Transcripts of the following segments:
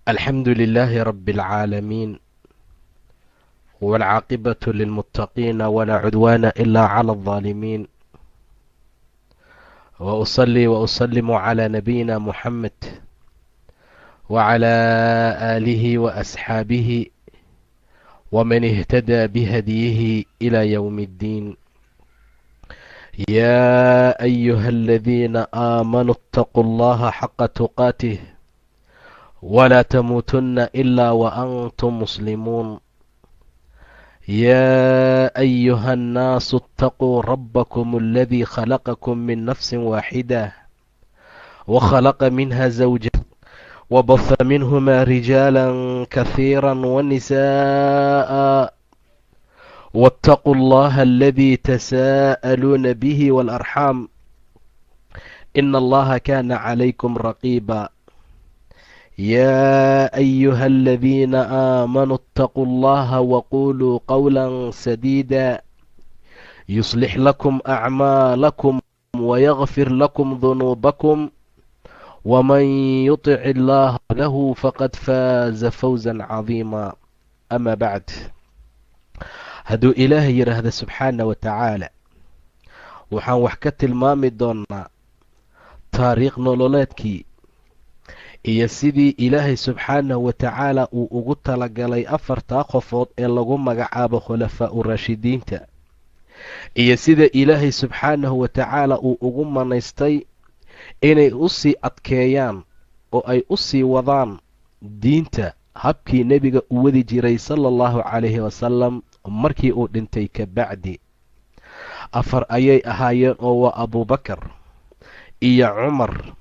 الحمد لله رب العالمين، والعاقبة للمتقين ولا عدوان إلا على الظالمين. وأصلي وأسلم على نبينا محمد وعلى آله وأصحابه ومن اهتدى بهديه إلى يوم الدين. يا أيها الذين آمنوا اتقوا الله حق تقاته ولا تموتن إلا وأنتم مسلمون. يا أيها الناس اتقوا ربكم الذي خلقكم من نفس واحدة وخلق منها زوجها وبث منهما رجالا كثيرا ونساء، واتقوا الله الذي تساءلون به والأرحام إن الله كان عليكم رقيبا. يا أيها الذين آمنوا اتقوا الله وقولوا قولا سديدا يصلح لكم أعمالكم ويغفر لكم ذنوبكم، ومن يطع الله له فقد فاز فوزا عظيما. أما بعد، hadduu ilaahay yidhaahda subxaana wa tacaala waxaan wax ka tilmaami doonnaa taariikh nololeedkii iyo sidii ilaahay subxaanahu wa tacaala uu ugu talagalay afartaa qofood ee lagu magacaabo khulafaa'u raashidiinta, iyo sida ilaahay subxaanahu wa tacaala uu ugu manaystay inay u sii adkeeyaan oo ay u sii wadaan diinta habkii nebiga u wadi jiray sala allahu calayhi wasalam markii uu dhintay ka bacdi. afar ayay ahaayeen oo waa abubakar iyo cumar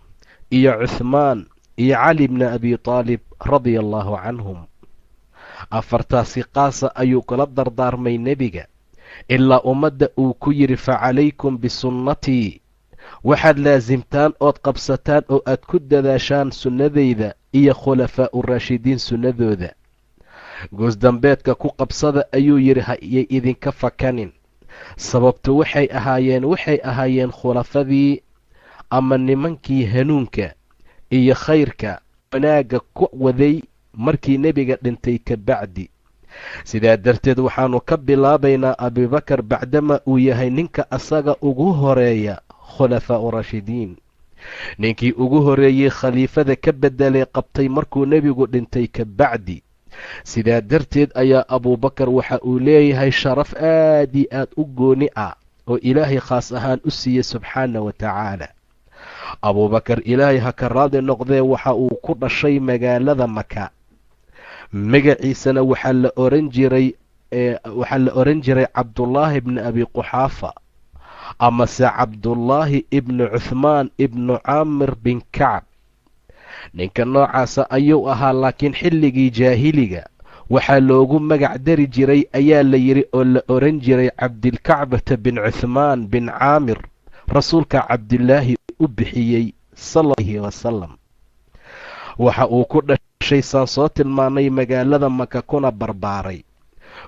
iyo cuhmaan iyo cali bni abi taalib radia allahu canhum. afartaasi qaasa ayuu kula dardaarmay nebiga ilaa ummadda uu ku yidhi facalaykum bisunnatii, waxaad laasimtaan ood qabsataan oo aad ku dadaashaan sunnadayda iyo khulafaa'u raashidiin sunnadooda. goosdambeedka ku qabsada ayuu yidhi hayay idinka fakanin, sababtu waxay ahaayeen khulafadii ama nimankii hanuunka iyo khayrka wanaagga ku waday markii nebiga dhintay ka bacdi. sidaa darteed waxaannu ka bilaabaynaa abubakar bacdama uu yahay ninka asaga ugu horeeya khulafaa'u raashidiin, ninkii ugu horeeyey khaliifada ka bedelay qabtay markuu nebigu dhintay ka bacdi. sidaa darteed ayaa abubakar waxa uu leeyahay sharaf aad iyo aad u gooni ah oo ilaahay khaas ahaan u siiyey subxaana wa tacaala. abubakar ilaahay ha ka raadi noqdee waxa uu ku dhashay magaalada maka, magaciisana waxaa la oran jiray cabdullaahi ibni abi quxaafa amase cabdullaahi ibni cuhmaan ibnu caamir bin kacab. ninka noocaasa ayuu ahaa, laakiin xilligii jaahiliga waxaa loogu magac dari jiray ayaa la yidhi oo la oran jiray cabdilkacbata bin cuhmaan bin caamir, rasuulka cabdilaahi u bixiyey sala allahu alayhi wasalam. waxa uu ku dhashay saan soo tilmaanay magaalada maka kuna barbaaray.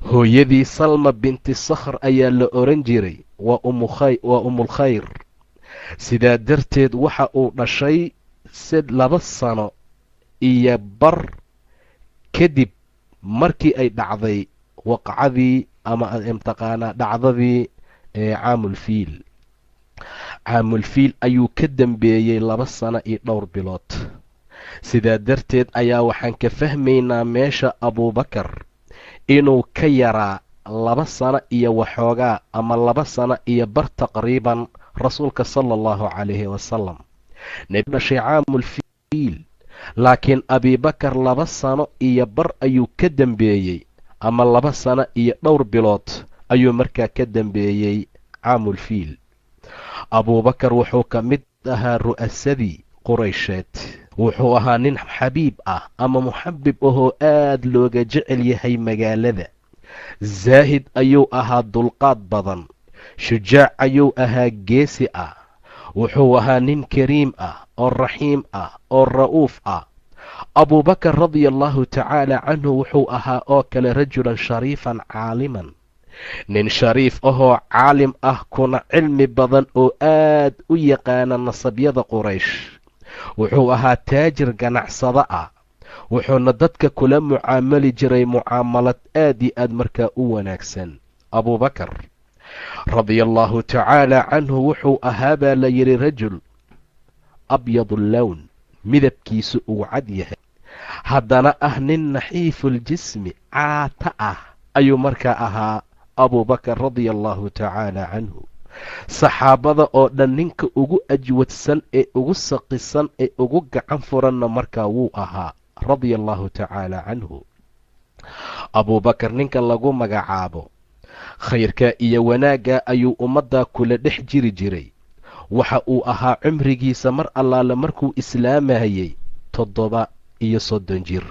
hooyadii salma binti sakhr ayaa la oran jiray waa umulkhayr. sidaa darteed waxa uu dhashay 2 sano iyo bar kadib markii ay dhacday waqcadii ama imtiqaana dhacdadii caamulfiil. caamulfiil ayuu ka dambeeyey 2 sano iyo dhowr bilood. sidaa darteed ayaa waxaan ka fahmaynaa meesha abubakar inuu ka yaraa 2 sano iyo waxoogaa ama 2 sano iyo bar taqriiban rasuulka sala allahu calayhi wasalam. nebi dhashay caamulfiil, laakiin abibakar 2 sano iyo bar ayuu ka dambeeyey ama 2 sano iyo dhowr bilood ayuu markaa ka dambeeyey caamulfiil. abubakar wuxuu ka mid ahaa ru'asadii quraysheed. wuxuu ahaa nin xabiib ah ama muxabib ahoo aad looga jecel yahay magaalada. zaahid ayuu ahaa, dulqaad badan, shujaac ayuu ahaa, geesi ah. wuxuu ahaa nin kariim ah oo raxiim ah oo ra'uuf ah. abubakar radia allahu tacaala canhu wuxuu ahaa oo kale rajulan shariifan caaliman, nin shariif ahoo caalim ah kuna cilmi badan oo aad u yaqaana nasabyada quraysh. wuxuu ahaa taajir ganacsado ah. wuxuuna dadka kula mucaamali jiray mucaamalad aad iyo aad markaa u wanaagsan. abubakar radia allahu tacaala canhu wuxuu ahaa baa la yidhi rajul abyadu lown, midabkiisu uu cad yahay, haddana ah nin naxiifuuljismi, caata ah ayuu markaa ahaa abubakar radia allahu tacaala canhu. saxaabada oo dhan ninka ugu ajwadsan ee ugu saqisan ee ugu gacan furanna markaa wuu ahaa radia allahu tacaala canhu. abubakar ninka lagu magacaabo khayrka iyo wanaagga ayuu ummaddaa kula dhex jiri jiray. waxa uu ahaa cumrigiisa mar allaale markuu islaamayay 37 jir.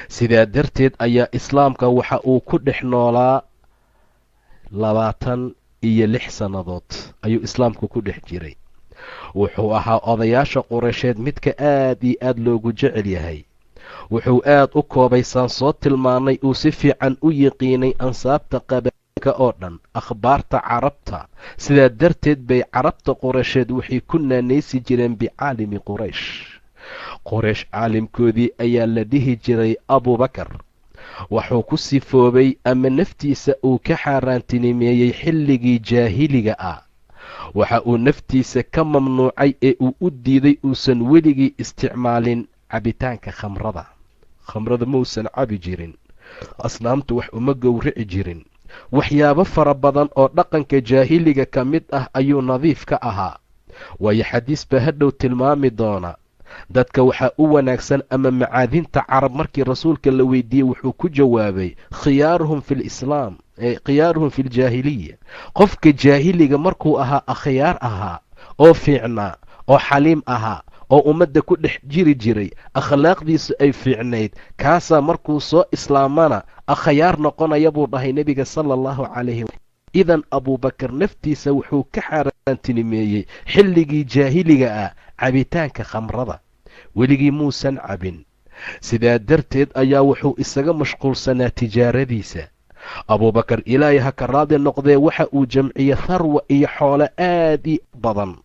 sidaa darteed ayaa islaamka waxa uu ku dhex noolaa 26 sannadood ayuu islaamku ku dhex jiray. wuxuu ahaa odayaasha qureysheed midka aad iyo aad loogu jecel yahay. wuxuu aad u koobaysaan soo tilmaanay uu si fiican u yiqiinay ansaabta qabaa'ilka oo dhan, akhbaarta carabta. sidaa darteed bay carabta qureysheed waxay ku naanaysi jireen bicaalimi quraysh. quraysh caalimkoodii ayaa la dhihi jiray abubakar. wuxuu ku sifoobay ama naftiisa uu ka xaaraantinimeeyey xilligii jaahiliga ah. waxa uu naftiisa ka mamnuucay ee uu u diiday uusan weligii isticmaalin cabitaanka khamrada. khamrada mausan cabi jirin, asnaamtu wax uma gowrici jirin. waxyaabo fara badan oo dhaqanka jaahiliga ka mid ah ayuu nadiif ka ahaa. waayo xadiis baa hadhow tilmaami doona. dadka waxaa u wanaagsan ama macaadinta carab markii rasuulka la weydiiyey wuxuu ku jawaabay khiyaaruhum fi lislaam khiyaaruhum fi ljaahiliya. qofka jaahiliga markuu ahaa akhyaar ahaa oo fiicnaa oo xaliim ahaa oo ummadda ku dhex jiri jiray, akhlaaqdiisu ay fiicnayd, kaasaa markuu soo islaamana akhyaar noqonaya buu dhahay nebiga sala allahu calayhi idan abubakar naftiisa wuxuu ka xaaraantinimeeyey xilligii jaahiliga ah cabitaanka khamrada. weligii muusan cabin. sidaa darteed ayaa wuxuu isaga mashquulsanaa tijaaradiisa. abubakar ilaahay ha ka raadi noqdee waxa uu jamciye tharwa iyo xoolo aad i badan,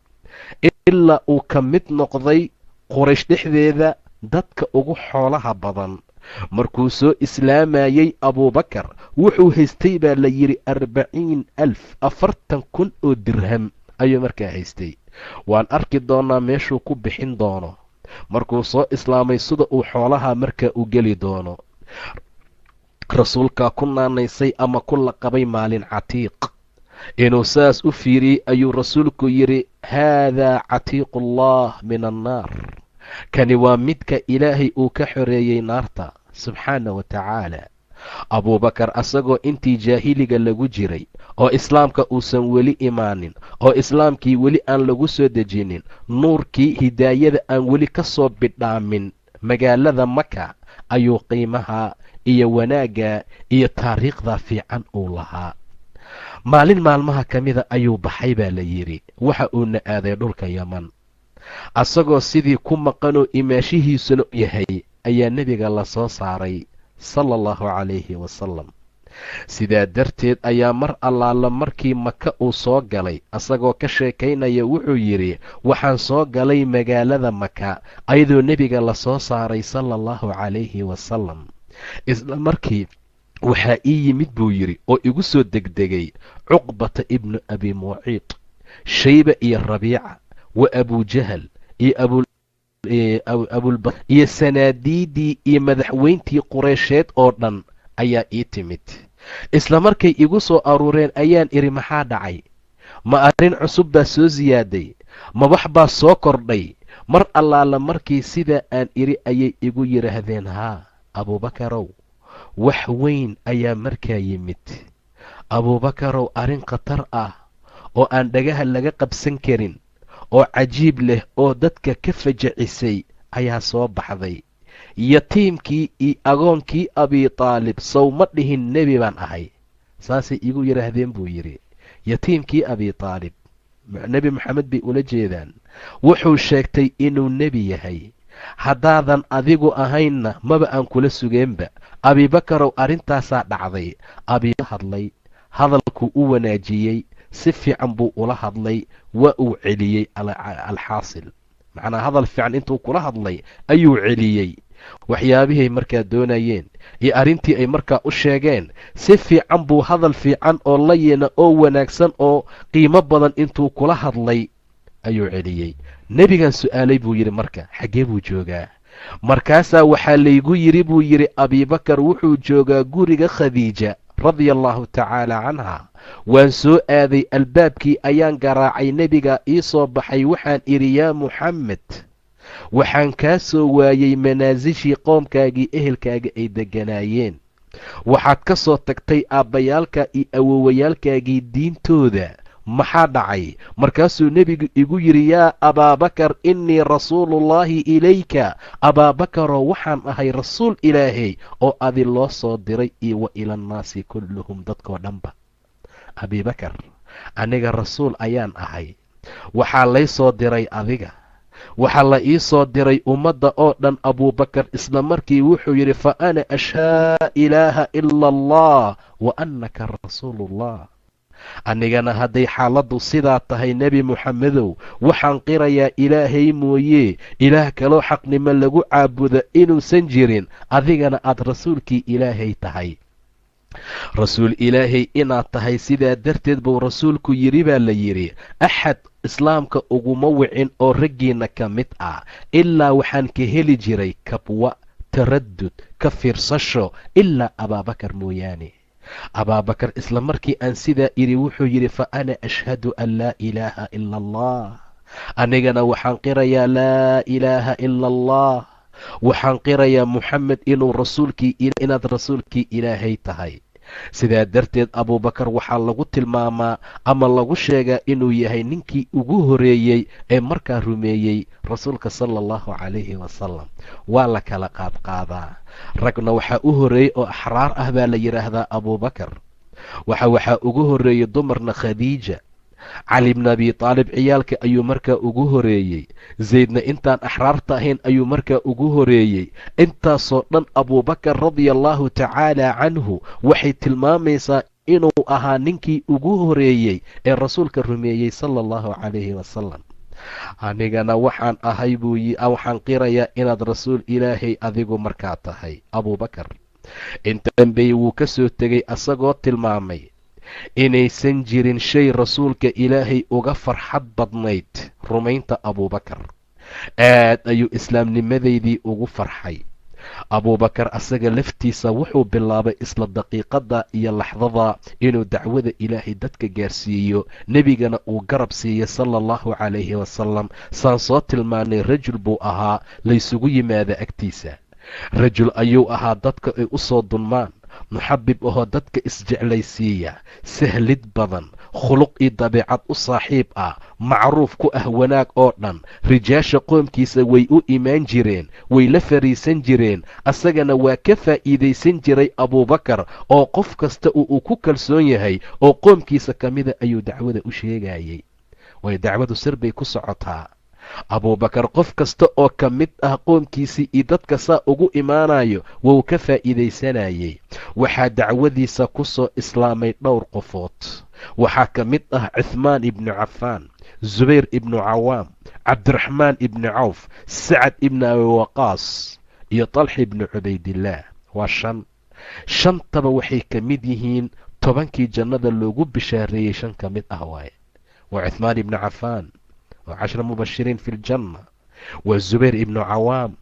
ilaa uu ka mid noqday quraysh dhexdeeda dadka ugu xoolaha badan. markuu soo islaamayey abubakar wuxuu haystay baa la yidhi 40,000 oo dirham ayuu markaa haystay. waan arki doonaa meeshuu ku bixin doono markuu soo islaamay, sida uu xoolaha markaa u geli doono. rasuulkaa ku naanaysay ama ku laqabay maalin catiiq. inuu saas u fiiriyey ayuu rasuulku yidhi haadaa catiiqullah min annaar. kani waa midka ilaahay uu ka xoreeyey naarta subxaana wa tacaala. abubakar asagoo intii jaahiliga lagu jiray oo islaamka uusan weli imaanin oo islaamkii weli aan lagu soo dejinin, nuurkii hidaayada aan weli ka soo bidhaamin magaalada maka, ayuu qiimaha iyo wanaagga iyo taariikhda fiican uu lahaa. maalin maalmaha ka mida ayuu baxay baa la yidhi. waxa uuna aaday dhulka yaman. asagoo sidii ku maqanoo imaashihiisuna yahay ayaa nebiga la soo saaray sala allahu calayhi wasalam. sidaa darteed ayaa mar allaala markii maka uu soo galay asagoo ka sheekaynaya wuxuu yidhi waxaan soo galay magaalada maka ayadoo nebiga la soo saaray sala allahu calayhi wasalam. isla markii waxaa ii yimid buu yidhi oo igu soo degdegay cuqbata ibnu abi muciid, shayba iyo rabiica wa abujahal iyo iyo sanaadiidii iyo madaxweyntii qureysheed oo dhan ayaa ii timid. isla markay igu soo aruureen ayaan idhi maxaa dhacay? ma arrin cusub baa soo siyaaday? ma wax baa soo kordhay? mar allaala markii sidaa aan idhi ayay igu yidhaahdeen haa abubakarow, wax weyn ayaa markaa yimid. abubakarow, arrin khatar ah oo aan dhagaha laga qabsan karin oo cajiib leh oo dadka ka fajacisay ayaa soo baxday. yatiimkii iyo agoonkii abitaalib sow ma dhihin nebi baan ahay? saasay igu yidhaahdeen buu yidhi. yatiimkii abitaalib nebi maxamed bay ula jeedaan. wuxuu sheegtay inuu nebi yahay. haddaadan adigu ahaynna maba aan kula sugeenba. abibakarow, arrintaasaa dhacday. abiba hadlay, hadalkuu u wanaajiyey, si fiican buu ula hadlay, waa uu celiyey alxaasil. macnaa hadal fiican intuu kula hadlay ayuu celiyey. waxyaabihii markaa doonayeen iyo arrintii ay markaa u sheegeen si fiican buu hadal fiican oo layina oo wanaagsan oo qiimo badan intuu kula hadlay ayuu celiyey. nebigan su'aalay buu yidhi marka xaggee buu joogaa? markaasaa waxaa laygu yidhi buu yidhi abibakar wuxuu joogaa guriga khadiija radia allahu tacaala canha. waan soo aaday albaabkii ayaan garaacay, nebigaa ii soo baxay. waxaan idhi yaa muxamed, waxaan kaa soo waayey manaasishii qoomkaagii ehelkaaga ay degganaayeen. waxaad ka soo tagtay aabbayaalka iyo awowayaalkaagii diintooda. maxaa dhacay? markaasuu nebigu igu yidhi yaa abaabakar innii rasuulullaahi ilayka. abaabakaroo waxaan ahay rasuul ilaahay oo adi loo soo diray iyo wa ilannaasi kulluhum dadkoo dhanba. abibakar, aniga rasuul ayaan ahay, waxaa lay soo diray adiga, waxaa la ii soo diray ummadda oo dhan. abuubakar isla markii wuxuu yidhi fa ana ashhaa ilaaha ila allah wa annaka rasuulullah. anigana hadday xaaladdu sidaa tahay nebi muxamedow, waxaan qirayaa ilaahay mooye ilaah kaloo xaqnimo lagu caabuda inuusan jirin, adigana aad rasuulkii ilaahay tahay. rasuul ilaahay inaad tahay, sidaa darteed buu rasuulku yidhi baa la yidhi, axad islaamka uguma wicin oo raggiinna ka mid ah ilaa waxaan ka heli jiray kabwa, taraddud, ka fiirsasho, ilaa abaabakar mooyaane. abaabakar isla markii aan sidaa idhi wuxuu yidhi fa ana ashhadu an laa ilaaha ila allah. anigana waxaan qirayaa laa ilaaha ila allah, waxaan qirayaa muxamed inaad rasuulkii ilaahay tahay. sidaa darteed abuubakar waxaa lagu tilmaamaa ama lagu sheegaa inuu yahay ninkii ugu horeeyey ee markaa rumeeyey rasuulka sala allahu calayhi wasalam. waa la kala qaadqaadaa. ragna waxaa u horeeyey oo axraar ah baa la yidhaahdaa abuubakar. waxaa ugu horeeyey dumarna khadiija. cali bn abi taalib ciyaalka ayuu markaa ugu horeeyey. zaydna intaan axraarta ahayn ayuu markaa ugu horeeyey. intaasoo dhan abuubakar radia allahu tacaala canhu waxay tilmaamaysaa inuu ahaa ninkii ugu horeeyey ee rasuulka rumeeyey sala allahu calayhi wasalam. anigana waxaan ahay waxaan qirayaa inaad rasuul ilaahay adigu markaa tahay. abuubakar inta dambey wuu ka soo tegey asagoo tilmaamay inaysan jirin shay rasuulka ilaahay uga farxad badnayd rumaynta abuubakar. aad ayuu islaamnimadaydii ugu farxay. abuubakar asaga laftiisa wuxuu bilaabay isla daqiiqada iyo laxdada inuu dacwada ilaahay dadka gaarsiiyo, nebigana uu garab siiyey sala allahu calayhi wasalam. saan soo tilmaanay rajul buu ahaa laysugu yimaada agtiisa. rajul ayuu ahaa dadka ay u soo dulmaan, muxabib ahoo dadka isjeclaysiiya, sahlid badan, khuluq iyo dabeecad u saaxiib ah, macruuf ku ah wanaag oo dhan. rijaasha qoomkiisa way u imaan jireen, way la fariisan jireen, asagana waa ka faa'iidaysan jiray abuubakar oo qof kasta uu ku kalsoon yahay oo qoomkiisa ka mida ayuu dacwada u sheegayey. way dacwadu sir bay ku socotaa. abuubakar qof kasta oo ka mid ah qoomkiisii iyo dadka saa ugu imaanayo wuu ka faa'iidaysanayey. waxaa dacwadiisa ku soo islaamay dhowr qofood. waxaa ka mid ah cuthmaan ibnu cafaan, zubayr ibnu cawaam, cabdiraxmaan ibnu cawf, sacad ibnu abi waqaas iyo talxa ibnu cubaydillaah. waa shantaba waxay ka mid yihiin 10kii jannada loogu bishaareeyey. 5 ka mid ah waaye. waa cuthmaan ibnu cafaan waa 10 mubashiriin fi ljanna. waa zubayr ibnu cawaam,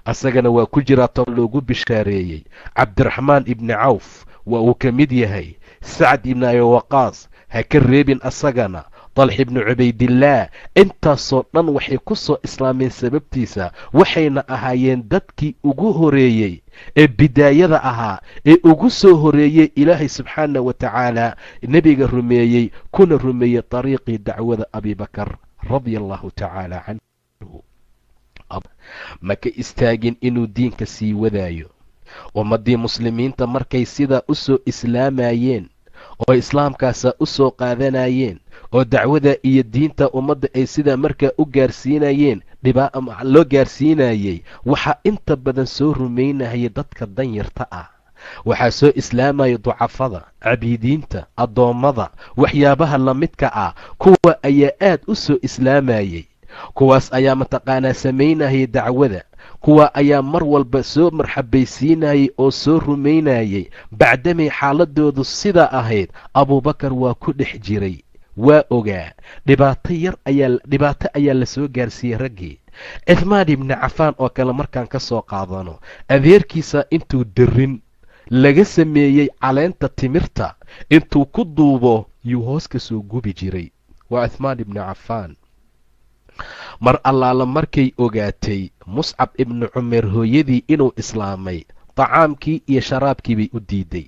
asagana waa ku jiraa 10 loogu bishaareeyey. cabdiraxmaan ibni cawf waa uu ka mid yahay. sacad ibnu abi waqaas ha ka reebin asagana. talx ibnu cubaydillaah. intaasoo dhan waxay ku soo islaameen sababtiisa, waxayna ahaayeen dadkii ugu horeeyey ee bidaayada ahaa ee ugu soo horeeyey ilaahay subxaana wa tacaala nebiga rumeeyey, kuna rumeeyey dariiqii dacwada abibakar radia allahu tacaala canhu. maka istaagin inuu diinka sii wadaayo. ummaddii muslimiinta markay sidaa u soo islaamayeen oo islaamkaasaa u soo qaadanayeen oo dacwada iyo diinta ummadda ay sidaa markaa u gaarsiinayeen loo gaarsiinayey, waxaa inta badan soo rumaynayay dadka danyarta ah. waxaa soo islaamaya ducafada, cabiidiinta, addoommada, waxyaabaha la midka ah. kuwa ayaa aad u soo islaamayey. kuwaas ayaa mataqaanaa samaynayay dacwada. kuwa ayaa mar walba soo marxabaysiinayay oo soo rumaynayay bacdamay xaaladoodu sidaa ahayd. abuubakar waa ku dhex jiray, waa ogaa dhibaato ayaa la soo gaarsiiyey raggii. cuthmaan ibni cafaan oo kale markaan ka soo qaadano, adeerkiisa intuu darin laga sameeyey caleenta timirta, intuu ku duubo yuu hoos ka soo gubi jiray. waa cuthmaan ibni cafaan. mar allaala markay ogaatay muscab ibni cumeer hooyadii inuu islaamay, tacaamkii iyo sharaabkii bay u diiday,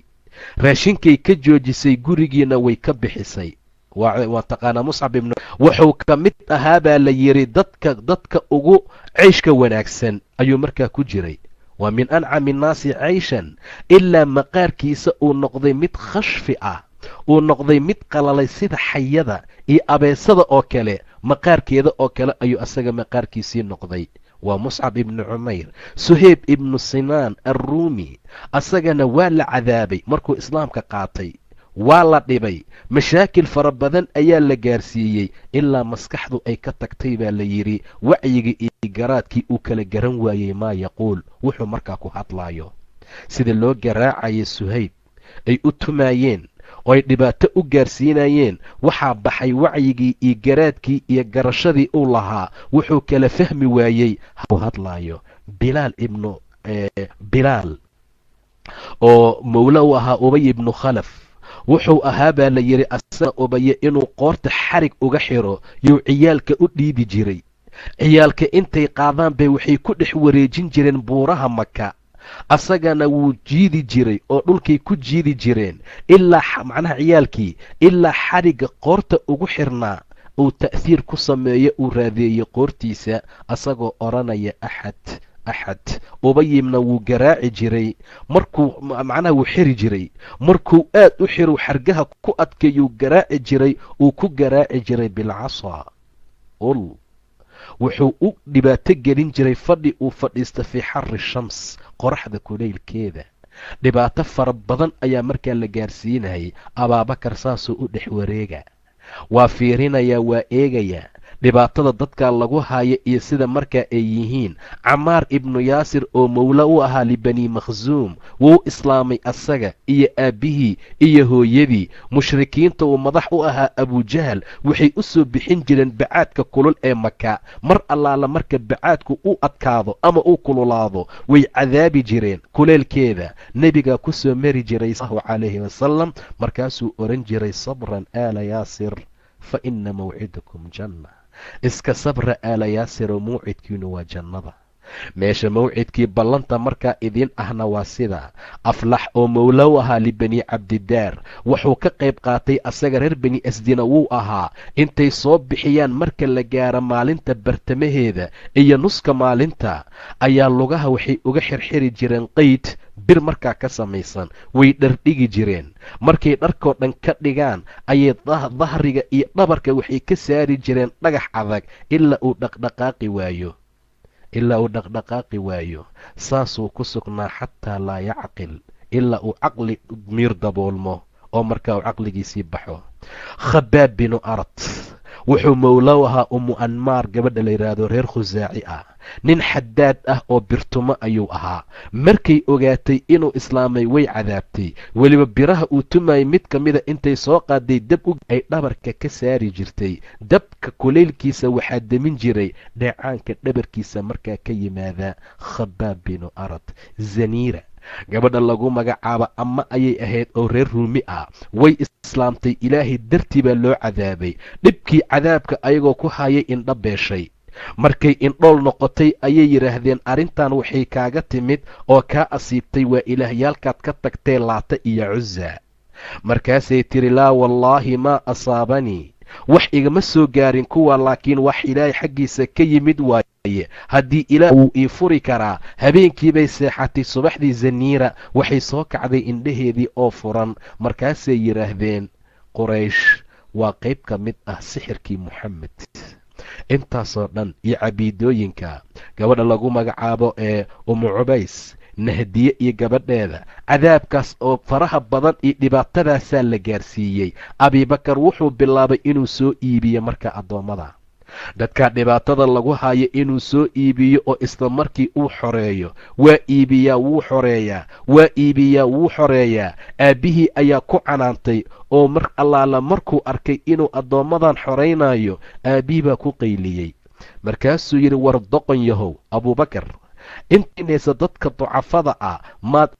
raashinkay ka joojisay, gurigiina way ka bixisay. waa taqaanaa muscab ibn wuxuu ka mid ahaa baa la yidhi dadka ugu ceyshka wanaagsan ayuu markaa ku jiray. waa min ancami innaasi ceyshan, ilaa maqaarkiisa uu noqday mid khashfi ah, uu noqday mid qalalay sida xayada iyo abeesada oo kale, maqaarkeeda oo kale ayuu asaga maqaarkiisii noqday. waa muscab ibni cumayr. suhayb ibnu sinaan arruumi asagana waa la cadaabay markuu islaamka qaatay, waa la dhibay, mashaakil fara badan ayaa la gaarsiiyey, ilaa maskaxdu ay ka tagtay baa la yidhi, wacyiga iyo garaadkii uu kala garan waayey maa yaquul, wuxuu markaa ku hadlaayo. sida loo garaacayay suhayb ay u tumaayeen oo ay dhibaato u gaarsiinayeen, waxaa baxay wacyigii iyo garaadkii iyo garashadii uu lahaa, wuxuu kala fahmi waayey u hadlaayo. bilaal oo mawla u ahaa ubay ibnu khalaf, wuxuu ahaa baa la yidhi asaga ubaye inuu qoorta xarig uga xiro yuu ciyaalka u dhiibi jiray. ciyaalka intay qaadaan bay waxay ku dhex wareejin jireen buuraha maka, asagana wuu jiidi jiray oo dhulkay ku jiidi jireen ilaa macnaha ciyaalkii ilaa xarigga qoorta ugu xirnaa uu ta'hiir ku sameeyo, uu raadeeyey qoortiisa asagoo odhanaya axad. ubayibna wuu garaaci jiray, markuu macnaha wuu xiri jiray, markuu aad u xiru xargaha ku adkeeyuu garaaci jiray, uu ku garaaci jiray bilcasaa ul. wuxuu u dhibaato gelin jiray fadhi uu fadhiista fii xari shams, qoraxda kulaylkeeda. dhibaato fara badan ayaa markaa la gaarsiinayay. abaabakar saasuu u dhex wareega, waa fiirinayaa, waa eegayaa dhibaatada dadka lagu haayo iyo sida markaa ay yihiin. camaar ibnu yaasir oo mawla u ahaa libani makhsuum wuu islaamay asaga iyo aabbihii iyo hooyadii. mushrikiinta uu madax u ahaa abujahal waxay u soo bixin jireen bacaadka kulul ee maka. mar allaala marka bacaadku u adkaado ama uu kululaado way cadaabi jireen kuleelkeeda. nebigaa ku soo mari jiray sallallahu calayhi wasalam, markaasuu oran jiray sabran aala yaasir fa ina mawcidakum janna. iska sabra aala yaasiro, mawcidkiinu waa jannada. meesha mawcidkii ballanta markaa idiin ahna waa sida. aflax oo mawla u ahaa libani cabdidaar wuxuu ka qayb qaatay, asaga reer bani asdina wuu ahaa. intay soo bixiyaan marka la gaaro maalinta bartamaheeda iyo nuska maalinta ayaa lugaha waxay uga xirxiri jireen qayd bir markaa ka samaysan, way dhardhigi jireen. markay dharkoo dhan ka dhigaan ayay dahriga iyo dhabarka waxay ka saari jireen dhagax adag ilaa uu dhaqdhaqaaqi waayo. saasuu ku sugnaa xataa laa yacqil, ilaa uu caqli miir daboolmo oo markaa uu caqligiisii baxo. khabaab binu arad wuxuu mawlow ahaa umu anmaar, gabadha la yidhaahdo reer khusaaci ah. nin xadaad ah oo birtumo ayuu ahaa. markay ogaatay inuu islaamay way cadaabtay, weliba biraha uu tumayay mid ka mida intay soo qaaday dab ay dhabarka ka saari jirtay. dabka kulaylkiisa waxaa demin jiray dheecaanka dhabarkiisa markaa ka yimaada. khabaab binu arad. zaniira gabadha lagu magacaabo ama ayay ahayd oo reer ruumi ah, way islaamtay, ilaahay dartii baa loo cadaabay. dhibkii cadaabka ayagoo ku hayay indha beeshay. markay indhool noqotay ayay yidhaahdeen arrintan waxay kaaga timid oo kaa asiibtay, waa ilaahyaalkaad ka tagtee laata iyo cuza. markaasay tiri laa wallaahi maa asaabanii, wax igama soo gaarin kuwa, laakiin wax ilaahay xaggiisa ka yimid waaye. haddii ilaah wuu ii furi karaa. habeenkii bay seexatay, subaxdii zaniira waxay soo kacday indhaheedii oo furan. markaasay yidhaahdeen quraysh waa qayb ka mid ah sixirkii moxamed. intaasoo dhan iyo cabiidooyinka gabadha lagu magacaabo ee umu cubays, nahdiye iyo gabadheeda, cadaabkaas oo faraha badan iyo dhibaatadaasaa la gaarsiiyey. abibakar wuxuu bilaabay inuu soo iibiyo marka addoommada. dadkaa dhibaatada lagu hayo inuu soo iibiyo oo isla markii uu xoreeyo. waa iibiyaa wuu xoreeyaa, waa iibiyaa wuu xoreeyaa. aabbihii ayaa ku canaantay oo mar allaala markuu arkay inuu addoommadan xoraynayo, aabbihii baa ku qayliyey. markaasuu yidhi, war doqon yahow abuubakar, intiinaysa dadka ducafada ah maad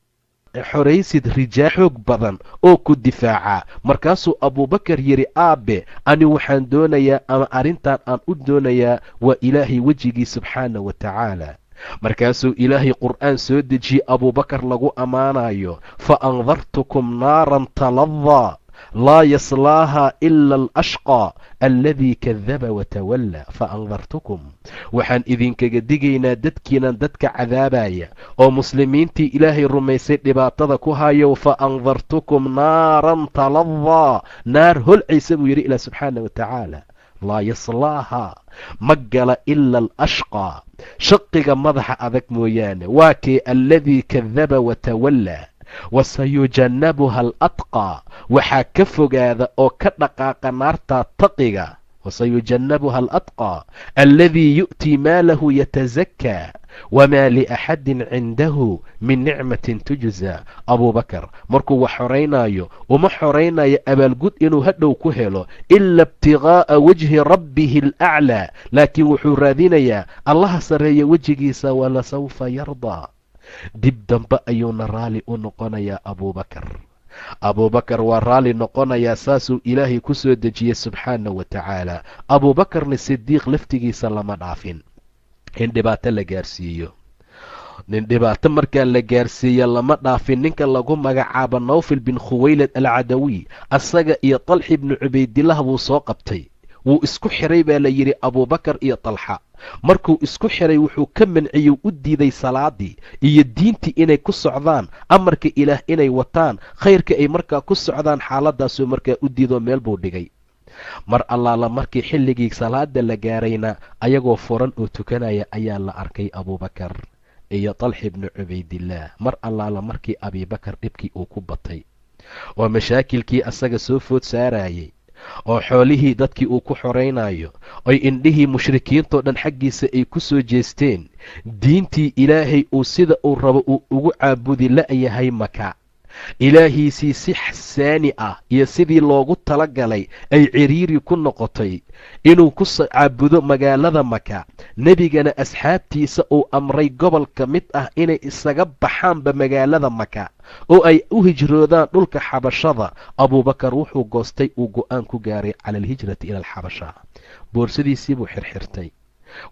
xoraysid rijaal xoog badan oo ku difaaca. markaasuu abuubakar yidhi, aabbe ani waxaan doonayaa ama arrintan aan u doonayaa waa ilaahay wejigii subxaana wa tacaala. markaasuu ilaahay qur'aan soo dejiyey abuubakar lagu ammaanayo, fa andartukum naaran taladaa laa yaslaaha ila alashqaa alladii kadaba watawalla. fa andartukum, waxaan idinkaga digaynaa dadkiinan dadka cadaabaya oo muslimiintii ilaahay rumaysay dhibaatada ku hayo. fa andartukum naaran taladaa, naar holcaysa buu yidhi ilaah subxaana wa tacaala. laa yaslaaha, ma gala ila alashqaa, shaqiga madaxa adag mooyaane. waa kee alladii kadaba watawallaa. wasayujannabuha alatqaa, waxaa ka fogaada oo ka dhaqaaqa naartaa taqiga. wasayujannabuha alatqaa alladii yu'tii maalahu yatasakaa wamaa liaxadin cindahu min nicmatin tujza. abuubakar markuu wax xoraynaayo uma xoraynayo abaalgud inuu hadhow ku helo, ila ibtiqaa'a wajhi rabbihi alaclaa, laakiin wuxuu raadinayaa allaha sarreeya wejigiisa, walasawfa yardaa. dib dambe ayuuna raalli u noqonayaa abuubakar. abuubakar waa raalli noqonayaa, saasuu ilaahay ku soo dejiyey subxaana wa tacaala. abuubakarna sidiiq laftigiisa lama dhaafin in dhibaato la gaarsiiyo. nin dhibaato markaa la gaarsiiya lama dhaafin. ninka lagu magacaabo nawfil bin khuwaylad alcadawiy, asaga iyo talxi bnu cubaydilah buu soo qabtay. wuu isku xiray baa la yidhi abuubakar iyo talxa. markuu isku xiray wuxuu ka manciyey u diiday salaadii iyo diintii inay ku socdaan, amarka ilaah inay wataan, khayrka ay markaa ku socdaan. xaaladaasuu markaa u diidoo meel buu dhigay. mar allaala markii xilligii salaada la gaarayna ayagoo furan oo tukanaya ayaa la arkay abuubakar iyo talxi bnu cubaydillaah. mar allaala markii abiibakar dhibkii uu ku batay oo mashaakilkii asaga soo food saarayay, oo xoolihii dadkii uu ku xoraynayo, oy indhihii mushrikiintoo dhan xaggiisa ay ku soo jeesteen, diintii ilaahay uu sida uu rabo uu ugu caabudi la'yahay maka, ilaahiisii si xasaani ah iyo sidii loogu tala galay ay ciriiri ku noqotay inuu ku caabudo magaalada maka. nebigana asxaabtiisa uu amray gobol ka mid ah inay isaga baxaanba magaalada maka oo ay u hijroodaan dhulka xabashada. abuubakar wuxuu goostay uu go'aan ku gaaray cala alhijrati ila alxabasha. boorsadiisii buu xirxirtay,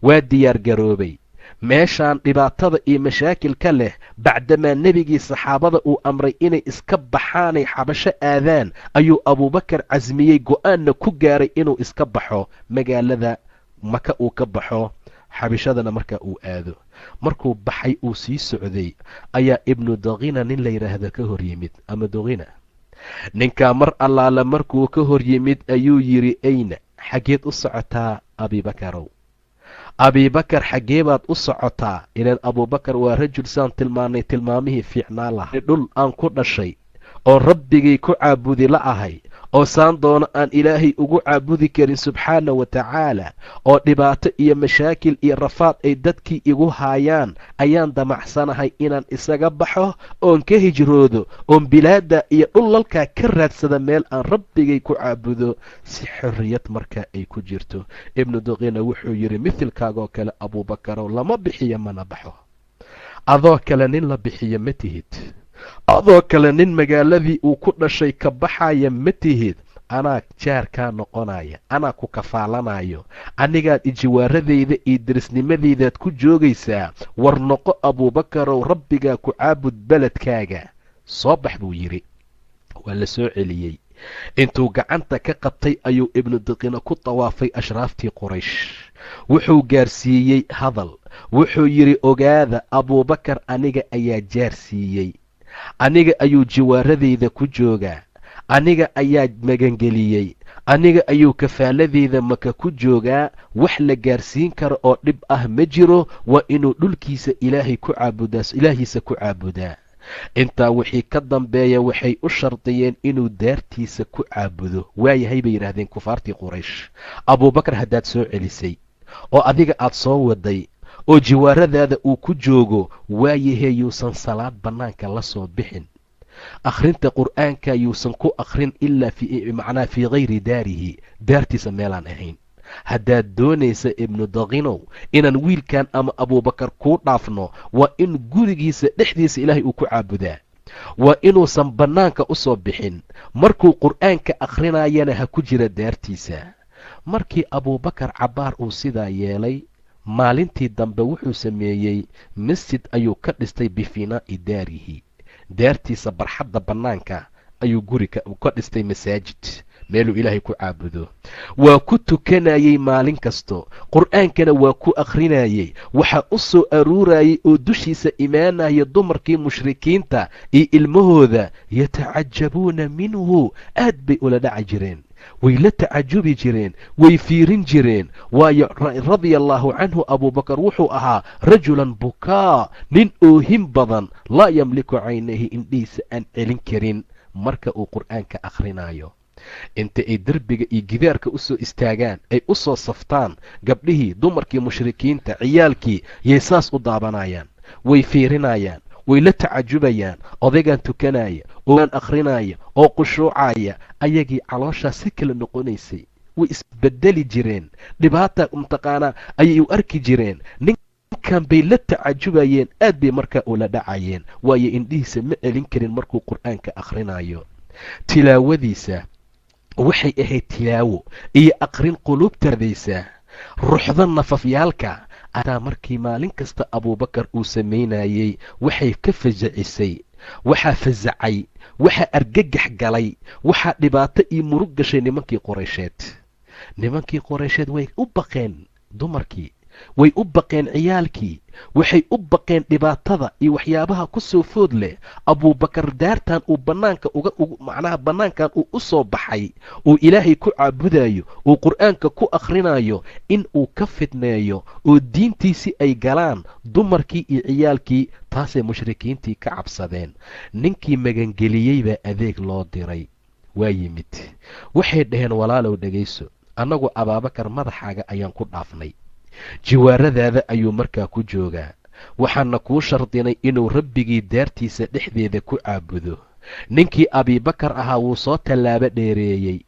waa diyaar garoobay. meeshaan dhibaatada iyo mashaakilka leh, bacdamaa nebigii saxaabada uu amray inay iska baxaanay xabasho aadaan, ayuu abuubakar casmiyey go'aanna ku gaaray inuu iska baxo magaalada maka, uu ka baxo xabashadana markaa uu aado. markuu baxay uu sii socday ayaa ibnu duqina nin la yidhaahdo ka hor yimid, ama duqina. ninkaa mar allaala markuu ka hor yimid ayuu yidhi, ayna, xaggeed u socotaa abiibakarow? abiibakar xaggee baad u socotaa? ilaan abuubakar waa rajul saan tilmaanay tilmaamihii fiicnaa laha, dhul aan ku dhashay oo rabbigay ku caabudi la ahay, oo saan doono aan ilaahay ugu caabudi karin subxaana wa tacaala, oo dhibaato iyo mashaakil iyo rafaad ay dadkii igu haayaan, ayaan damacsanahay inaan isaga baxo oon ka hijroodo, oon bilaada iyo dhulalkaa ka raadsada meel aan rabbigay ku caabudo si xorriyad markaa ay ku jirto. ibnu duqina wuxuu yidhi, mithilkaagoo kale abuubakarow lama bixiyo mana baxo. adoo kale nin la bixiyo ma tihid, adoo kale nin magaaladii uu ku dhashay ka baxaya ma tihid. anaa jaarkaa noqonaya, anaa ku kafaalanayo, anigaad ijiwaaradayda iyo derisnimadaydaad ku joogaysaa. war noqo abuubakarow, rabbigaa ku caabud beledkaaga, soo bax buu yidhi. waa la soo celiyey. intuu gacanta ka qabtay ayuu ibnu duqina ku tawaafay ashraaftii quraysh. wuxuu gaarsiiyey hadal, wuxuu yidhi, ogaada abuubakar aniga ayaa jaarsiiyey, aniga ayuu jiwaaradayda ku joogaa, aniga ayaa magangeliyey, aniga ayuu kafaaladeyda maka ku joogaa. wax la gaarsiin karo oo dhib ah ma jiro, waa inuu dhulkiisa ilaahiisa ku caabudaa. intaa wixii ka dambeeya waxay u shardiyeen inuu daartiisa ku caabudo. waayahay bay yidhaahdeen kufaartii quraysh, abuubakar haddaad soo celisay oo adiga aad soo waday oo jiwaaradaada uu ku joogo, waayahee yuusan salaad bannaanka la soo bixin, akhrinta qur'aanka yuusan ku akhrin ilaa macnaa fii hayri daarihi, daartiisa meelaan ahayn. haddaad doonaysa ibnu daqinow inaan wiilkan ama abuubakar kuu dhaafno, waa in gurigiisa dhexdiisa ilaahay uu ku caabudaa, waa inuusan bannaanka u soo bixin, markuu qur'aanka akhrinayana ha ku jira daartiisa. markii abuubakar cabbaar uu sidaa yeelay, maalintii dambe wuxuu sameeyey masjid ayuu ka dhistay bifinaa'i daarihi, daartiisa barxadda bannaanka ayuu guri ka dhistay masaajid, meeluu ilaahay ku caabudo. waa ku tukanayey maalin kasto, qur'aankana waa ku akhrinayey. waxaa u soo aruurayay oo dushiisa imaanaya dumarkii mushrikiinta iyo ilmahooda, yatacajabuuna minhu, aad bay ula dhaci jireen, way la tacajubi jireen, way fiirin jireen. waayo radia allaahu canhu abuubakar wuxuu ahaa rajulan bukaa, nin oohin badan, laa yamliku caynayhi, indhihiisa aan celin karin marka uu qur'aanka akhrinayo. inta ay derbiga iyo gidaarka u soo istaagaan, ay u soo saftaan, gabdhihii, dumarkii mushrikiinta, ciyaalkii yay saas u daabanayaan, way fiirinayaan, way la tacajubayaan. odaygaan tukanaya, oogaan akhrinaya, oo khushuucaya, ayagii calooshaa si kala noqonaysay, way isbedeli jireen, dhibaata mataqaanaa ayay u arki jireen. ninkan bay la tacajubayeen, aad bay markaa ula dhacayeen, waayo indhihiisa ma celin karin markuu qur'aanka akhrinayo. tilaawadiisa waxay ahayd tilaawo iyo aqrin quluubtaadaysa, ruuxda nafafyaalka. ataa markii maalin kasta abuubakar uu samaynayey waxay ka fajacisay, waxaa fasacay, waxaa argagax galay, waxaa dhibaato iyo murug gashay nimankii quraysheed. nimankii quraysheed way u baqeen dumarkii, way u baqeen ciyaalkii, waxay u baqeen dhibaatada iyo waxyaabaha ku soo food leh. abuubakar daartan uu bannaanka macnaha bannaankan uu u soo baxay, uu ilaahay ku caabudayo, uu qur'aanka ku akhrinayo, in uu ka fidneeyo oo diintiisii ay galaan dumarkii iyo ciyaalkii. taasay mushrikiintii ka cabsadeen. ninkii magangeliyey baa adeeg loo diray, waa yimid. waxay dhaheen walaalow dhegayso, annagu abaabakar madaxaaga ayaan ku dhaafnay, jiwaaradaada ayuu markaa ku joogaa, waxaana kuu shardinay inuu rabbigii daartiisa dhexdeeda ku caabudo. ninkii abiibakar ahaa wuu soo tallaabo dheereeyey,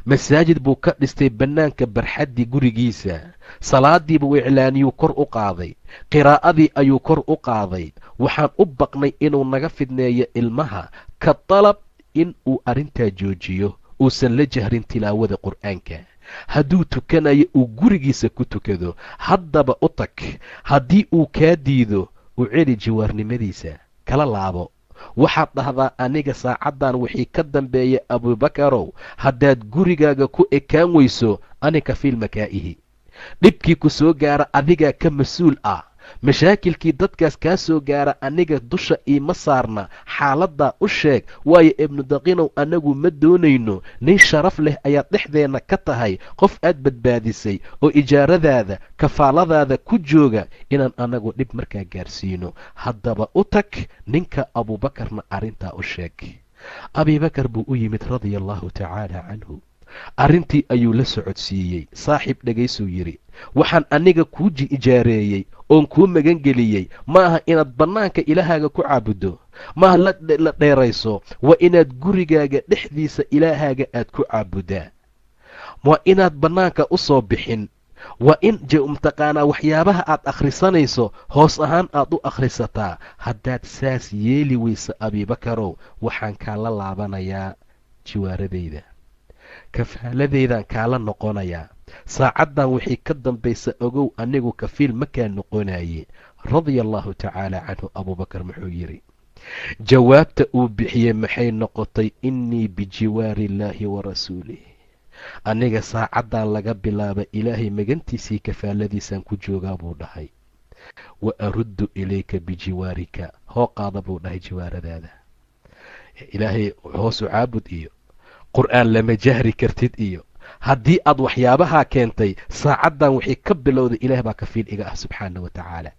masaajid buu ka dhistay bannaanka barxaddii gurigiisa, salaadiibuu iclaaniyuu kor u qaaday, qiraa'adii ayuu kor u qaaday. waxaan u baqnay inuu naga fidneeyo ilmaha, ka dalab in uu arrintaa joojiyo, uusan la jahrin tilaawada qur'aanka. hadduu tukanayo uu gurigiisa ku tukado, haddaba u tag. haddii uu kaa diido, u celi jiwaarnimadiisa, kala laabo. waxaad dhahdaa, aniga saacaddan wixii ka dambeeya abuubakarow, haddaad gurigaaga ku ekaan weyso, ani kafiil makaa'ihi. dhibkii ku soo gaara adigaa ka mas-uul ah, mashaakilkii dadkaas kaa soo gaara aniga dusha iima saarna. xaaladdaa u sheeg, waayo ibnu daqinow annagu ma doonayno, nin sharaf leh ayaad dhexdeenna ka tahay, qof aad badbaadisay oo ijaaradaada, kafaaladaada ku jooga, inaan annagu dhib markaa gaarsiino. haddaba u tag, ninka abuubakarna arrintaa u sheeg. abiibakar buu u yimid radia allaahu tacaala canhu, arrintii ayuu la socodsiiyey. saaxiib dhagaysuu yidhi, waxaan aniga kuu ijaareeyey oon kuu magangeliyey ma aha inaad bannaanka ilaahaaga ku caabuddo, maaha la dheerayso, waa inaad gurigaaga dhexdiisa ilaahaaga aad ku caabuddaa, waa inaad bannaanka u soo bixin, waa in mataqaanaa waxyaabaha aad akhrisanayso hoos ahaan aad u akhrisataa. haddaad saas yeeli weysa abiibakarow, waxaan kaala laabanayaa jiwaaradayda, kafaaladeydaan kaala noqonayaa. saacaddan wixii ka dambaysa ogow, anigu kafiil makaa noqonaye. radia allaahu tacaala canhu abuubakar muxuu yidhi, jawaabta uu bixiyey maxay noqotay, innii bijiwaari illaahi wa rasuulih, aniga saacaddan laga bilaaba ilaahay magantiisii kafaaladiisaan ku joogaa buu dhahay. wa aruddu ilayka bijiwaarika, hoo qaada buu dhahay jiwaaradaada. ilaahay hoosu caabud iyo qur'aan lama jahri kartid iyo haddii aad waxyaabahaa keentay, saacaddan wixii ka bilowday ilaah baa kafiil iga ah subxaana wa tacaala.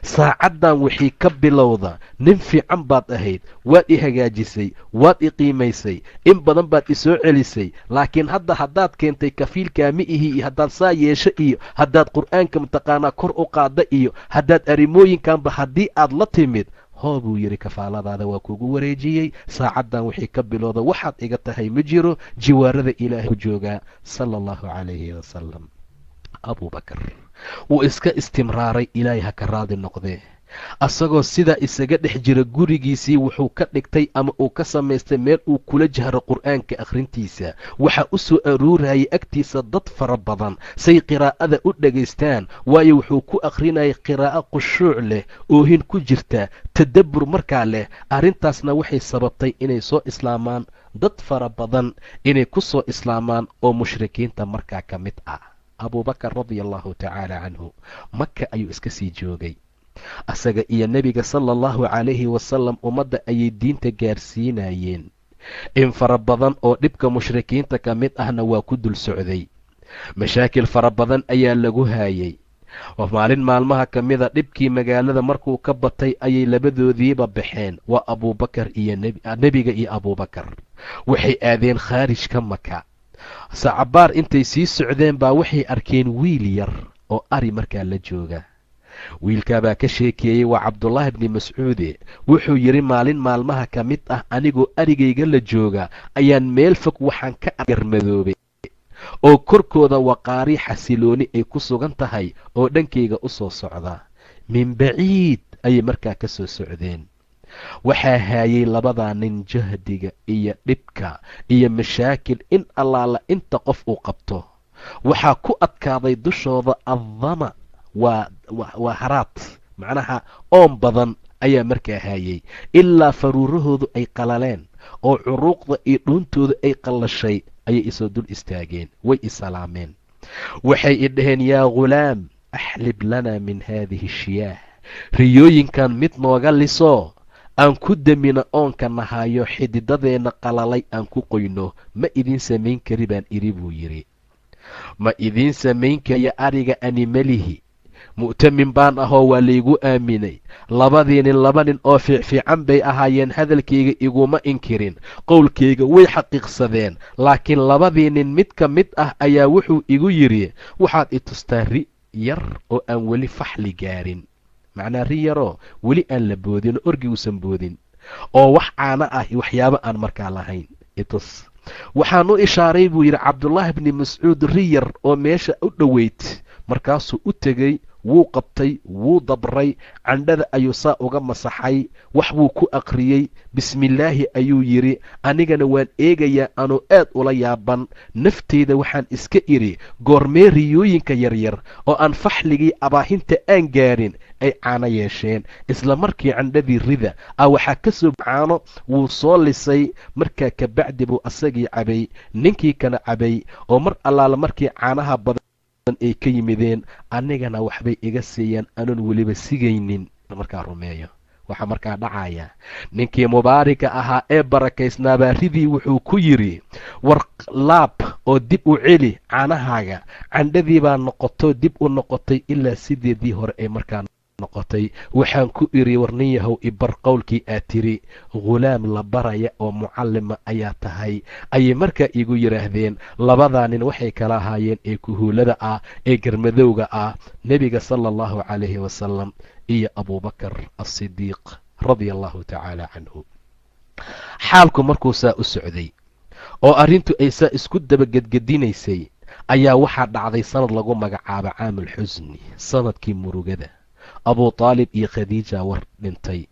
saacaddan wixii ka bilowda nin fiican baad ahayd, waad i hagaajisay, waad i qiimaysay, in badan baad i soo celisay, laakiin haddaad keentay kafiilkaami ihi iyo haddaad saa yeesho iyo haddaad qur'aanka mataqaanaa kor u qaadda iyo haddaad arrimooyinkanba haddii aad la timid, hoo buu yidhi kafaaladaada waa kugu wareejiyey, saacaddan wixii ka bilowda waxaad iga tahay ma jiro, jiwaarada ilaahay ku joogaa sala allahu calayhi wasalam. abubakar wuu iska istimraaray, ilaahay ha ka raadi noqdee, asagoo sidaa isaga dhex jira gurigiisii wuxuu ka dhigtay ama uu ka samaystay meel uu kula jahro qur'aanka akhrintiisa. waxaa u soo aruurayay agtiisa dad fara badan say qiraa'ada u dhagaystaan, waayo wuxuu ku akhrinayay qiraa'o khushuuc leh, oohin ku jirta, tadabbur markaa leh. arrintaasna waxay sababtay inay soo islaamaan dad fara badan, inay ku soo islaamaan oo mushrikiinta markaa ka mid ah. abubakar radia allahu tacaala canhu maka ayuu iska sii joogay, asaga iyo nebiga sala allahu calayhi wasalam ummadda ayay diinta gaarsiinayeen. in fara badan oo dhibka mushrikiinta ka mid ahna waa ku dul socday, mashaakil fara badan ayaa lagu haayay. maalin maalmaha ka mida dhibkii magaalada markuu ka batay ayay labadoodiiba baxeen, waa abubakar iyo nebiga iyo abubakar. waxay aadeen khaarijka maka. sacabaar intay sii socdeen baa waxay arkeen wiil yar oo ari markaa la jooga. wiilkaabaa ka sheekeeyey waa cabdullaahi bni mascuude. wuxuu yidhi maalin maalmaha ka mid ah anigoo arigayga la jooga ayaan meel fog waxaan ka garmadoobay oo korkooda waqaari xasilooni ay ku sugan tahay oo dhankayga u soo socda. min baciid ayay markaa ka soo socdeen. waxaa haayay labadaa nin jahdiga iyo dhibka iyo mashaakil in allaala inta qof uu qabto. waxaa ku adkaaday dushooda addama, waa haraad, macnaha oon badan ayaa markaa haayay, ilaa faruurahoodu ay qalaleen oo curuuqda iyo dhuuntooda ay qallashay ayay isoo dul istaageen, way isalaameen. waxay i dhaheen yaa ghulaam axlib lanaa min haadihi shiyaah, riyooyinkan mid nooga liso aan ku damina oonka nahayo, xididadeenna qalalay aan ku qoyno. ma idiin samayn kari baan idhi buu yidhi, ma idiin samayn kariyo ariga animalihi, mu'tamin baan ahoo waa laygu aaminay. labadii nin laba nin oo fiicfiican bay ahaayeen, hadalkayga iguma inkirin, qowlkayga way xaqiiqsadeen. laakiin labadii nin mid ka mid ah ayaa wuxuu igu yidhi waxaad i tustaa ri yar oo aan weli faxli gaarin, macnaa ri yaroo weli aan la boodin oo orgi uusan boodin, oo wax caano ah waxyaabo aan markaa lahayn, itus. waxaan u ishaaray buu yidhi cabdullaahi bni mascuud ri yar oo meesha u dhoweyd. markaasuu u tegey, wuu qabtay, wuu dabray, candhada ayuu saa uga masaxay, wax buu ku aqriyey, bismillaahi ayuu yidhi. anigana waan eegayaa anuu aad ula yaaban. nafteyda waxaan iska idhi goormee riyooyinka yaryar oo aan faxligii abaahinta aan gaarin ay caano yeesheen. isla markii candhadii rida waxaa ka soo caano wuu soo lisay. markaa kabacdi buu asagii cabay, ninkii kana cabay, oo mar allaala markii caanaha badan ay ka yimideen anigana waxbay iga siiyeen anoon weliba sigaynin. markaa rumeeyo waxaa markaa dhacaya ninkii mubaarika ahaa ee barakaysnaabaa ridii wuxuu ku yidhi war laab oo dib u celi caanahaaga. candhadii baa noqoto dib u noqotay ilaa sideedii hore ay markaa noqotay. waxaan ku idhi war nin yahow ibar qowlkii aad tiri, ghulaam la baraya oo mucallima ayaa tahay. ayay markaa igu yidhaahdeen. labadaa nin waxay kala ahaayeen ee kuhuulada ah ee garmadowga ah, nebiga sala allahu calayhi wasalam iyo abubakar asidiiq radia allahu tacaala canhu. xaalku markuu saa u socday oo arrintu ay saa isku dabagedgedinaysay ayaa waxaa dhacday sanad lagu magacaabo caamulxusni, sanadkii murugada. abu taalib iyo khadiija war dhintay.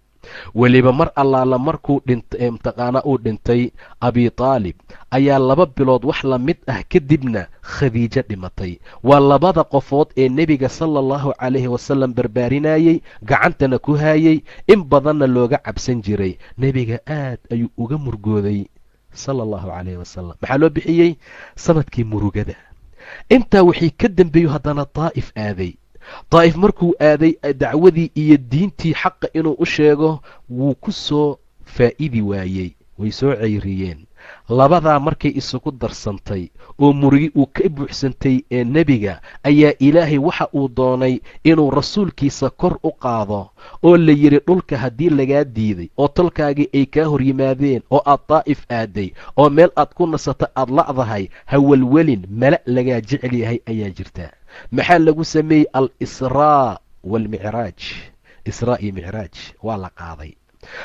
weliba mar allaala markuu imtiqaana uu dhintay abi taalib ayaa 2 bilood wax la mid ah kadibna khadiijo dhimatay. waa labada qofood ee nebiga sala allahu calayhi wasalam barbaarinayey, gacantana ku haayay, in badanna looga cabsan jiray. nebiga aad ayuu uga murgooday sala allahu calayhi wasalam. maxaa loo bixiyey sanadkii murugada. intaa wixii ka dambeeyo haddana daa'if aaday. daa'if markuu aaday dacwadii iyo diintii xaqa inuu u sheego wuu ku soo faa'idi waayey, way soo ceyriyeen. labadaa markay isugu darsantay oo murugi uu ka buuxsantay ee nebiga ayaa ilaahay waxa uu doonay inuu rasuulkiisa kor u qaado oo la yidhi dhulka haddii lagaa diiday oo tolkaagii ay kaa hor yimaadeen oo aad daa'if aaday oo meel aad ku nasato aad la'dahay hawalwelin mala lagaa jecel yahay ayaa jirta. maxaa lagu sameeyey al-israa waalmicraaj. israa iyo micraaj waa la qaaday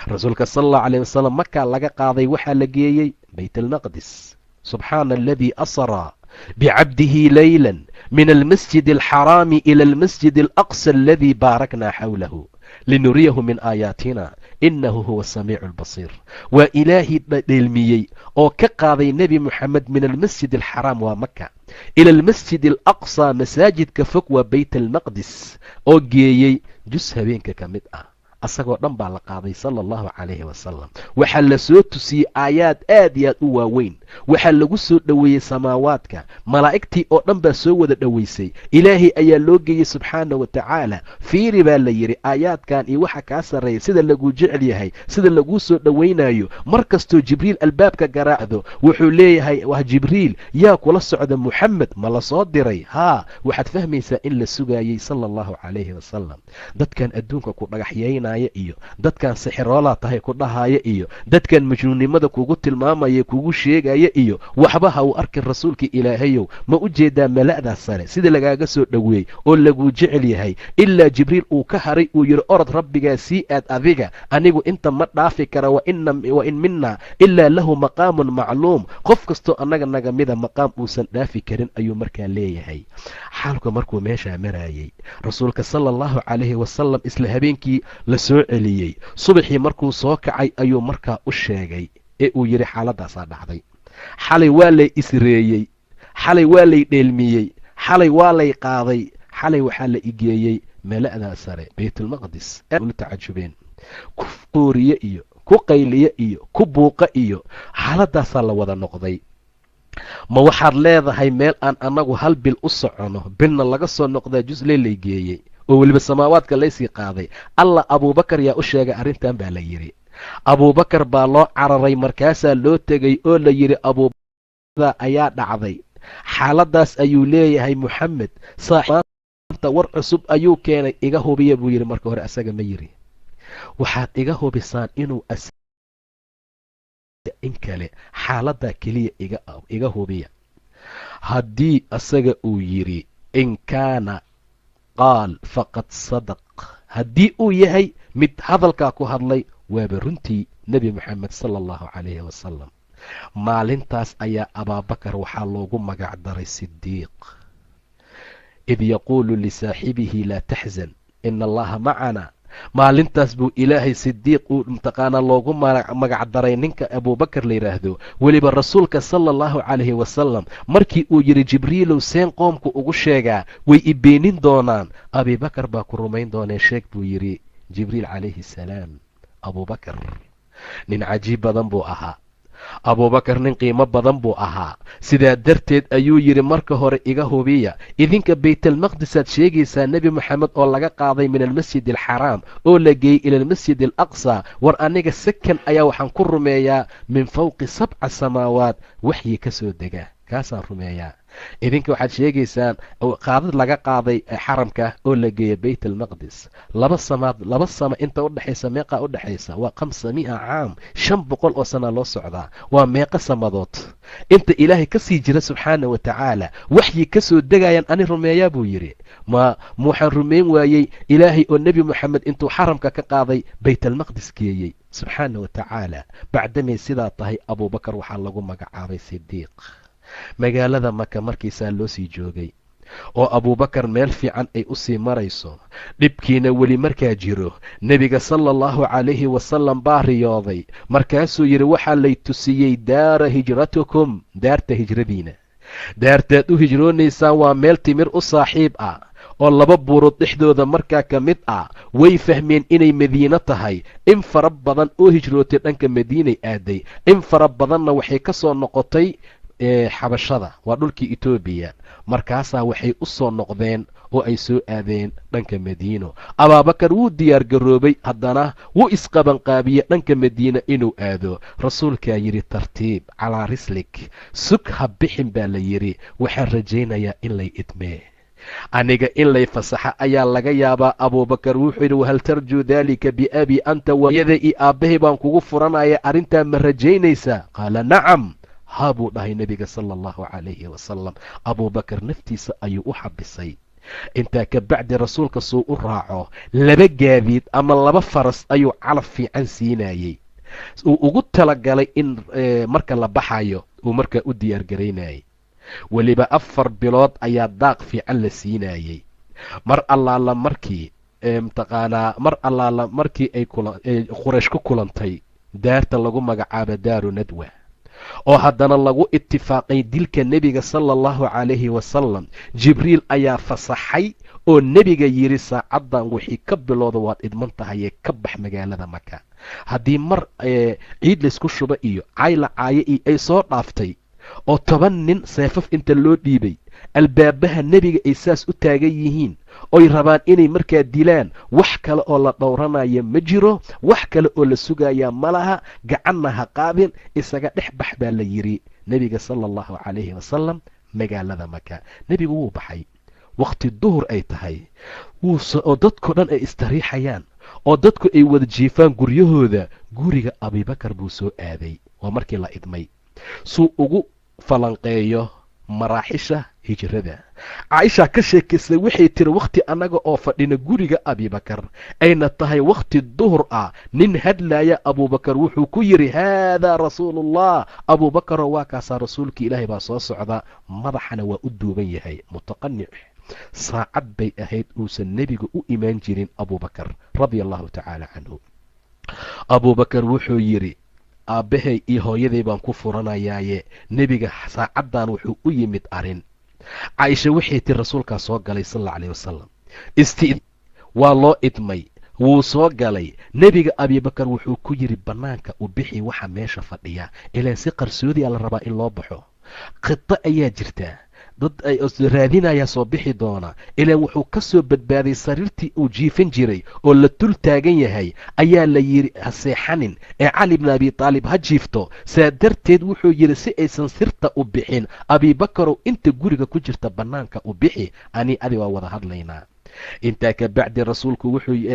rasuulka sala allahu calayh wasalam markaa laga qaaday waxaa la geeyey bayt almaqdis. subxaana aladii asraa bicabdihi laylan min almasjid alxaraami ila almasjid alaqsa aladii baaraknaa xawlahu linuriyahu min aayaatina inahu huwa asamiicu albasiir. waa ilaahii dheelmiyey oo ka qaaday nebi moxamed min almasjid alxaraam waa maka ila almasjid alaqsa masaajidka fog waa bayt almaqdis oo geeyey jus habeenka ka mid ah. asagoo dhan baa la qaaday sala allahu calayhi wasalam. waxaa la soo tusiyey aayaad aad iyo aad u waaweyn. waxaa lagu soo dhoweeyey samaawaadka. malaa'igtii oo dhan baa soo wada dhoweysay. ilaahay ayaa loo geeyey subxaana wa tacaala. fiiri baa la yidhi aayaadkan iyo waxa kaa sarreeya sida laguu jecel yahay, sida laguu soo dhowaynayo. mar kastoo jibriil albaabka garaacdo wuxuu leeyahay waa jibriil yaa kula socda muxamed ma la soo diray? haa, waxaad fahmaysaa in la sugaayey sala allahu calayhi wasalam. dadkan adduunka ku dhagaxyaynaya iyo dadkan sixiroolaa tahay ku dhahaya iyo dadkan majnuunnimada kugu tilmaamaya kugu sheegaya iyo waxba ha uu arkin rasuulka ilaahayow. ma u jeedaa mala'daa sare sida lagaaga soo dhoweeyey oo laguu jecel yahay ilaa jibriil uu ka haray uu yidhi orod rabbigaa sii aad adiga, anigu inta ma dhaafi kara wa in minna ilaa lahu maqaamun macluum. qof kastoo annaga naga mida maqaam uusan dhaafi karin ayuu markaa leeyahay. xaalku markuu meeshaa maraayey rasuulka sala allahu calayhi wasalam isla habeenkii la soo celiyey. subaxii markuu soo kacay ayuu markaa u sheegay ee uu yidhi xaaladaasaa dhacday. xalay waa lay isreeyey, xalay waa lay dheelmiyey, xalay waa lay qaaday, xalay waxaa la igeeyey mala'daa sare baytulmaqdis. ula tacajubeen, ku qooriye iyo ku qayliye iyo ku buuqa iyo xaaladaasaa la wada noqday. ma waxaad leedahay meel aan annagu hal bil u socono bilna laga soo noqdaa juslee lay geeyey oo weliba samaawaadka laysii qaaday? alla abuubakar yaa u sheegay arrintan baa la yidhi. abuubakar baa loo cararay markaasaa loo tegey oo la yidhi abuubakar ayaa dhacday. xaaladaas ayuu leeyahay moxamed saaxiibta war cusub ayuu keenay iga hubiya buu yidhi. marka hore asaga ma yidhi waxaad iga hubisaan inuu in kale xaaladaa keliya iga hubiya. haddii asaga uu yidhi in kaana qaal faqad sadaq, haddii uu yahay mid hadalkaa ku hadlay waaba runtii nebi moxamed sala allahu calayhi wasalam. maalintaas ayaa abaabakar waxaa loogu magac daray sidiiq. id yaquulu lisaaxibihi laa taxzan ina allaha macana. maalintaas buu ilaahay sidiiq uu mataqaanaa loogu magac daray ninka abuubakar la yidhaahdo. weliba rasuulka sala allahu calayhi wasalam markii uu yidhi jibriilow seen qoomku ugu sheegaa way i beenin doonaan, abibakar baa ku rumayn doonee sheeg buu yidhi jibriil calayhi salaam. abuubakar nin cajiib badan buu ahaa. abuubakar nin qiimo badan buu ahaa. sidaa darteed ayuu yidhi marka hore iga hubiya, idinka baytalmaqdisaad sheegaysaa nebi moxamed oo laga qaaday min almasjid alxaraam oo la geeyey ila almasjid alaqsa. war aniga sakan ayaa waxaan ku rumeeyaa min fawqi 7 samaawaat waxyi ka soo dega, kaasaan rumeeyaa. idinka waxaad sheegaysaan qaadad laga qaaday xaramka oo la geeyay bayt almaqdis. laba sama inta udhexaysa meeqaa udhexaysa? waa 500 caam, 500 oo sana loo socdaa. waa meeqa samadood inta ilaahay ka sii jira subxaana wa tacaala waxyi ka soo degayaan ani rumeeyaa buu yidhi. waxaan rumayn waayey ilaahay oo nebi moxamed intuu xaramka ka qaaday baytalmaqdis geeyey subxaana wa tacaala. bacdamay sidaa tahay abuubakar waxaa lagu magacaabay sidiiq. magaalada maka markiisaa loo sii joogay oo abuubakar meel fiican ay u sii marayso, dhibkiina weli markaa jiro. nebiga sala allahu calayhi wasalam baa riyooday. markaasuu yidhi waxaa lay tusiyey daara hijratukum, daarta hijradiina. daartaad u hijroonaysaan waa meel timir u saaxiib ah oo 2 buurood dhexdooda markaa ka mid ah. way fahmeen inay madiino tahay. in fara badan oo hijrootay dhanka madiinay aaday, in fara badanna waxay ka soo noqotay xabashada, waa dhulkii etoobiya. markaasaa waxay u soo noqdeen oo ay soo aadeen dhanka madiino. abaabakar wuu diyaar garoobay, haddana wuu isqabanqaabiyey dhanka madiina inuu aado. rasuulkaa yidhi tartiib calaa rislik, sug ha bixin baa la yidhi, waxaan rajaynayaa in lay idmee, aniga in lay fasaxa ayaa laga yaabaa. abuubakar wuxuu yidhi wahal tarjuu daalika biabi anta wayada iyo aabbahay baan kugu furanaya, arrintaa ma rajaynaysaa? qaala nacam, haa buu dhahay nebiga sala allahu calayhi wasalam. abuubakar naftiisa ayuu u xabisay. intaa ka bacdi rasuulka suu u raaco 2 gaadiid ama 2 faras ayuu calaf fiican siinayey, uu ugu talagalay in marka la baxayo uu markaa u diyaargaraynayay. weliba 4 bilood ayaa daaq fiican la siinayey. mar allaala markii ay quraysh ku kulantay daarta lagu magacaabo daaru nadwa, oo haddana lagu itifaaqay dilka nebiga sala allahu calayhi wasalam, jibriil ayaa fasaxay oo nebiga yidhi saacaddan wixii ka bilowda waad idman tahayee ka bax magaalada maka. haddii mar ciid laysku shuba iyo cayla caaye iyo ay soo dhaaftay oo 10 nin seefaf inta loo dhiibay albaabaha nebiga ay saas u taagan yihiin oy rabaan inay markaa dilaan, wax kale oo la dhowranaya ma jiro, wax kale oo la sugayaa ma laha, gacanna ha qaadin, isaga dhex bax baa la yidhi nebiga sala allahu calayhi wasalam magaalada maka. nebigu wuu baxay wakhti duhur ay tahay, oo dadko dhan ay istariixayaan, oo dadku ay wada jiifaan guryahooda. guriga abibakar buu soo aaday, waa markii la idmay, suu ugu falanqeeyo maraaxisha hijrada. caaisha ka sheekaysay waxay tiri wakhti annaga oo fadhina guriga abibakar ayna tahay wakhti duhur ah, nin hadlaya abuubakar wuxuu ku yidhi haadaa rasuulullah, abuubakaroo waa kaasaa rasuulkii ilaahay baa soo socda, madaxana waa u duuban yahay, mutaqanic. saacad bay ahayd uusan nebiga u imaan jirin abuubakar radia allahu tacaala canhu. abuubakar wuxuu yidhi aabbahay iyo hooyaday baan ku furanayaaye nebiga saacaddan wuxuu u yimid arrin. caaisha waxay tiri rasuulkaa soo galay sal alla alayh wasalam, waa loo idmay, wuu soo galay. nebiga abibakar wuxuu ku yidhi bannaanka u bixi waxa meesha fadhiya, ilaan si qarsoodiyaa la rabaa in loo baxo. khito ayaa jirtaa, dad ay raadinayaa soo bixi doona, ilaan wuxuu ka soo badbaaday sariirtii uu jiifan jiray oo la tul taagan yahay, ayaa la yidhi ha seexanin ee cali bni abi taalib ha jiifto. saa darteed wuxuu yidhi si aysan sirta u bixin, abibakarow inta guriga ku jirta bannaanka u bixi, ani adi waa wada hadlaynaa. intaa ka bacdi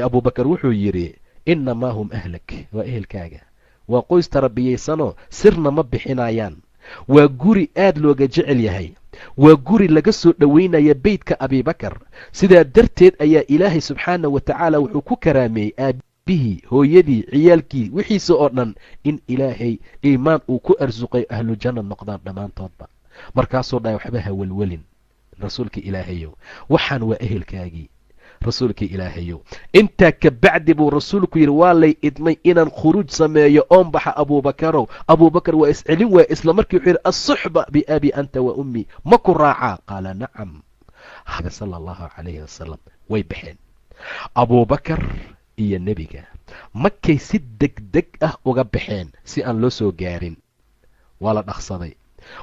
abuubakar wuxuu yidhi innamaa hum ahlak, waa ehelkaaga, waa qoys tarbiyaysanoo sirna ma bixinayaan, waa guri aad looga jecel yahay, waa guri laga soo dhowaynaya beytka abibakar. sidaa darteed ayaa ilaahay subxaanah wa tacaala wuxuu ku karaameeyey aabbihii, hooyadii, ciyaalkii, wixiisa oo dhan in ilaahay iimaan uu ku arsuqay ahlu janna noqdaan dhammaantoodba. markaasuu dhahay waxba ha welwelin rasuulka ilaahayow, waxaan waa ehelkaagii rasuulka ilaahayow. intaa ka bacdi buu rasuulku yidhi waa lay idmay inaan khuruuj sameeyo oon baxa abuubakarow. abuubakar waa iscelin waaya, isla markii wuxuu yidhi assuxba biabi anta wa ummi, ma ku raacaa? qaala nacam. sala allahu calayhi wasalam way baxeen abuubakar iyo nebiga. markay si degdeg ah uga baxeen si aan loo soo gaarin, waa la dhaqsaday,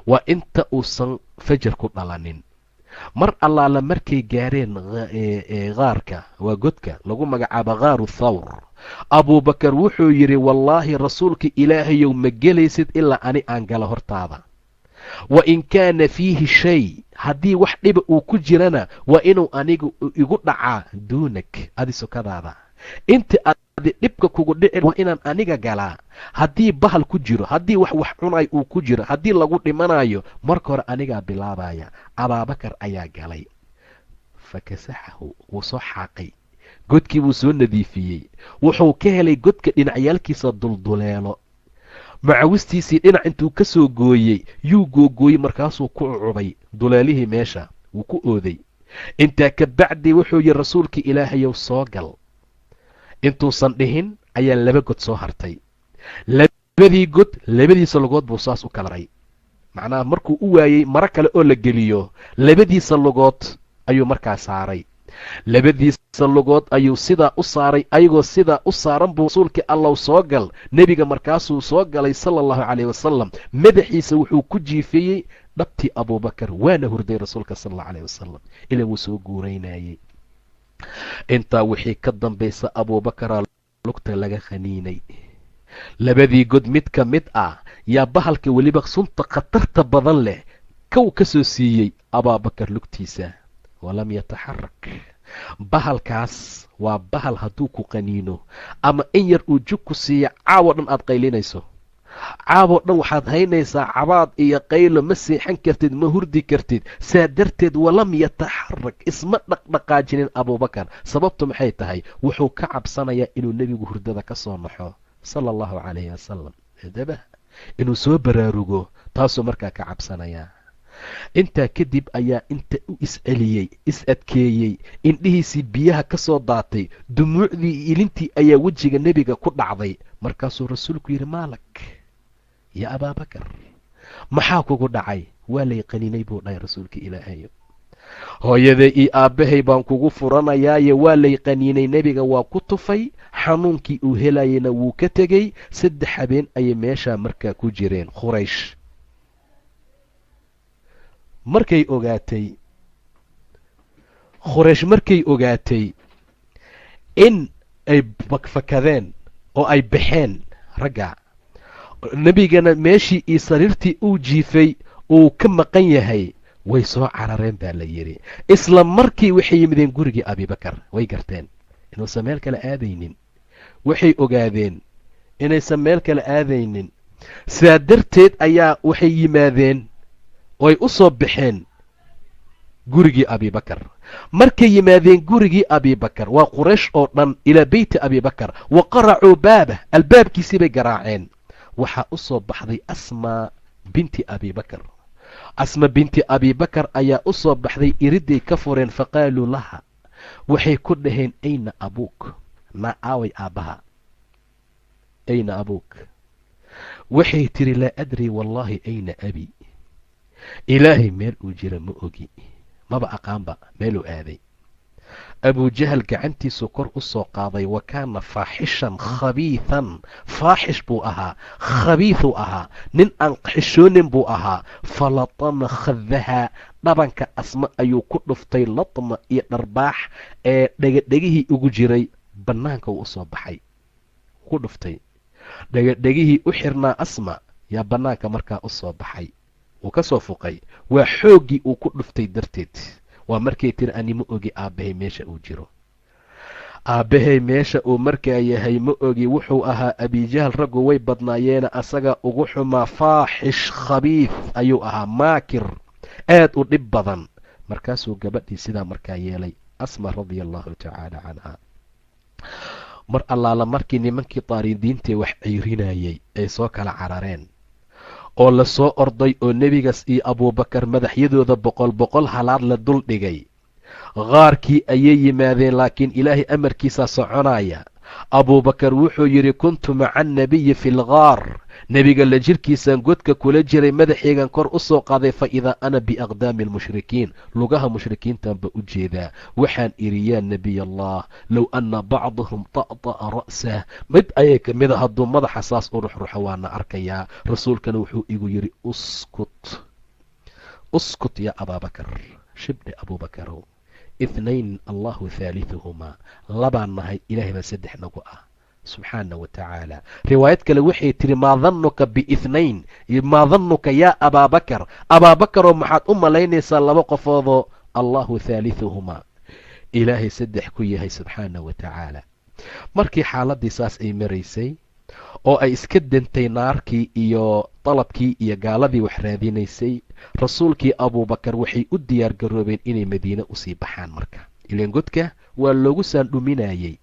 waa inta uusan fajar ku dhalanin. mar allaala markay gaareen qaarka, waa godka lagu magacaabo qaaru thawr, abuubakar wuxuu yidhi wallaahi rasuulka ilaahayow ma gelaysid ilaa ani aan gala hortaada, wa in kaana fiihi shay, haddii wax dhiba uu ku jirana waa inuu anigu igu dhacaa duunak, adi sokadaada. inta adi dhibka kugu dhici waa inaan aniga galaa. haddii bahal ku jiro, haddii wax cunay uu ku jiro, haddii lagu dhimanayo, marka hore anigaa bilaabaya. abaabakar ayaa galay, fakasaxahu, wuu soo xaaqay, godkii buu soo nadiifiyey, wuxuu ka helay godka dhinacyaalkiisa dulduleelo, macawistiisii dhinac intuu ka soo gooyey yuu googooyey, markaasuu ku cubay duleelihii meesha, wuu ku ooday. intaa ka bacdi wuxuu yidhi rasuulka ilaahayow soo gal. intuusan dhihin ayaa 2 god soo hartay, 2dii god 2diisa lugood buu saas u kala ray, macnaha markuu u waayey maro kale oo la geliyo 2diisa lugood ayuu markaa saaray. 2diisa lugood ayuu sidaa u saaray. ayagoo sidaa u saaran buu rasuulkii allow soo gal. nebiga markaasuu soo galay sala allahu calayh wasalam. madaxiisa wuxuu ku jiifeeyey dhabtii abuubakar, waana hurday rasuulka sala allahu calayh wasalam. ilaa wuu soo guuraynayey. intaa wixii ka dambaysa abuubakaraa lugta laga khaniinay. labadii god mid ka mid ah yaa bahalka weliba sunta khatarta badan leh kow ka soo siiyey abaabakar lugtiisa. walam yataxarak. bahalkaas waa bahal hadduu ku qaniino ama in yar uu jug ku siiya caawo dhan aad qaylinayso. caawoo dhan waxaad haynaysaa cabaad iyo qaylo, ma seexan kartid, ma hurdi kartid. saa darteed walam yataxarak, isma dhaqdhaqaajinin abuubakar. sababtu maxay tahay? wuxuu ka cabsanayaa inuu nebigu hurdada ka soo naxo sala allahu calayhi wasalam. daba inuu soo baraarugo, taasuu markaa ka cabsanayaa. intaa kadib ayaa inta u isceliyey, is adkeeyey, indhihiisii biyaha ka soo daatay, dumuucdii iyo ilintii ayaa wejiga nebiga ku dhacday. markaasuu rasuulku yidhi, maalak yaa abaabakar, maxaa kugu dhacay? waa lay qaninay buu dhahay rasuulka ilaahayo. hooyaday iyo aabbahay baan kugu furanayaaye waa lay qaniinay. nebiga waa ku tufay, xanuunkii uu helayeyna wuu ka tegey. 3 habeen ayay meeshaa markaa ku jireen. quraysh markay ogaatay in ay fakadeen oo ay baxeen ragga, nebigana meeshii iyo sariirtii uu jiifay uu ka maqan yahay, way soo carareen baa la yidhi. isla markii waxay yimideen gurigii abibakar. way garteen inuusan meel kale aadaynin. waxay ogaadeen inaysan meel kale aadaynin. sidaa darteed ayaa waxay yimaadeen oy u soo baxeen gurigii abibakar. markay yimaadeen gurigii abibakar, waa quraysh oo dhan, ilaa beyti abibakar, wa qaracuu baabah, albaabkiisii bay garaaceen. waxaa u soo baxday asma binti abibakar. asma binti abibakar ayaa u soo baxday, iriday ka fureen. faqaaluu laha, waxay ku dhaheen, ayna abuuk, na aaway aabbaha, ayna abuuk. waxay tiri, laa adri wallaahi ayna abi, ilaahay meel uu jira ma ogi, maba aqaanba meeluu aaday. abujahal gacantiisu kor u soo qaaday. wa kaana faaxishan khabiihan, faaxish buu ahaa, khabiithuu ahaa, nin aan xishoonin buu ahaa. falatama khadaha, dhabanka asma ayuu ku dhuftay, latma iyo dharbaax ee dhegadhegihii ugu jiray bannaanka uu u soo baxay, ku dhuftay. dhegadhegihii u xirnaa asma yaa bannaanka markaa u soo baxay, wuu ka soo fuqay. waa xooggii uu ku dhuftay darteed. waa markay tiri, ani ma ogi aabbahay meesha uu jiro. aabbahay meesha uu markaa yahay ma ogi. wuxuu ahaa abijahal, raggu way badnaayeena asaga ugu xumaa. faaxish khabiith ayuu ahaa, maakir aad u dhib badan. markaasuu gabadhii sidaa markaa yeelay, asma radia allahu tacaala canha. mar allaala markii nimankii taaridiintee wax ceyrinayay ay soo kala carareen oo la soo orday oo nebigas iyo abuubakar madaxyadooda 100 halaad la dul dhigay, qaarkii ayay yimaadeen. laakiin ilaahay amarkiisaa soconaya. abuubakar wuxuu yidhi, kuntu maca annabiyi fi lgaar, nebiga la jirkiisaan godka kula jiray, madaxaygan kor u soo qaaday. fa idaa ana biaqdaami almushrikiin, lugaha mushrikiintanba u jeedaa. waxaan idhi, yaa nebiy allah, low anna bacdahum ta'ta'a ra'sah, mid ayay ka mida hadduu madaxa saas u ruxruxo waana arkayaa. rasuulkana wuxuu igu yidhi, uskut yaa abaabakar, shibdhe abuubakarow. 2 allahu haaliثuhumaa, labaan nahay, ilaahay baa 3 nagu ah subxaana wa tacaala. riwaayad kale waxay tihi, maa dannuka b2, maa dannuka yaa abaabakar, abaabakaroo maxaad u malaynaysaa 2 qofoodoo allahu haaliثuhumaa, ilaahay 3 ku yahay subxaana wa tacaala. markii xaaladdii saas ay maraysay oo ay iska dantay naarkii iyo dalabkii iyo gaaladii wax raadinaysay, rasuulkii abuubakar waxay u diyaar garoobeen inay madiine usii baxaan. marka ileen godka waa loogu saandhuminayey,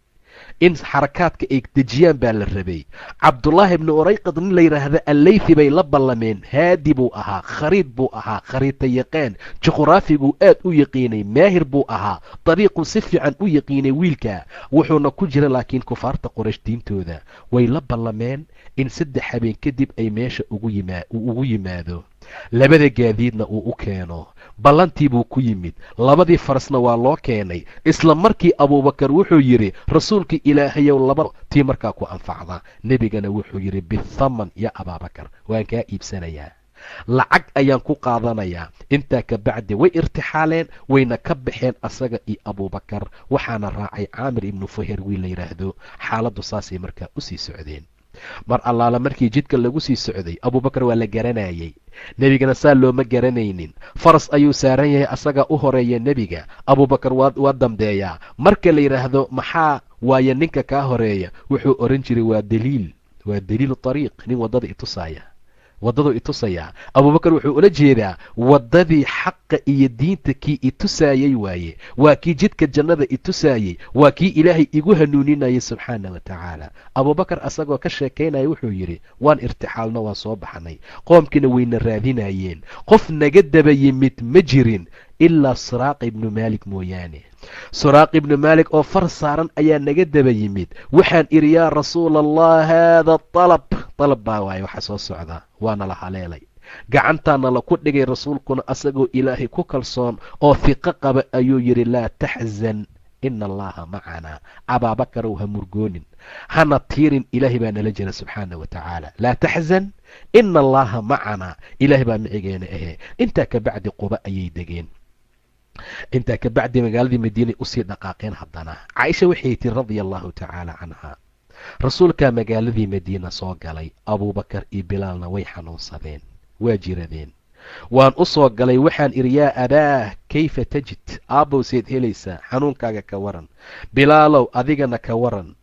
in xarakaadka ay dejiyaan baa la rabay. cabdullaahi ibni urayqad nin la yidhaahda alleythi bay la ballameen. haadi buu ahaa, khariid buu ahaa, khariita yaqaan, juqraafiguu aad u yaqiinay, maahir buu ahaa, dariiquu si fiican u yaqiinay wiilka. wuxuuna ku jira laakiin kufaarta quraysh diintooda. way la ballameen in 3 habeen kadib ay meesha ugu yimaado. labada gaadiidna uu u keeno. ballantii buu ku yimid, labadii farasna waa loo keenay. isla markii abuubakar wuxuu yidhi, rasuulka ilaahayow laba tii markaa ku anfacda. nebigana wuxuu yidhi, bithaman ya abaabakar, waan kaa iibsanayaa, lacag ayaan ku qaadanayaa. intaa ka bacdi way irtixaaleen, wayna ka baxeen asaga iyo abuubakar, waxaana raacay caamir ibnu fuher wiil la yidhaahdo. xaaladdu saasay markaa u sii socdeen. mar allaala markii jidka lagu sii socday, abuubakar waa la garanayay, nebigana saa looma garanaynin. faras ayuu saaran yahay, asagaa u horeeya nebiga, abuubakar waa dambeeyaa. marka la yidhaahdo maxaa waaye ninka kaa horeeya, wuxuu oran jiray waa daliilu ariiq, nin waddaduu itusayaa. abuubakar wuxuu ula jeedaa waddadii xaqa iyo diinta kii itusaayey waaye, waa kii jidka jannada itusaayey, waa kii ilaahay igu hanuuninayay subxaana wa tacaala. abuubakar asagoo ka sheekaynaya wuxuu yidhi, waan irtixaalno, waan soo baxnay, qoomkiina wayna raadinayeen, qof naga daba yimid ma jirin ilaa suraaq ibnu maalik mooyaane. suraaq ibnu maalik oo far saaran ayaa naga daba yimid. waxaan idhi, yaa rasuula allah, haada dalab baa waaye waxa soo socda. waana la haleelay, gacantaana laku dhigay. rasuulkuna asagoo ilaahay ku kalsoon oo hiqo qaba ayuu yidhi, laa taxzan ina allaha macanaa. abaabakarow ha murgoonin, hana tiirin, ilaahay baa nala jira subxaana wa tacaala. laa taxzan ina allaha macanaa, ilaahay baa micigeena ahee. intaa ka bacdi quba ayay degeen. intaa ka bacdi magaaladii madiinay usii dhaqaaqeen. haddana caaisha waxay tiri radia allahu tacaala canha, rasuulkaa magaaladii madiina soo galay, abuubakar iyo bilaalna way xanuunsadeen, waa jiradeen. waan u soo galay, waxaan idhi, yaa abaah kayfa tajid, aabbow seed helaysaa, xanuunkaaga ka waran, bilaalow adigana ka waran.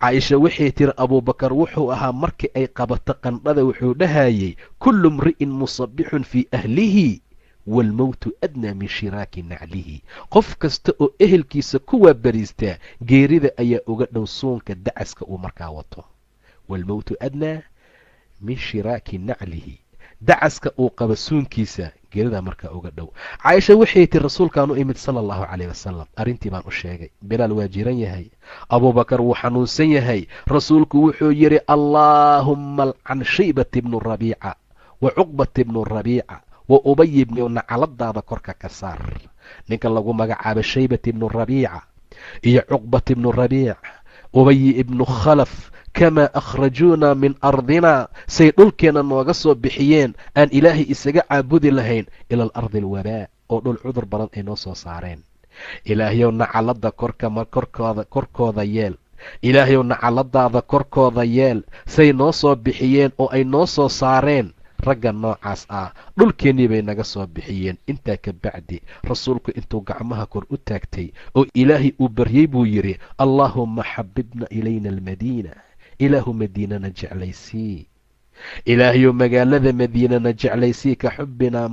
caaisha waxay tiri abuubakar wuxuu ahaa markii ay qabato qandhada wuxuu dhahayey, kullu mri'in musabbixun fii ahlihi waalmowtu adnaa min shiraaki naclihi. qof kasta oo ehelkiisa ku waabariistaa, geerida ayaa uga dhow suunka dacaska uu markaa wato. waalmowtu adnaa min shiraaki naclihi, dacaska uu qaba suunkiisa, geeridaa markaa uga dhow. caaisha waxay tiri rasuulkaan u imid sala allahu calayh wasalam, arrintii baan u sheegay. bilaal waa jiran yahay, abuubakar wuu xanuunsan yahay. rasuulku wuxuu yidhi, allaahumma alcan shaybata ibnu rabiica wa cuqbata ibnu rabiica wa ubay ibnu, nacaladaada korka ka saar. ninka lagu magacaabo shaybat ibnu rabiica iyo cuqbat ibnu rabiic, ubay ibnu khalaf, kamaa akhrajuuna min ardina, say dhulkeenna nooga soo bixiyeen aan ilaahay isaga caabudi lahayn, ila alardi alwabaa, oo dhul cudur badan ay noo soo saareen. ilaahayow nacalada korkooda yeel, ilaahayow nacaladaada korkooda yeel, say noo soo bixiyeen oo ay noo soo saareen ragga noocaas ah, dhulkeennii bay naga soo bixiyeen. intaa ka bacdi rasuulku intuu gacmaha kor u taagtay oo ilaahay uu baryey buu yidhi, allaahumma xabibna ilayna almadiina, ilaahu madiinana jeclaysii, ilaahayow magaalada madiinana jeclaysii ka xubbinaa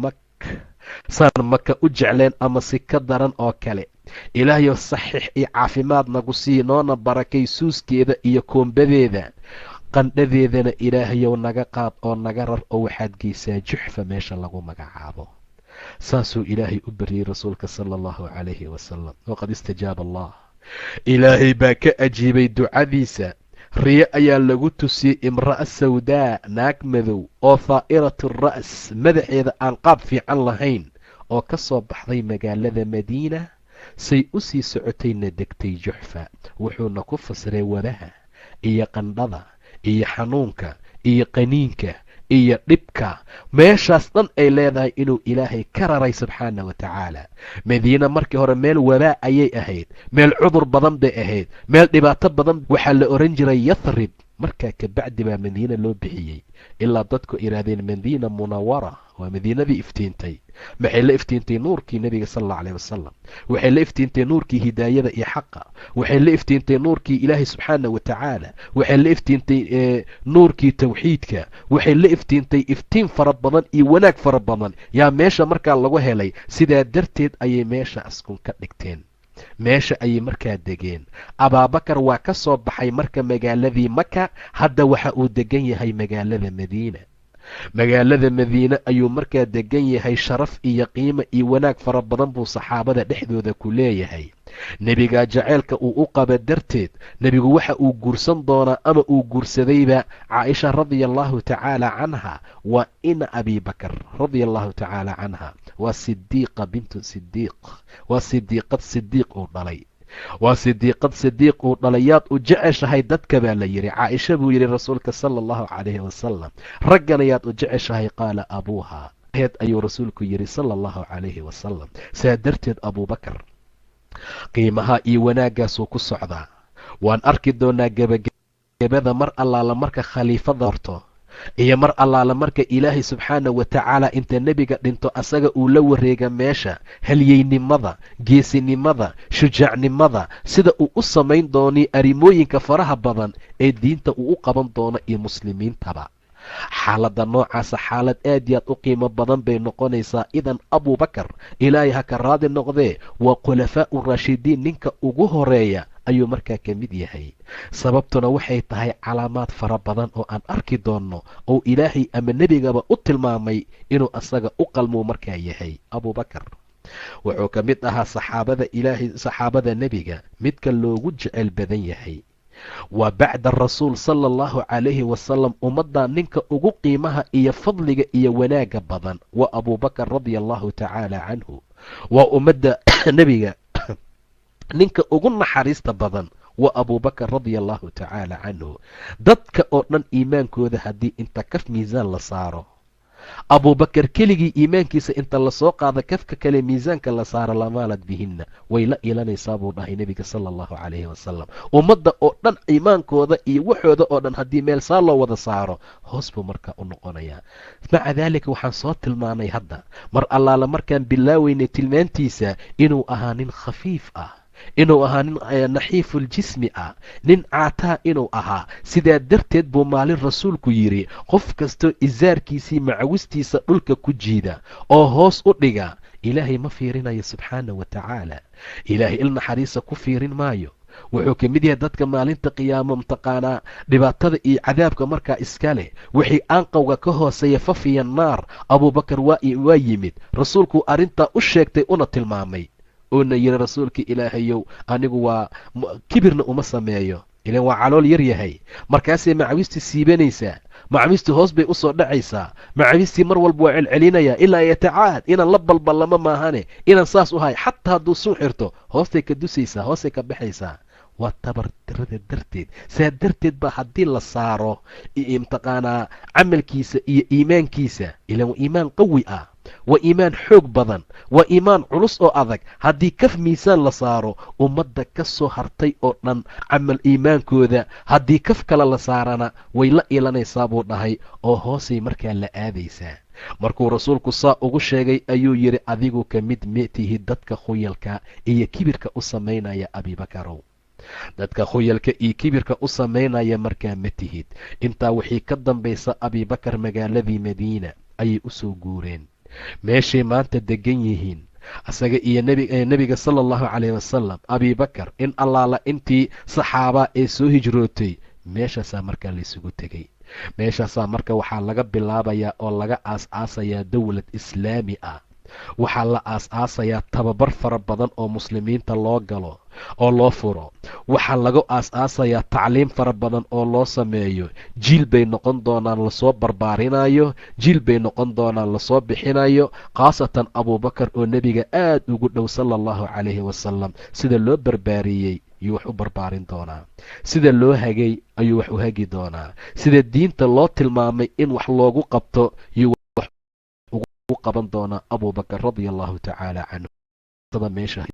saan maka u jecleen ama si ka daran oo kale. ilaahayow saxiix iyo caafimaad nagu sii, noona barakay suuskeeda iyo koombadeeda, qandhadeedana ilaahayow naga qaad oo naga rar oo waxaad geysaa juxfa meesha lagu magacaabo. saasuu ilaahay u baryey rasuulka sala allahu calayhi wasalam. waqad istajaaba allah, ilaahay baa ka ajiibay ducadiisa. riyo ayaa lagu tusiyey imra'a sawdaa, naag madow oo haa'iratu ra's, madaxeeda aan qaab fiican lahayn, oo ka soo baxday magaalada madiina, say u sii socotayna degtay juxfa. wuxuuna ku fasiray wadaha iyo qandhada iyo xanuunka iyo qaniinka iyo dhibka meeshaas dhan ay leedahay inuu ilaahay ka raray subxaana wa tacaala. madiina markii hore meel wabaa ayay ahayd, meel cudur badan bay ahayd, meel dhibaato badan. waxaa la oran jiray yathrib, markaa ka bacdi baa madiina loo bixiyey, ilaa dadku idhaahdeen madiina munawara, waa madiinadii iftiintay. maxay la iftiintay nuurkii nebiga sala allahu alayh wasalam, waxay la iftiintay nuurkii hidaayada iyo xaqa, waxay la iftiintay nuurkii ilaahay subxaana wa tacaala, waxay la iftiintay nuurkii tawxiidka, waxay la iftiintay iftiin fara badan iyo wanaag fara badan yaa meesha markaa lagu helay. sidaa darteed ayay meesha askun ka dhigteen, meesha ayay markaa degeen. abaabakar waa ka soo baxay marka magaaladii maka, hadda waxa uu degan yahay magaalada madiina. magaalada madiine ayuu markaa degan yahay. sharaf iyo qiimo iyo wanaag fara badan buu saxaabada dhexdooda ku leeyahay. nebigaa jaceylka uu u qaba darteed nebigu waxa uu guursan doonaa ama uu guursadayba caaisha radiallahu tacaala canha waa ina abibakar radiallahu tacaala canha waa sidiiqa bintu sidiiq, waa sidiiqad sidiiq uu dhalay, waa sidiiqad sidiiq uu dhalay. yaad u jeceshahay dadka baa la yidhi. caaisha buu yidhi rasuulka sala allahu calayhi wasalam, raggana yaad u jeceshahay? qaala abuuha, heed ayuu rasuulku yidhi sala allahu calayhi wasalam. saa darteed abuubakar qiimaha iyo wanaaggaasuu ku socdaa. waan arki doonaa gebagabada mar allaala marka khaliifada horto iyo mar allaala marka ilaahay subxaana wa tacaala inta nebiga dhinto asaga uu la wareega meesha, halyeynimada, geesinimada, shujaacnimada, sida uu u samayn doonay arrimooyinka faraha badan ee diinta uu u qaban doono iyo muslimiintaba. xaaladda noocaasa xaalad aad iyo aad u qiimo badan bay noqonaysaa. idan abuubakar ilaahay ha ka raadi noqdee waa khulafaa'u raashidiin, ninka ugu horeeya ayuu markaa ka mid yahay. sababtuna waxay tahay calaamaad fara badan oo aan arki doonno oo ilaahay ama nebigaba u tilmaamay inuu asaga u qalmuu markaa yahay. abuubakar wuxuu ka mid ahaa saxaabada ilaahay, saxaabada nebiga midka loogu jecel badan yahay. waa bacda rasuul sala allahu calayhi wasalam ummadda ninka ugu qiimaha iyo fadliga iyo wanaagga badan waa abuubakar radia allahu tacaala canhu. waa ummadda nebiga ninka ugu naxariista badan waa abuubakar radia allahu tacaala canhu. dadka oo dhan iimaankooda haddii inta kaf miisaan la saaro, abuubakar keligii iimaankiisa inta lasoo qaada kafka kale miisaanka la saaro lamaalad bihinna way la ilanaysaa buu dhahay nebiga sala allahu calayhi wasalam. ummadda oo dhan iimaankooda iyo waxooda oo dhan haddii meel saa loo wada saaro hoos buu markaa u noqonayaa. maca daalika waxaan soo tilmaanay hadda mar allaala markaan bilaaweynay tilmaantiisa inuu ahaa nin khafiif ah, inuu ahaa nin naxiifuljismi ah, nin caataa inuu ahaa. sidaa darteed buu maalin rasuulku yidhi qof kastoo isaarkiisii macawistiisa dhulka ku jiida oo hoos u dhiga ilaahay ma fiirinayo subxaana wa tacaala. ilaahay il naxariisa ku fiirin maayo. wuxuu ka mid yahay dadka maalinta qiyaamo mataqaanaa dhibaatada iyo cadaabka markaa iska leh. wixii aanqowga ka hooseeya fafiya naar. abuubakar waa yimid, rasuulkuu arrintaa u sheegtay una tilmaamay uuna yidhi rasuulka ilaahayow anigu waa kibirna uma sameeyo, ilan waa calool yar yahay. markaasay macawistii siibanaysaa, macawistii hoos bay usoo dhacaysaa, macawistii mar walba waa celcelinayaa ilaa yatacaad inaan la balballamo maahane inaan saas u hay. xataa hadduu suu xirto hoostay ka dusaysaa, hoostay ka baxaysaa. waa tabardarada darteed. saa darteed baa haddii la saaro mataqaanaa camalkiisa iyo iimaankiisa, ilan waa iimaan qawi ah, waa iimaan xoog badan, waa iimaan culus oo adag. haddii kaf miisaan la saaro ummadda ka soo hartay oo dhan camal iimaankooda, haddii kaf kale la saarana way la ilanaysaa buu dhahay oo hoosay markaa la aadaysaa. markuu rasuulku saa ugu sheegay ayuu yidhi adigu ka mid metihid dadka khuyalka iyo kibirka u samaynaya abibakarow. dadka khuyalka iyo kibirka u samaynaya markaa ma tihid. intaa wixii ka dambaysa abibakar magaaladii madiina ayay u soo guureen, meeshay maanta degan yihiin asaga iyo nebiga sala allahu calayhi wasalam. abibakar in allaala intii saxaabaa ee soo hijrootay meeshaasaa markaa laysugu tegay. meeshaasaa marka waxaa laga bilaabayaa oo laga aas-aasayaa dowlad islaami ah. waxaa la aas-aasayaa tababar fara badan oo muslimiinta loo galo oo loo furo. waxaa lagu aas-aasayaa tacliim fara badan oo loo sameeyo. jiil bay noqon doonaan lasoo barbaarinayo, jiil bay noqon doonaan lasoo bixinayo. khaasatan abuubakar oo nebiga aad ugu dhow sala allahu calayhi wasalam. sida loo barbaariyey ayuu wax u barbaarin doonaa, sida loo hagay ayuu wax u hagi doonaa, sida diinta loo tilmaamay in wax loogu qabto yuu wax ugu qaban doonaa abuubakar radia allahu tacaala canhu. meesha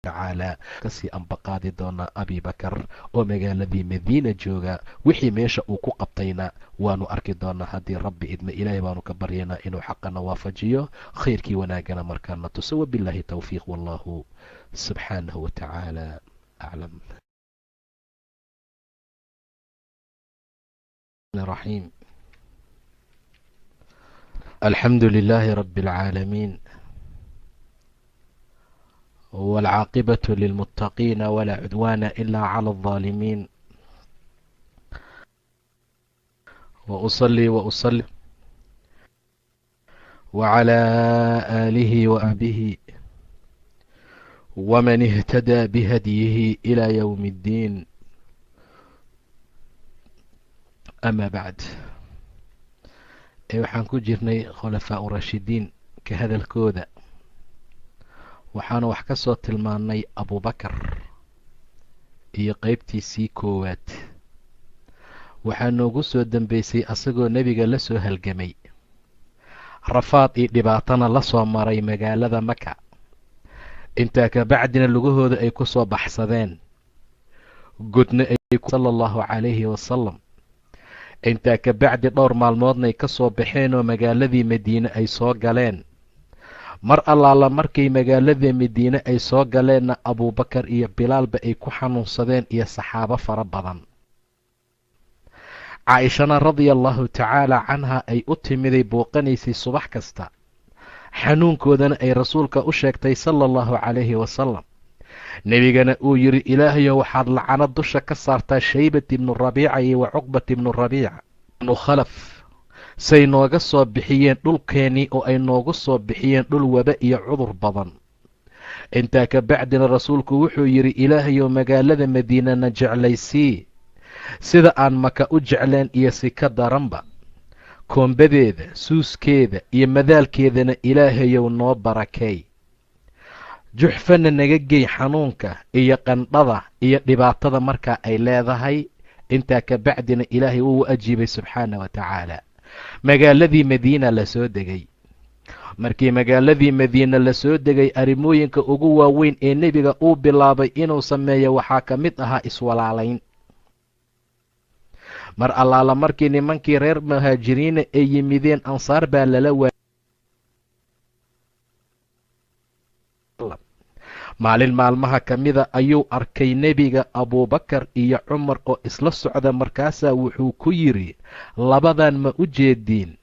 tacaala kasii ambaqaadi doonaa abibakar oo magaaladii madiina jooga. wixii meesha uu ku qabtayna waanu arki doonaa haddii rabbi idma. ilaahay baanu ka baryaynaa inuu xaqana waafajiyo, khayrkii wanaagana markaana tuso. wabilaahi towfiiq, wallahu subxaanahu wa tacaala aclam. الرحيم الحمد لله رب العالمين والعاقبة للمتقين ولا عدوان إلا على الظالمين وأصلي وأسلم وعلى آله وأصحابه ومن اهتدى بهديه إلى يوم الدين. أما بعد، waxaan ku jirnay khulafaa urashidiin ka hadalkooda. waxaanu wax ka soo tilmaannay abubakar iyo qaybtiisii koowaad. waxaa noogu soo dambeysay asagoo nebiga la soo halgamay, rafaad iyo dhibaatana la soo maray magaalada maka. intaa ka bacdina lugahooda ay ku soo baxsadeen, godna ay sala allahu calayhi wasalam. intaa ka bacdi dhowr maalmoodnay ka soo baxeen oo magaaladii madiine ay soo galeen. mar allaala markay magaaladii madiine ay soo galeenna abuubakar iyo bilaalba ay ku xanuunsadeen iyo saxaabo fara badan. caaishana radia allahu tacaala canha ay u timiday booqanaysay subax kasta, xanuunkoodana ay rasuulka u sheegtay sala allahu calayhi wasalam. nebigana uu yidhi, ilaahayow waxaad lacano dusha ka saartaa shaybat ibnu rabiica iyo wa cuqbat ibnu rabiica ibnu khalaf, say nooga soo bixiyeen dhulkeennii oo ay noogu soo bixiyeen dhul waba iyo cudur badan. intaa ka bacdina rasuulku wuxuu yidhi, ilaahayow magaalada madiinana jeclaysii sida aan maka u jecleen iyo si ka daranba. koombadeeda, suuskeeda iyo madaalkeedana ilaahayow noo barakeey. juxfana naga gey xanuunka iyo qandhada iyo dhibaatada markaa ay leedahay. intaa ka bacdina ilaahay wuu u ajiibay subxaana wa tacaala. magaaladii madiina la soo degay. markii magaaladii madiina la soo degay, arrimooyinka ugu waaweyn ee nebiga uu bilaabay inuu sameeyo waxaa ka mid ahaa iswalaalayn. mar allaala markii nimankii reer muhaajiriina ay yimideen, ansaar baa lala maalin maalmaha ka mida ayuu arkay nebiga abuubakar iyo cumar oo isla socda. markaasaa wuxuu ku yidhi, labadan ma u jeediin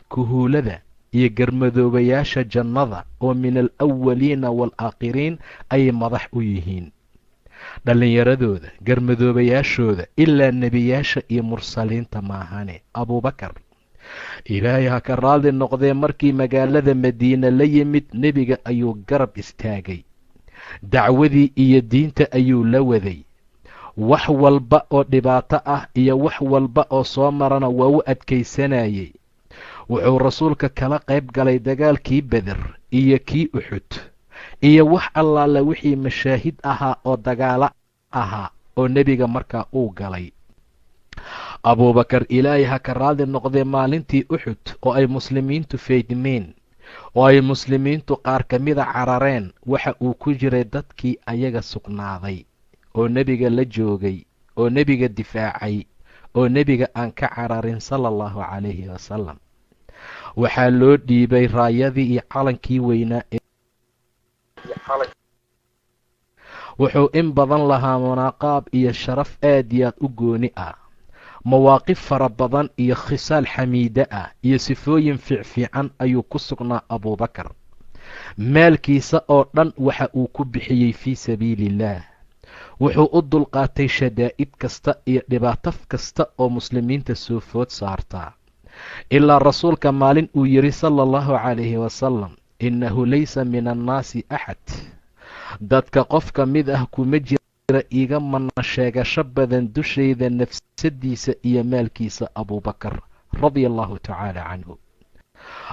kuhuulada iyo garmadoobayaasha jannada oo min alawaliina waalaakhiriin ayay madax u yihiin. dhallinyaradooda, garmadoobayaashooda ilaa nebiyaasha iyo mursaliinta maahane. abuubakar ilaahay ha ka raalli noqdee markii magaalada madiina la yimid, nebiga ayuu garab istaagay. dacwadii iyo diinta ayuu la waday. wax walba oo dhibaato ah iyo wax walba oo soo marana waa u adkaysanayay. wuxuu rasuulka kala qayb galay dagaalkii beder iyo kii uxud iyo wax allaala wixii mashaahid ahaa oo dagaalo ahaa oo nebiga markaa uu galay. abuubakar ilaahay ha ka raalli noqdee maalintii uxud oo ay muslimiintu faydmeen, oo ay muslimiintu qaar ka mida carareen, waxa uu ku jiray dadkii ayaga sugnaaday oo nebiga la joogay, oo nebiga difaacay, oo nebiga aan ka cararin sala allahu calayhi wasalam. waxaa loo dhiibay raayadii iyo calankii weynaa wuxuu in badan lahaa munaaqaab iyo sharaf aad iyo aad u gooni ah, mawaaqif fara badan iyo khisaal xamiide ah iyo sifooyin fiicfiican ayuu ku sugnaa abuubakar. maalkiisa oo dhan waxa uu ku bixiyey fii sabiiliillaah. wuxuu u dulqaatay shadaa'id kasta iyo dhibaato kasta oo muslimiinta soo food saartaa, ilaa rasuulka maalin uu yidhi sala allahu calayhi wasalam, innahu laysa min annaasi axad, dadka qof ka mid ah kuma jira iiga mana sheegasho badan dushayda nafsadiisa iyo maalkiisa abuubakar radia allahu tacaala canhu.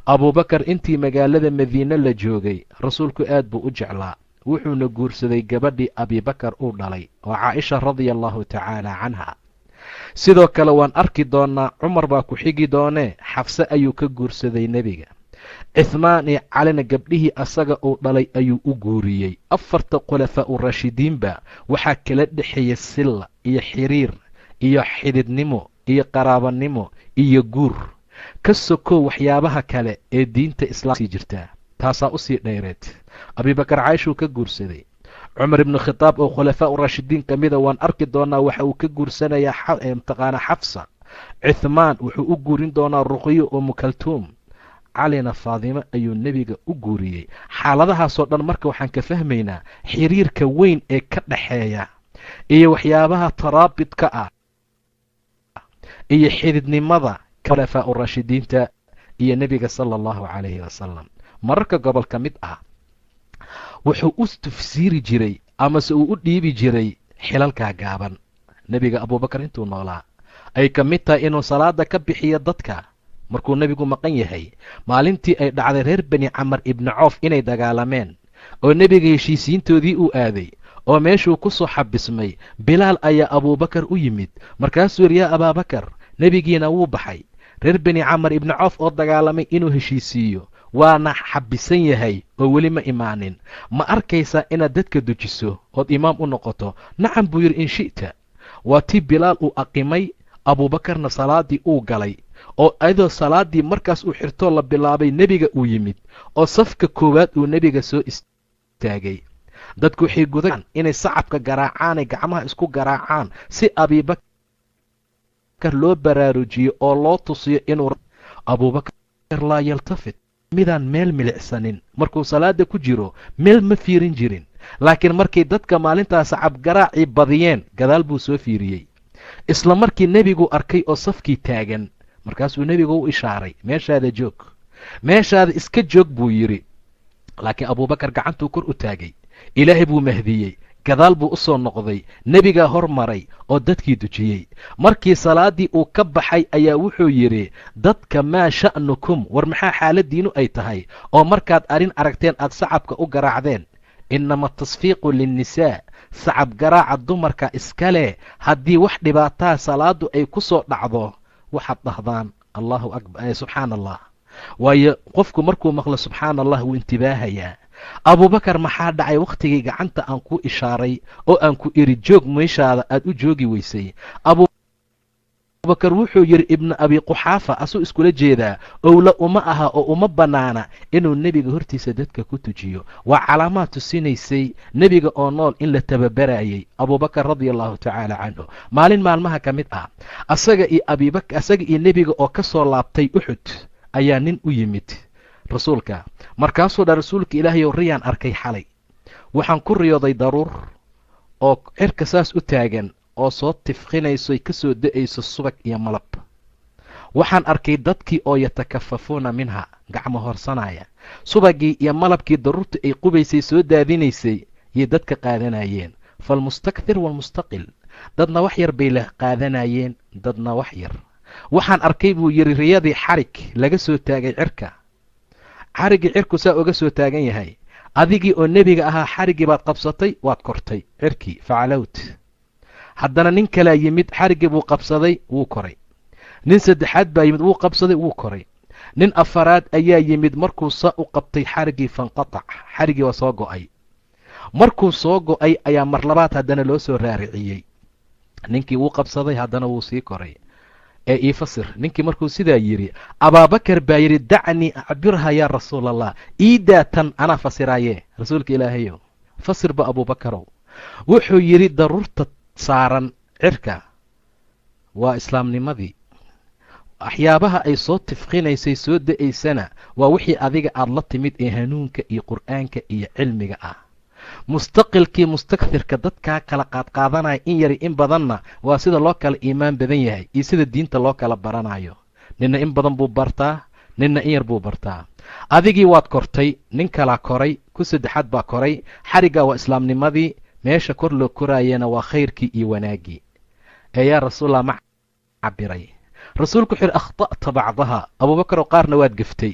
abuubakar intii magaalada madiine la joogay, rasuulku aad buu u jeclaa. wuxuuna guursaday gabadhii abibakar uu dhalay oo caaisha radia allahu tacaala canha. sidoo kale waan arki doonnaa, cumar baa ku xigi doonee, xafse ayuu ka guursaday nebiga. cihmaan iyo calina gabdhihii asaga uu dhalay ayuu u guuriyey. afarta khulafaa u raashidiinba waxaa kala dhexeeya silla iyo xiriir iyo xididnimo iyo qaraabanimo iyo guur, ka sokow waxyaabaha kale ee diinta islaamka jirtaa. taasaa usii dheereed. abibakar caaishuu ka guursaday. cumar ibnu khitaab oo khulafaa u raashidiin ka mida waan arki doonaa, waxa uu ka guursanayaa mataqaana xafsa. cihmaan wuxuu u guurin doonaa ruqyo oo mukaltuum. calina faadimo ayuu nebiga u guuriyey. xaaladahaasoo dhan marka waxaan ka fahmaynaa xiriirka weyn ee ka dhaxeeya iyo waxyaabaha taraabidka ah iyo xididnimada khulafaa u raashidiinta iyo nebiga sala allahu calayhi wasalam. mararka gobol ka mid ah wuxuu u tafsiiri jiray amase uu u dhiibi jiray xilalkaa gaaban. nebiga abuubakar intuu noolaa ay ka mid tahay inuu salaada ka bixiyo dadka markuu nebigu maqan yahay. maalintii ay dhacday reer bani camar ibni coof inay dagaalameen oo nebiga heshiisiintoodii uu aaday oo meeshuu ku soo xabismay, bilaal ayaa abuubakar u yimid. markaasuu yidhi yaa abaabakar, nebigiina wuu baxay, reer bani camar ibni coof oo dagaalamay inuu heshiisiiyo, waana xabisan yahay oo weli ma imaanin. ma arkaysaa inaad dadka dejiso ood imaam u noqoto? nacam buu yidhi in shi'ta. waa tii bilaal uu aqimay, abuubakarna salaaddii uu galay, oo ayadoo salaaddii markaas uu xirtoo la bilaabay nebiga uu yimid oo safka koowaad uu nebiga soo istaagay. dadku waxay gudaan inay sacabka garaacaanay gacmaha isku garaacaan si abiibakar loo baraarujiyo oo loo tusiyo inuu abuubakar laa yaltafit, midaan meel milicsanin markuu salaada ku jiro, meel ma fiirin jirin. laakiin markay dadka maalintaas sacab garaacii badiyeen, gadaal buu soo fiiriyey. isla markii nebigu arkay oo safkii taagan, markaasuu nebigu u ishaaray, meeshaada joog, meeshaada iska joog buu yidhi. laakiin abuubakar gacantuu kor u taagay, ilaahay buu mahdiyey, gadaal buu u soo noqday, nebigaa hor maray oo dadkii dujiyey. markii salaaddii uu ka baxay ayaa wuxuu yidhi, dadka maa sha'nukum, war maxaa xaaladdiinu ay tahay oo markaad arrin aragteen aad sacabka u garaacdeen? inama tasfiiqu linnisaa, sacab garaaca dumarka iska leh. haddii wax dhibaataa salaaddu ay ku soo dhacdo waxaad dhahdaan allahu akbar, subxaana allah. waayo qofku markuu maqlo subxaana allah wuu intibaahayaa. abuubakar maxaa dhacay wakhtigii gacanta aan ku ishaaray oo aan ku idhi joog meeshaada aad u joogi weysay? abuubakar wuxuu yidhi ibnu abi quxaafa asuu iskula jeedaa, owla uma aha oo uma bannaana inuu nebiga hortiisa dadka ku tujiyo. waa calaamaad tusinaysay nebiga oo nool in la tababarayay abuubakar radia allahu tacaala canhu. maalin maalmaha ka mid ah asaga iyo nebiga oo ka soo laabtay uxud ayaa nin u yimid rasuulka. markaasuu dha rasuulka ilaahayow riyaan arkay xalay, waxaan ku riyooday daruur oo cirka saas u taagan oo soo tifqinaysoy ka soo da'ayso subag iyo malab. waxaan arkay dadkii oo yatakafafuuna minha, gacmo horsanaya. subagii iyo malabkii daruurta ay qubaysay soo daadinaysay yay dadka qaadanayeen. falmustakthir waalmustaqil, dadna wax yar bay la qaadanayeen, dadna wax yar. waxaan arkay buu yidhi riyadii xarig laga soo taagay cirka. xariggii cirku saa uga soo taagan yahay, adigii oo nebiga ahaa xariggii baad qabsatay, waad kortay cirkii, facalowt. haddana nin kalaa yimid, xariggii buu qabsaday, wuu koray. nin saddexaad baa yimid, wuu qabsaday, wuu koray. nin afaraad ayaa yimid, markuu saa u qabtay xariggii fanqatac, xariggii waa soo go'ay. markuu soo go'ay ayaa mar labaad haddana loo soo raariciyey. ninkii wuu qabsaday, haddana wuu sii koray. ee ii fasir. ninkii markuu sidaa yidhi, abaabakar baa yidhi dacnii acbirha yaa rasuul allah, iidaa tan anaa fasiraaye rasuulka ilaahayow, fasirba abuubakarow. wuxuu yidhi daruurta saaran cirka waa islaamnimadii. waxyaabaha ay soo tifqinaysay soo da'aysana waa wixii adiga aad la timid ee hanuunka iyo qur'aanka iyo cilmiga ah. mustaqilkii mustakthirka dadkaa kala qaadqaadanaya in yari in badanna waa sida loo kala iimaan badan yahay iyo sida diinta loo kala baranayo. ninna in badan buu bartaa, ninna in yar buu bartaa. adigii waad kortay, nin kalaa koray, ku saddexaad baa koray. xariggaa waa islaamnimadii, meesha kor loo koraayana waa khayrkii iyo wanaaggii. ee yaa rasuulallah ma cabiray. rasuulku wuxuu yidhi akhta'ta bacdaha, abuubakarow qaarna waad geftay,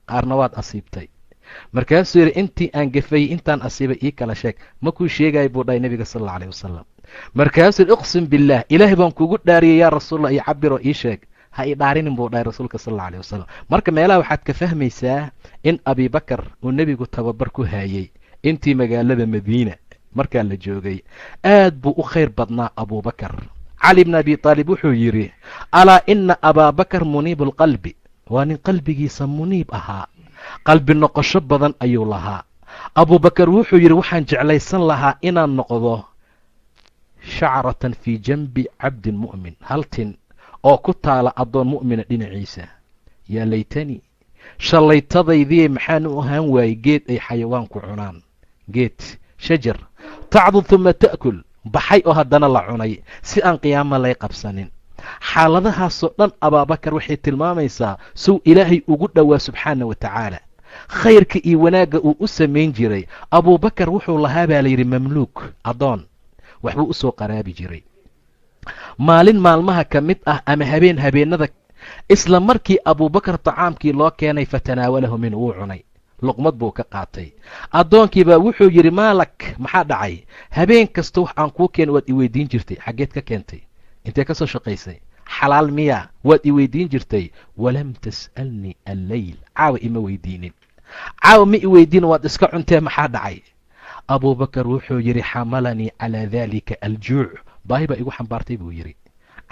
qaarna waad asiibtay. markaasuu yidhi intii aan gefayey intaan asiibay ii kala sheeg. ma kuu sheegaya buu dhahay nebiga sal alla alayh wasalam. markaasuu yidhi iqsim billaah, ilaahay baan kugu dhaariyay yaa rasuulallah, iyo cabiroo ii sheeg. ha ii dhaarinin buu dhahay rasuulka sal alla alayh wasalam. marka meelaha waxaad ka fahmaysaa in abibakar uu nebigu tababar ku haayey intii magaalada madiina markaa la joogay. aad buu u khayr badnaa abuubakar. cali bn abi aalib wuxuu yidhi, alaa ina abaabakar muniibu lqalbi, waa nin qalbigiisa muniib ahaa, qalbi noqosho badan ayuu lahaa. abuubakar wuxuu yidhi waxaan jeclaysan lahaa inaan noqdo shacratan fii janbi cabdin mu'min, hal tin oo ku taala addoon mu'mina dhinaciisa. yaa laytanii, shallaytadaydii maxaan u ahaan waayey geed ay xayawaanku cunaan, geed shajar tacdud uma ta'kul, baxay oo haddana la cunay, si aan qiyaamo lay qabsanin. xaaladahaasoo dhan abaabakar waxay tilmaamaysaa sow ilaahay ugu dhowaa subxaana wa tacaala, khayrka iyo wanaagga uu u samayn jiray. abuubakar wuxuu lahaa baa layidhi mamluuk, addoon, waxbuu u soo qaraabi jiray. maalin maalmaha ka mid ah ama habeen habeennada, isla markii abuubakar tacaamkii loo keenay fatanaawalahu min wuu cunay, luqmad buu ka qaatay. addoonkii baa wuxuu yidhi maalak, maxaa dhacay? habeen kasta wax aan kuu keen waad i weydiin jirtay, xaggeed ka keentay? intee ka soo shaqaysay? xalaal miyaa? waad i weydiin jirtay. walam tas'alnii alleyl, caawa ima weydiinin, caawa ma i weydiin, waad iska cuntee, maxaa dhacay? abuubakar wuxuu yidhi xamalanii calaa daalika aljuuc, baahi baa igu xambaartay buu yidhi,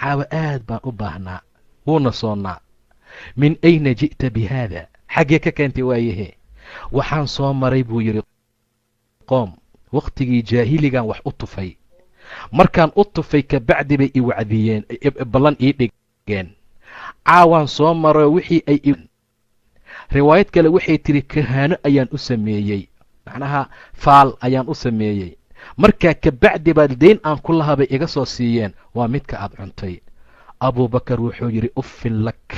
caawa aad baan u baahnaa, wuuna soonnaa. min ayna ji'ta bi haada, xaggee ka keentay waayahe? waxaan soo maray buu yidhi qoom wakhtigii jaahiligan wax u tufay, markaan u tufay kabacdi bay i wacdiyeen, ballan ii dhigeen. caawaan soo maro wixii ay riwaayad kale waxay tidhi kahaano ayaan u sameeyey, macnaha faal ayaan u sameeyey. markaa kabacdi baa dayn aan ku lahaa bay iga soo siiyeen, waa midka aad cuntay. abuubakar wuxuu yidhi uffin lak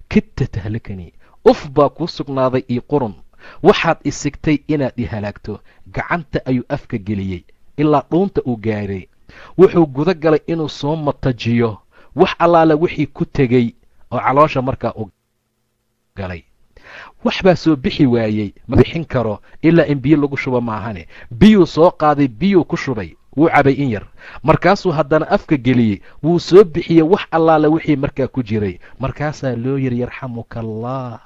kidta tahlakanii, uf baa kuu sugnaaday io qurun, waxaad isigtay inaad i halaagto. gacanta ayuu afka geliyey ilaa dhuunta uu gaaray. wuxuu guda galay inuu soo matajiyo wax allaala wixii ku tegey oo caloosha markaa u galay. wax baa soo bixi waayey, ma bixin karo ilaa in biyo lagu shubo maahane. biyuu soo qaaday, biyuu ku shubay, wuu cabay in yar, markaasuu haddana afka geliyey, wuu soo bixiyey wax allaala wixii markaa ku jiray. markaasaa loo yidhi yarxamuka allah,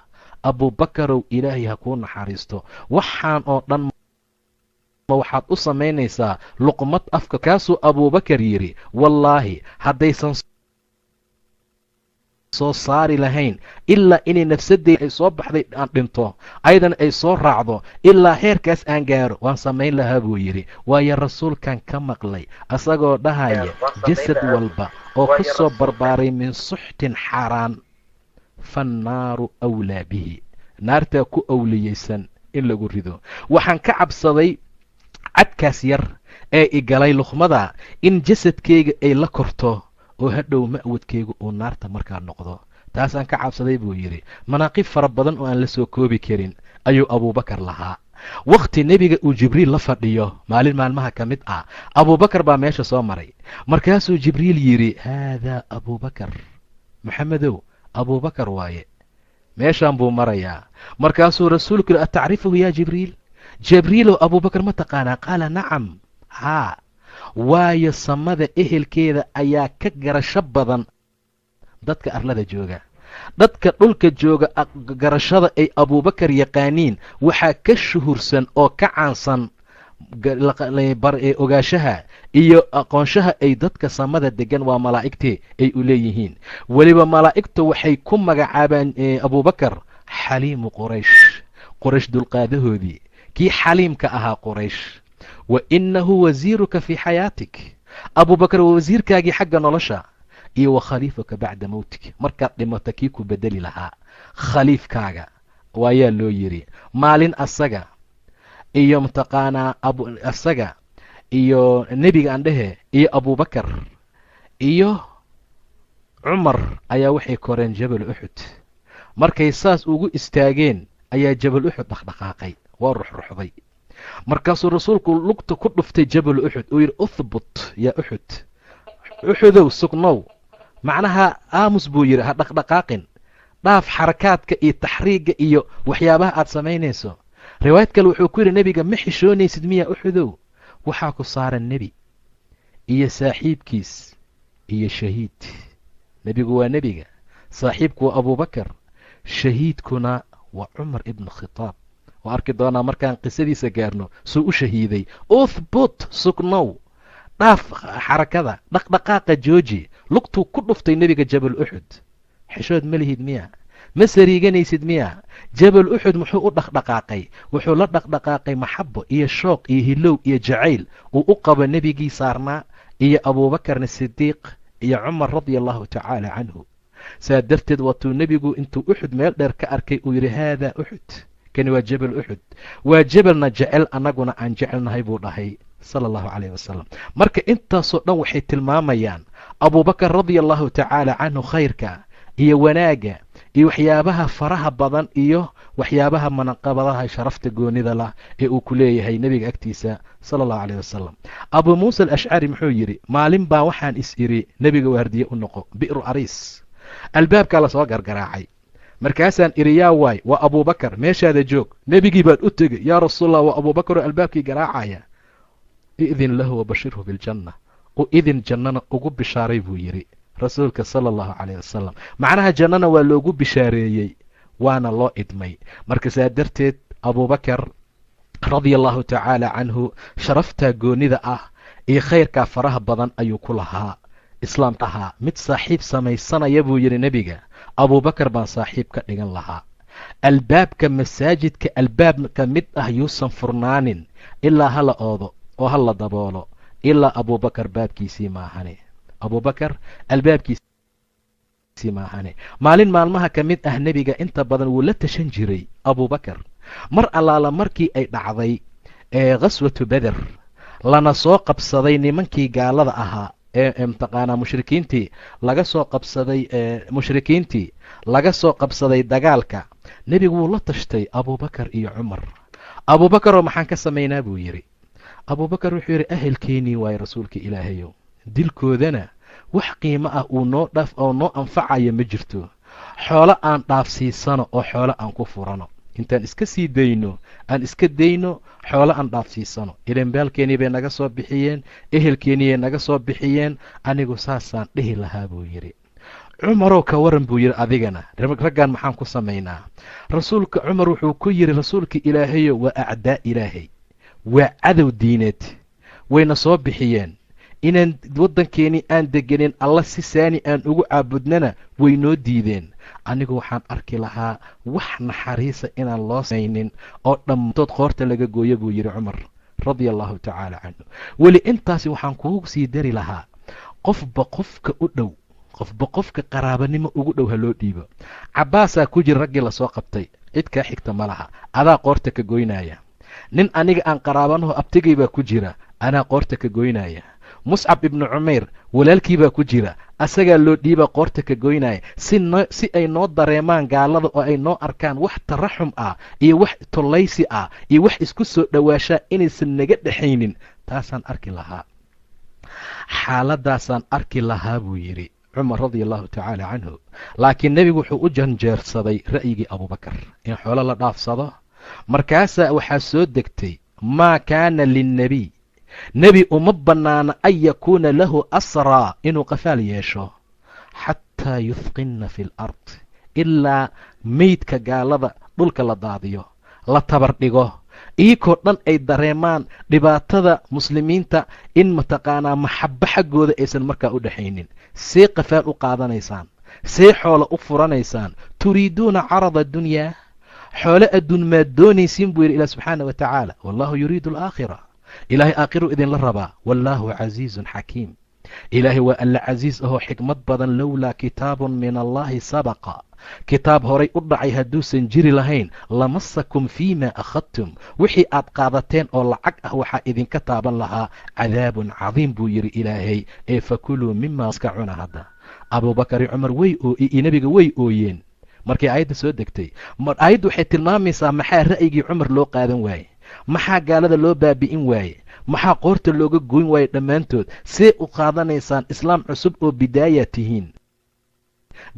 abuubakarow ilaahay ha kuu naxariisto, waxaan oo dhan ma waxaad u samaynaysaa luqmad afka? kaasuu abuubakar yidhi wallaahi haddaysan soo saari lahayn ilaa inay nafsadeyda ay soo baxday aan dhinto, ayadana ay soo raacdo, ilaa heerkaas aan gaaro waan samayn lahaa buu yidhi. waayo rasuulkan ka maqlay asagoo dhahaya jasad walba oo ka soo barbaaray min suxtin xaaraan fannaaru awlaa bihi, naartaa ku awliyeysan in lagu rido. waxaan ka cabsaday cadkaas yar ee i galay luqmada in jasadkayga ay la korto oo hadhow ma'wadkaygu uu naarta markaa noqdo, taasaan ka cabsaday buu yidhi. manaaqib fara badan oo aan la soo koobi karin ayuu abuubakar lahaa. wakhti nebiga uu jibriil la fadhiyo maalin maalmaha ka mid ah, abuubakar baa meesha soo maray. markaasuu jibriil yidhi haadaa abuubakar, maxamedow abuubakar waaye, meeshaan buu marayaa. markaasuu rasuulku yidhi atacrifuhu yaa jibriil, jibriilow abuubakar ma taqaanaa? qaala nacam, haa, waayo samada ehelkeeda ayaa ka garasho badan dadka arlada jooga. dadka dhulka jooga garashada ay abuubakar yaqaaniin waxaa ka shuhursan oo ka caansan ogaashaha iyo aqoonshaha ay dadka samada degan waa malaa'igtee ay u leeyihiin. weliba malaa'igtu waxay ku magacaabaan abuubakar xaliimu quraysh, quraysh dulqaadahoodii, kii xaliimka ahaa quraysh. wa inahu wasiiruka fii xayaatik, abuubakar waa wasiirkaagii xagga nolosha, iyo wa khaliifaka bacda mowtik, markaad dhimato kii ku bedeli lahaa khaliifkaaga waayaa loo yidhi. maalin asaga iyo mataqaanaa asaga iyo nebiga andhehe iyo abuubakar iyo cumar ayaa waxay koreen jabal uxud. markay saas ugu istaageen ayaa jabal uxud dhaqdhaqaaqay, waa ruxruxday. markaasuu rasuulku lugta ku dhuftay jabal uxud uu yidhi uthbut yaa uxud, uxudow sugnow, macnaha aamus buu yidhi, ha dhaqdhaqaaqin, dhaaf xarakaadka iyo taxriigga iyo waxyaabaha aad samaynayso. riwaayad kale wuxuu ku yidhi nebiga ma xishoonaysid miyaa uxudow? waxaa ku saaran nebi iyo saaxiibkiis iyo shahiid. nebigu waa nebiga, saaxiibku waa abuubakar, shahiidkuna waa cumar ibnu khitaab. waa arki doonaa markaan qisadiisa gaarno suu u shahiiday. uthbut sugnow, dhaaf xarakada, dhaqdhaqaaqa jooji. lugtuu ku dhuftay nebiga jabal uxud. xishood ma lihid miya? ma sariiganaysid miya? jabal uxud muxuu u dhaqdhaqaaqay? wuxuu la dhaqdhaqaaqay maxabo iyo shooq iyo hilow iyo jacayl uu u qabo nebigii saarnaa iyo abuubakarna sidiiq iyo cumar radia allahu tacaala canhu. saa darteed waatuu nebigu intuu uxud meel dheer ka arkay uu yidhi haadaa uxud, kani waa jabal uxud, waa jabalna jecel annaguna aan jecelnahay buu dhahay sala allahu calayh wasalam. marka intaasoo dhan waxay tilmaamayaan abubakar radia allahu tacaala canhu khayrka iyo wanaagga iyo waxyaabaha faraha badan iyo waxyaabaha manaqabadaha sharafta goonida lah ee uu ku leeyahay nebiga agtiisa sala allahu caleyh wasalam abuu muusa alashcari muxuu yidhi maalin baa waxaan is idhi nebiga waardiye u noqo bi'ru ariis albaabkaa lasoo gargaraacay markaasaan idhi yaa waay waa abubakar meeshaada joog nebigii baan u tegey yaa rasuulallah waa abuubakaroo albaabkii garaacaya i'din lahu wabashirhu biljanna u idin jannana ugu bishaaray buu yidhi rasuulka sala allahu caleyh wasalam macnaha jannana waa loogu bishaareeyey waana loo idmay marka saa darteed abubakar radia allahu tacaala canhu sharaftaa goonida ah iyo khayrkaa faraha badan ayuu ku lahaa islaamka ahaa mid saaxiib samaysanaya buu yidhi nebiga abubakar baan saaxiib ka dhigan lahaa albaabka masaajidka albaabka mid ah yuusan furnaanin ilaa hala oodo oo hala daboolo ilaa abubakar baabkiisii maahane abubakar albaabkiisii maahane maalin maalmaha ka mid ah nebiga inta badan wuu la tashan jiray abubakar mar allaala markii ay dhacday khaswatu beder lana soo qabsaday nimankii gaalada ahaa ee mataqaanaa mushrikiintii laga soo qabsaday dagaalka nebigu wuu la tashtay abubakar iyo cumar abubakaroo maxaan ka samaynaa buu yidhi abubakar wuxuu yidhi ahelkeenii waaye rasuulka ilaahayow dilkoodana wax qiimo ah uu noo dhaaf oo noo anfacayo ma jirto xoolo aan dhaafsiisano oo xoolo aan ku furano intaan iska sii dayno aan iska dayno xoolo aan dhaafsiisano ilanbaalkeenii bay naga soo bixiyeen ehelkeeniyay naga soo bixiyeen anigu saasaan dhihi lahaa buu yidhi cumarow ka waran buu yidhi adigana raggan maxaan ku samaynaa rasuulka cumar wuxuu ku yidhi rasuulka ilaahayo waa acdaa ilaahay waa cadow diineed wayna soo bixiyeen inaan waddankeenii aan degenin alla si saani aan ugu caabudnana way noo diideen anigu waxaan arki lahaa wax naxariisa inaan loo samaynin oo dhammaantood qoorta laga gooyo buu yidhi cumar radia allahu tacaala canhu weli intaasi waxaan kugu sii dari lahaa qofba qofka u dhow qofba qofka qaraabanimo ugu dhow ha loo dhiibo cabbaasaa ku jira raggii lasoo qabtay cid kaa xigta ma laha adaa qoorta ka goynaya nin aniga aan qaraabanaho abtigay baa ku jira anaa qoorta ka goynaya muscab ibnu cumayr walaalkii baa ku jira asagaa loo dhiibaa qoorta ka goynaya si ay noo dareemaan gaalada oo ay noo arkaan wax taraxum ah iyo wax tollaysi ah iyo wax isku soo dhowaashaa inaysan naga dhexaynin taasaan arki lahaa xaaladaasaan arki lahaa buu yidhi cumar radia allahu tacaala canhu laakiin nebigu wuxuu u janjeersaday ra'yigii abubakar in xoolo la dhaafsado markaasaa waxaa soo degtay maa kaana linnebiy nebi uma bannaana an yakuuna lahu asraa inuu qafaal yeesho xataa yuthqinna fi lard ilaa meydka gaalada dhulka la daadiyo la tabar dhigo iyakoo dhan ay dareemaan dhibaatada muslimiinta in mataqaanaa maxabbo xaggooda aysan markaa u dhexaynin see qafaal u qaadanaysaan see xoolo u furanaysaan turiiduuna carada adunyaa xoolo adduun maad doonaysiin buu yidhi ilah subxaana wa tacaala wallahu yuriidu alaakhira ilaahay aakhiru idinla rabaa wallaahu casiizun xakiim ilaahay waa alla casiis ahoo xikmad badan lowlaa kitaabun min allahi sabaqa kitaab horay u dhacay hadduusan jiri lahayn lamasakum fii ma akhadtum wixii aad qaadateen oo lacag ah waxaa idinka taaban lahaa cadaabun cadiim buu yidhi ilaahay ee fakuluu mima iska cuna hadda abubakari cumar iyo nebiga way ooyeen markay aayadda soo degtay aayaddu waxay tilmaamaysaa maxaa ra'yigii cumar loo qaadan waaye maxaa gaalada loo baabi'in waaye maxaa qoorta looga goyn waaye dhammaantood see u qaadanaysaan islaam cusub oo bidaaya tihiin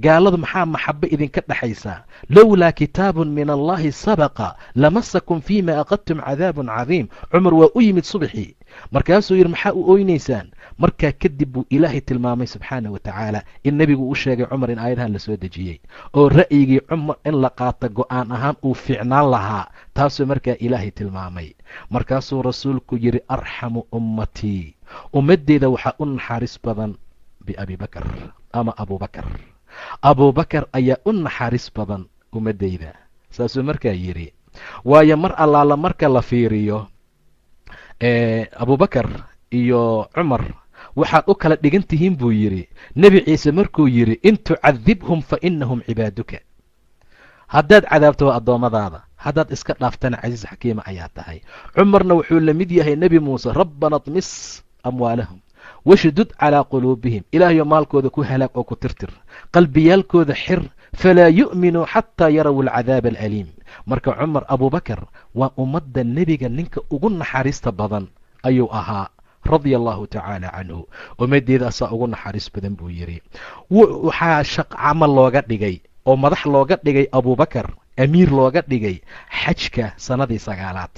gaaladu maxaa maxabbo idinka dhexaysaa lowlaa kitaabun min allahi sabaqa lamasakum fii ma aqadtum cadaabun cadiim cumar waa u yimid subaxii markaasuu yidhi maxaa u ooynaysaan markaa kadib buu ilaahay tilmaamay subxaana wa tacaala in nebigu u sheegay cumar in aayadahan la soo dejiyey oo ra'yigii cumar in la qaata go'aan ahaan uu fiicnaan lahaa taasuu markaa ilaahay tilmaamay markaasuu rasuulku yidhi arxamu ummatii ummaddeeda waxaa u naxariis badan biabi bakar ama abubakar abubakar ayaa u naxariis badan ummaddayda saasuu markaa yidhi waayo mar allaala marka la fiiriyo abubakar iyo cumar waxaad u kala dhigan tihiin buu yidhi nebi ciise markuu yidhi in tucadibhum fa inahum cibaaduka haddaad cadaabto waa addoommadaada haddaad iska dhaaftana casiis xakiima ayaa tahay cumarna wuxuu la mid yahay nebi muuse rabbana tmis amwaalahum washdud calaa quluubihim ilaahayo maalkooda ku halaag oo ku tirtir qalbiyaalkooda xir falaa yu'minuu xataa yaraw alcadaaba alaliim marka cumar abubakar waa ummadda nebiga ninka ugu naxariista badan ayuu ahaa radia allahu tacaala canhu ummaddeedaasaa ugu naxariis badan buu yidhi waxaa shaq camal looga dhigay oo madax looga dhigay abubakar amiir looga dhigay xajka sannadii 9aad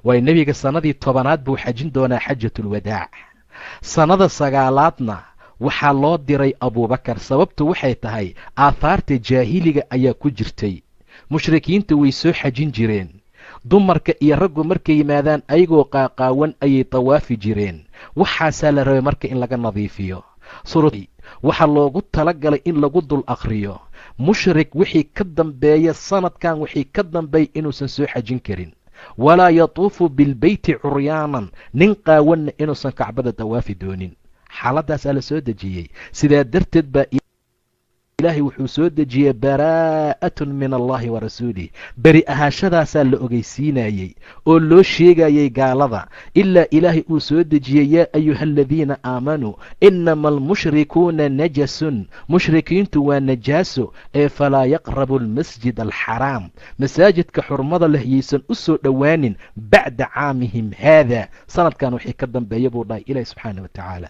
waayo nebiga sannadii 10aad buu xajin doonaa xajatulwadaac sannada 9aadna waxaa loo diray abubakar sababtu waxay tahay aahaarta jaahiliga ayaa ku jirtay mushrikiinta way soo xajin jireen dumarka iyo raggu markay yimaadaan ayagoo qaaqaawan ayay tawaafi jireen waxaasaa la rabay marka in laga nadiifiyo waxaa loogu talagalay in lagu dul akhriyo mushrik wixii ka dambeeya sanadkan wixii ka dambeeya inuusan soo xajin karin walaa yatuufu bilbeyti curyaanan nin qaawanna inuusan kacbada tawaafi doonin xaaladaasaa la soo dejiyey sidaa darteed baa ilaahay wuxuu soo dejiyey baraa'atun min allahi wa rasuulih beri ahaashadaasaa la ogeysiinayey oo loo sheegayey gaalada ilaa ilaahay uu soo dejiyey yaa ayuha aladiina aamanuu inama almushrikuuna najasun mushrikiintu waa najaaso ee falaa yaqrabu almasjid alxaraam masaajidka xurmada leh yaysan u soo dhowaanin bacda caamihim haada sanadkan wixii ka dambeeya buu dhahay ilaahi subxaana wa tacaala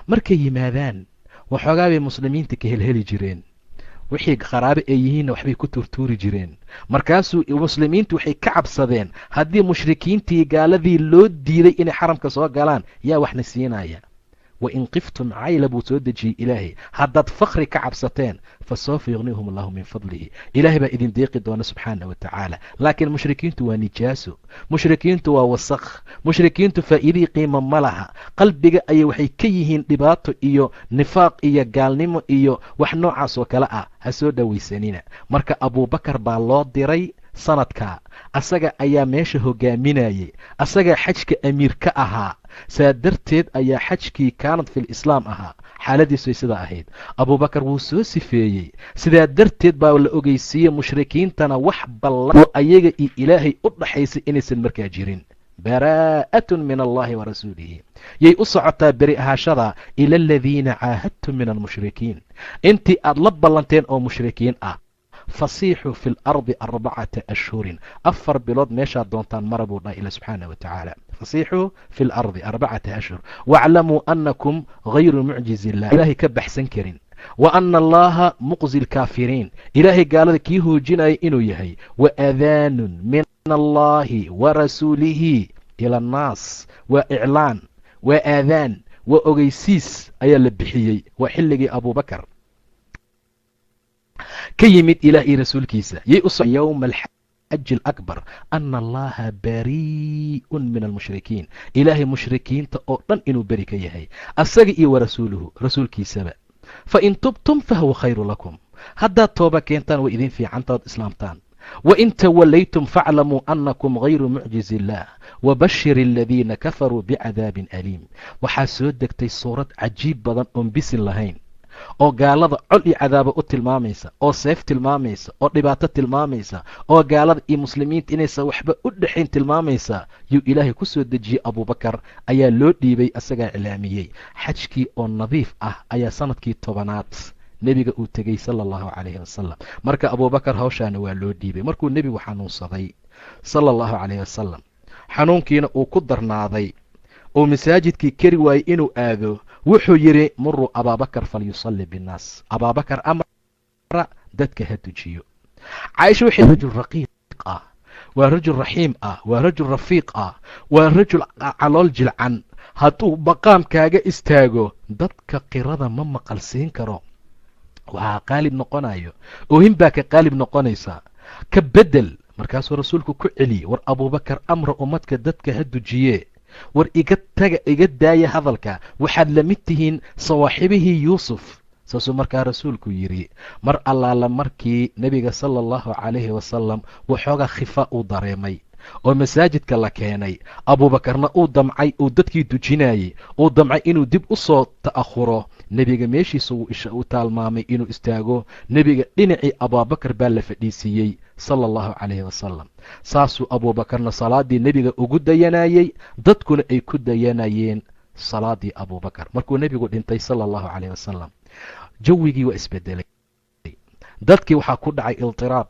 markay yimaadaan waxoogaa bay muslimiinta ka helheli jireen wixii qaraabe ay yihiinna waxbay ku tuurtuuri jireen markaasuu muslimiintu waxay ka cabsadeen haddii mushrikiintii gaaladii loo diiday inay xaramka soo galaan yaa waxna siinaya wain qiftum cayla buu soo dejiyey ilaahay haddaad fakri ka cabsateen fasawfa yugnihum allahu min fadlihi ilaahay baa idin deeqi doona subxaana wa tacaala laakiin mushrikiintu waa nijaaso mushrikiintu waa wasakh mushrikiintu faa'iidii qiimo ma laha qalbiga ayay waxay ka yihiin dhibaato iyo nifaaq iyo gaalnimo iyo wax noocaas oo kale ah ha soo dhowaysanina marka abubakar baa loo diray sanadkaa asaga ayaa meesha hogaaminayey asagaa xajka amiir ka ahaa saa darteed ayaa xajkii kaanad fil islaam ahaa xaaladiisay sidaa ahayd abubakar wuu soo sifeeyey sidaa darteed baa la ogeysiiyey mushrikiintana wax ballan oo ayaga iyo ilaahay u dhaxaysay inaysan markaa jirin baraa'atun min allahi wa rasuulihi yay u socotaa beri ahaashada ila aladiina caahadtum min almushrikiin intii aad la ballanteen oo mushrikiin ah fasiixuu fi lardi 4 ashhurin 4 bilood meeshaad doontaan mara buu dhahay ila subxaana wa tacaala fasiixuu fi lardi 4 ashhur waaclamuu annakum hayru mucjizi illah ilaahay ka baxsan karin wa ana allaha muqzi lkaafiriin ilaahay gaalada kii hoojinaya inuu yahay waadaanun min allahi wa rasuulihi ila annaas waa iclaan waa aadaan waa ogeysiis ayaa la bixiyey waa xilligii abubakar ka yimid ilaah iyo rasuulkiisa yay u yowma alxaji alakbar ana allaha barii'un min almushrikiin ilaahay mushrikiinta oo dhan inuu beri ka yahay asaga iyo warasuuluhu rasuulkiisaba fain tubtum fahuwa khayru lakum haddaad tooba keentaan way idin fiicantaod islaamtaan wain tawallaytum faaclamuu annakum hayru mucjizi illah wabashir aladiina kafaruu bicadaabin aliim waxaa soo degtay suurad cajiib badan oon bisin lahayn oo gaalada col iyo cadaaba u tilmaamaysa oo seef tilmaamaysa oo dhibaato tilmaamaysa oo gaalada iyo muslimiinta inaysan waxba u dhexayn tilmaamaysa yuu ilaahay ku soo dejiyey abubakar ayaa loo dhiibay asagaa iclaamiyey xajkii oo nadiif ah ayaa sanadkii 10aad nebiga uu tegey sala allahu calayhi wasalam marka abubakar hawshaana waa loo dhiibay markuu nebigu xanuunsaday sala allahu calayhi wasalam xanuunkiina uu ku darnaaday oo masaajidkii kari waayey inuu aado wuxuu yidhi muruu abaabakar falyusalli binnaas abaabakar amra dadka ha tujiyo caaisha waxay rajul raqiiq ah waa rajul raxiim ah waa rajul rafiiq ah waa rajul calool jilcan hadduu maqaamkaaga istaago dadka qirada ma maqalsiin karo waxaa qaalib noqonayo oohin baa ka qaalib noqonaysaa ka bedel markaasuu rasuulku ku celiyey war abubakar amra ummadka dadka ha dujiye war iga daaya hadalka waxaad la mid tihiin sawaaxibihii yuusuf saasuu markaa rasuulku yidhi mar allaala markii nebiga sala allahu calayhi wasalam waxoogaa khifa uu dareemay oo masaajidka la keenay abuubakarna uu damcay uu dadkii dujinayey uu damcay inuu dib u soo ta'ahuro nebiga meeshiisa wuu isha u taalmaamay inuu istaago nebiga dhinacii abuubakar baa la fadhiisiiyey sala allahu calayhi wasalam saasuu abuubakarna salaaddii nebiga ugu dayanayey dadkuna ay ku dayanayeen salaadii abubakar markuu nebigu dhintay sala allahu calayh wasalam. jawigii waa isbedelay, dadkii waxaa ku dhacay iltiraab,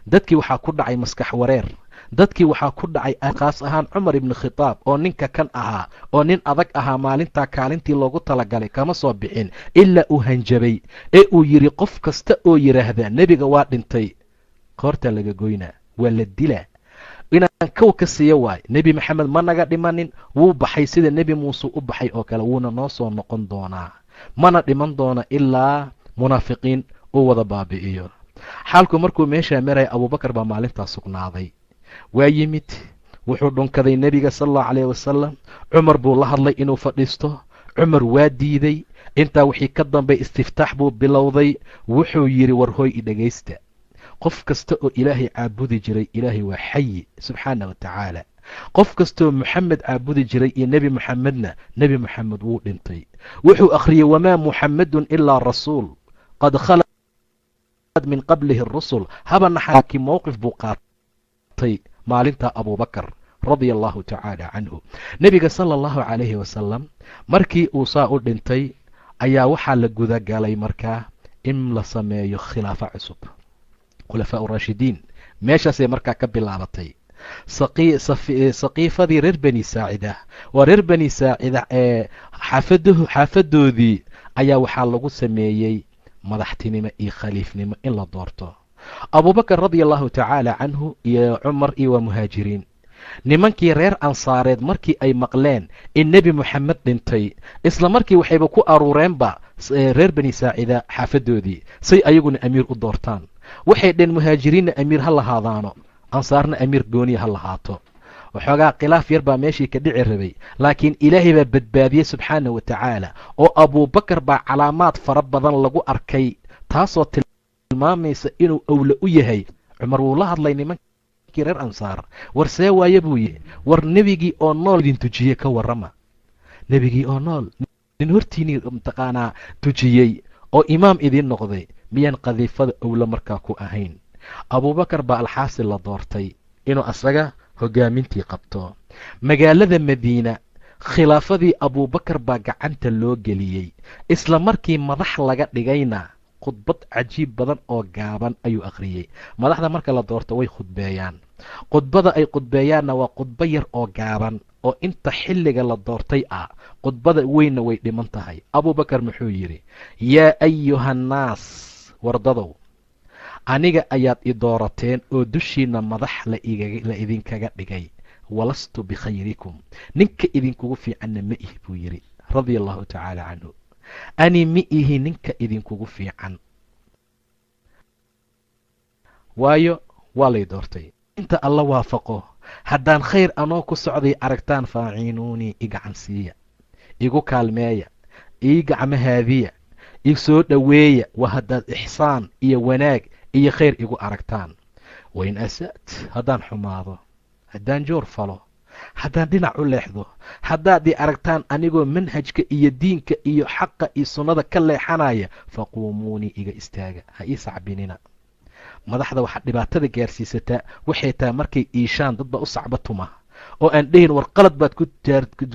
dadkii waxaa ku dhacay maskax wareer, dadkii waxaa ku dhacay khaas ahaan cumar ibni khitaab oo ninka kan ahaa oo nin adag ahaa, maalintaa kaalintii loogu talagalay kama soo bixin ilaa uu hanjabay ee uu yidhi qof kasta oo yidhaahda nebiga waa dhintay qoortaa laga goynaa, waa la dilaa. inaan kow ka siiya waay, nebi maxamed ma naga dhimanin, wuu baxay sida nebi muuse u baxay oo kale, wuuna noo soo noqon doonaa, mana dhiman doona ilaa munaafiqiin uu wada baabi'iyo. xaalku markuu meeshaa maraya abubakar baa maalintaa sugnaaday, waa yimid, wuxuu dhunkaday nebiga sala allahu calayh wasalam. cumar buu la hadlay inuu fadhiisto, cumar waa diiday. intaa wixii ka dambay istiftaax buu bilowday, wuxuu yidhi war hooy i dhegaysta, qof kasta oo ilaahay caabudi jiray ilaahay waa xayi subxaana wa tacaala. qof kastaoo moxamed caabudi jiray iyo nebi moxamedna nebi moxamed wuu dhintay. wuxuu akhriyey wamaa muxamedun ilaa rasuul qad khalad min qablihi rusul. haba naxaakii mowqif buu qaatay maalinta abubakar radia allahu tacaala canhu. nebiga sala allahu calayhi wasalam markii uu saa u dhintay ayaa waxaa la gudagalay markaa in la sameeyo khilaafo cusub, khulafaa raashidiin. meeshaasay markaa ka bilaabatay saqiifadii reer bani saacida. waa reer bani saacida ee xaafadoodii ayaa waxaa lagu sameeyey madaxtinimo iyo khaliifnimo in la doorto. abubakar radia allahu tacaala canhu iyo cumar iyo waa muhaajiriin. nimankii reer ansaareed markii ay maqleen in nebi moxamed dhintay, isla markii waxayba ku aruureenba reer bani saacida xaafadoodii say ayaguna amiir u doortaan. waxay dheen muhaajiriinna amiir ha lahaadaano, ansaarna amiir gooniya ha lahaato. waxoogaa khilaaf yar baa meeshii ka dhici rabay, laakiin ilaahay baa badbaadiyey subxaana wa tacaala, oo abubakar baa calaamaad fara badan lagu arkay taasoo tilmaamaysa inuu owle u yahay. cumar wuu la hadlay nimankii reer ansaar, war see waaye buu yihi, war nebigii oo nool idin tujiye ka warrama. nebigii oo nool nin hortiinii mataqaanaa tujiyey oo imaam idiin noqday, miyaan qadiifada owle markaa ku ahayn? abubakar baa alxaasil la doortay inuu asaga hogaamintii qabto. magaalada madiina khilaafadii abubakar baa gacanta loo geliyey, isla markii madax laga dhigayna khudbad cajiib badan oo gaaban ayuu akhriyey. madaxda marka la doorto way khudbeeyaan, khudbada ay khudbeeyaanna waa khudbo yar oo gaaban oo inta xilliga la doortay ah. khudbada weynna way dhiman tahay. abubakar muxuu yidhi, yaa ayuhannaas, wardadow, aniga ayaad i doorateen oo dushiinna madax la idinkaga dhigay, walastu bikhayrikum, ninka idinkugu fiicanna ma ihi buu yidhi radia allahu tacaala canhu. ani ma ihi ninka idinkugu fiican, waayo waa lay doortay. inta alla waafaqo, haddaan khayr anoo ku socday aragtaan faaciinuunii i gacan siiya, igu kaalmeeya, ii gacmo haadiya, i soo dhoweeya. waa haddaad ixsaan iyo wanaag iyo khayr igu aragtaan. wain asa't, haddaan xumaado, haddaan joor falo, haddaan dhinac u leexdo, haddaad i aragtaan anigoo manhajka iyo diinka iyo xaqa iyo sunnada ka leexanaya, faquumuunii iga istaaga, ha ii sacbinina. madaxda waxaa dhibaatada gaarsiisataa waxay tahay markay iishaan dadba u sacba tuma oo aan dhehin war qalad baad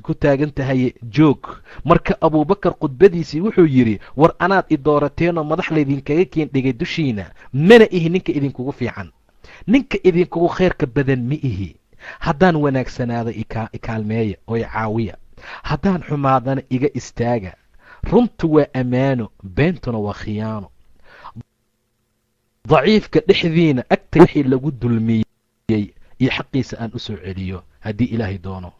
ku taagan tahay joog. marka abubakar khudbadiisii wuxuu yidhi, war anaad i doorateenoo madax laydinkaga keen dhigay dushiina, mana ihi ninka idinkugu fiican, ninka idinkugu khayrka badan ma ihi. haddaan wanaagsanaado ikaalmeeya oo i caawiya, haddaan xumaadana iga istaaga. runtu waa ammaano, beentuna waa khiyaano. daciifka dhexdiina agta wixii lagu dulmiyey iyo xaqiisa aan u soo celiyo haddii ilaahay doono.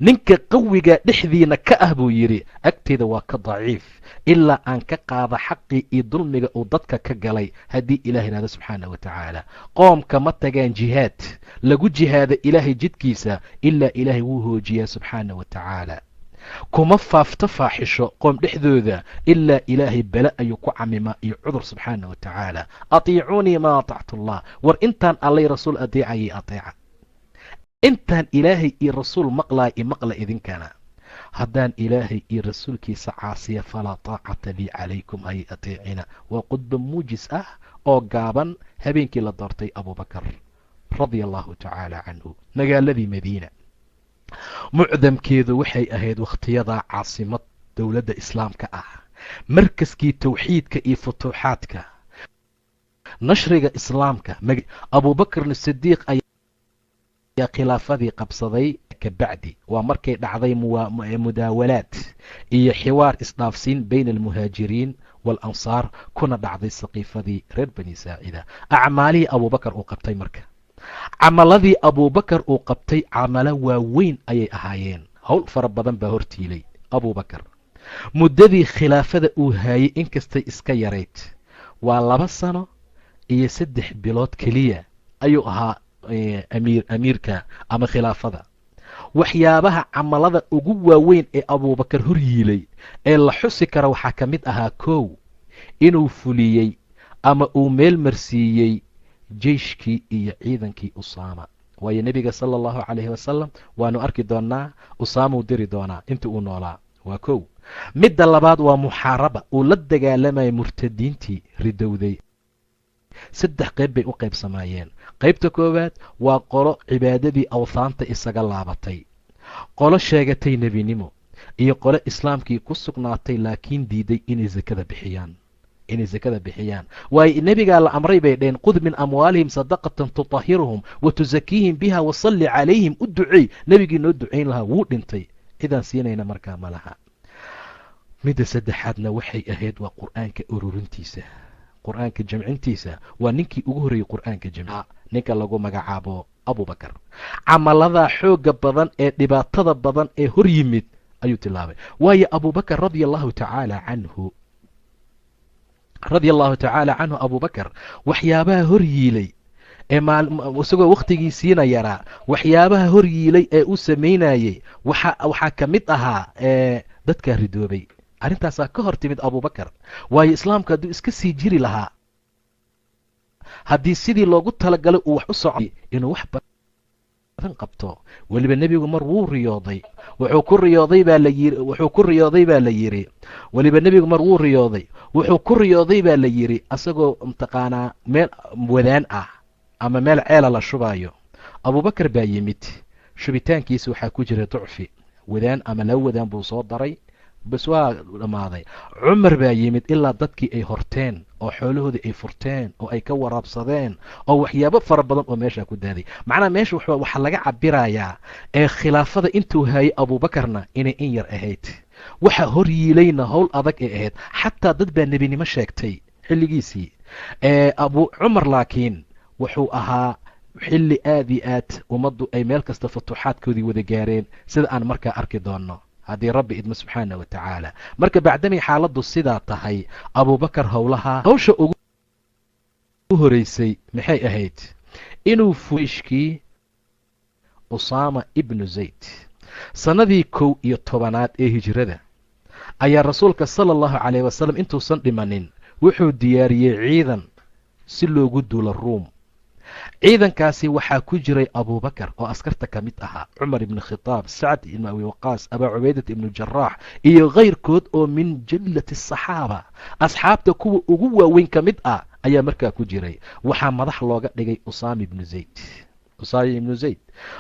ninka qawiga dhexdiina ka ah buu yidhi, agteyda waa ka daciif ilaa aan ka qaada xaqii iyo dulmiga uu dadka ka galay haddii ilahay ihahdo subxaana wa tacaala. qoomka ma tagaan jihaad lagu jihaada ilaahay jidkiisa ilaa ilaahay wuu hoojiyaa subxaana wa tacaala. kuma faafto faaxisho qoom dhexdooda ilaa ilaahay bale ayuu ku camimaa iyo cudur subxaana wa tacaala. atiicuunii maa atactu allah, war intaan allay rasuul adeecayay ateeca, intaan ilaahay iyo rasuul maqlaay i maqla idinkana. haddaan ilaahay iyo rasuulkiisa caasiya falaa taacata lii calaykum ay ateecina. waa khudba muujis ah oo gaaban habeenkii la doortay abubakar radia allahu tacaala canhu. magaaladii madiina mucdamkeedu waxay ahayd wakhtiyada caasimad dowladda islaamka ah, markaskii tawxiidka iyo futuuxaadka, nashriga islaamka. abuubakrn sidiiq ayaa khilaafadii qabsaday kabacdi. waa markay dhacday mudaawalaad iyo xiwaar isdhaafsiin bayna almuhaajiriin waalansaar, kuna dhacday saqiifadii reer bani saacida. acmaalihii abuubakar uu qabtay marka, camaladii abuubakar uu qabtay camalo waaweyn ayay ahaayeen. howl fara badan baa hortiilay abuubakar muddadii khilaafada uu haayay, inkastay iska yarayd. waa 2 sano iyo 3 bilood keliya ayuu ahaa amiirka ama khilaafada. waxyaabaha camalada ugu waaweyn ee abuubakar hor yiilay ee la xusi kara waxaa ka mid ahaa 1 inuu fuliyey ama uu meel marsiiyey jeyshkii iyo ciidankii usaama. waayo nebiga sala allahu calayhi wasalam waanu arki doonaa usaama uu diri doonaa inta uu noolaa. waa 1. midda labaad waa muxaaraba, uu la dagaalamaya murtadiintii ridowday. 3 qayb bay u qaybsamaayeen. qaybta koowaad waa qolo cibaadadii awthaanta isaga laabatay, qolo sheegatay nebinimo, iyo qolo islaamkii ku sugnaatay laakiin diiday inay sakada bixiyaan. waayo nebigaa la amray bay dhaheen, qud min amwaalihim sadaqatan tutahiruhum wa tusakiihim biha wasalli calayhim. u duceey. nebigii noo ducayn lahaa wuu dhintay, cidaan siinayna markaa ma laha. midda saddexaadna waxay ahayd waa qur'aanka ururintiisa, qur'aanka jamcintiisa. waa ninkii ugu horreeyey qur'aanka jamca, ninka lagu magacaabo abubakar. camaladaa xooga badan ee dhibaatada badan ee hor yimid ayuu tilaabay. waayo abubakar radia allahu tacaala canhu abubakar waxyaabaha hor yiilay ee isagoo wakhtigiisiina yaraa, waxyaabaha hor yiilay ee u samaynayey waxaa ka mid ahaa dadkaa ridoobay. arrintaasaa ka hor timid abubakar. waayo islaamka hadduu iska sii jiri lahaa, haddii sidii loogu talagalay uu wax u socday inuu wax badan qabto. weliba nebigu mar wuu riyooday, wuxuu ku riyooday baa la yidhi asagoo mataqaanaa meel wadaan ah ama meel ceela la shubaayo. abubakar baa yimid, shubitaankiisa waxaa ku jira ducfi, wadaan ama 2 wadaan buu soo daray, bas waa dhammaaday. cumar baa yimid ilaa dadkii ay horteen oo xoolahoodii ay furteen oo ay ka waraabsadeen oo waxyaabo fara badan oo meeshaa ku daaday. macnaha meesha waxaa laga cabirayaa ee khilaafada intuu haayay abuubakarna inay in yar ahayd, waxa hor yiilayna howl adag ay ahayd. xataa dad baa nebinimo sheegtay xilligiisii. cumar laakiin wuxuu ahaa xilli aad iyo aad ummaddu ay meel kasta futuuxaadkoodii wada gaareen, sida aan markaa arki doonno haddii rabbi idmo subxaana wa tacaala. marka bacdamay xaaladdu sidaa tahay, abubakar hawsha ugu horeysay maxay ahayd? inuu fuishkii usaama ibnu zayd sannadii 11aad ee hijrada ayaa rasuulka sala allahu calayh wasalam intuusan dhimanin wuxuu diyaariyey ciidan si loogu duulo ruum. ciidankaasi waxaa ku jiray abubakar oo askarta ka mid ahaa, cumar ibni khitaab, sacd ibn abi waqaas, abaa cubeydat ibnu jaraax iyo kayrkood oo min jallati asaxaaba, asxaabta kuwa ugu waaweyn ka mid ah ayaa markaa ku jiray. waxaa madax looga dhigay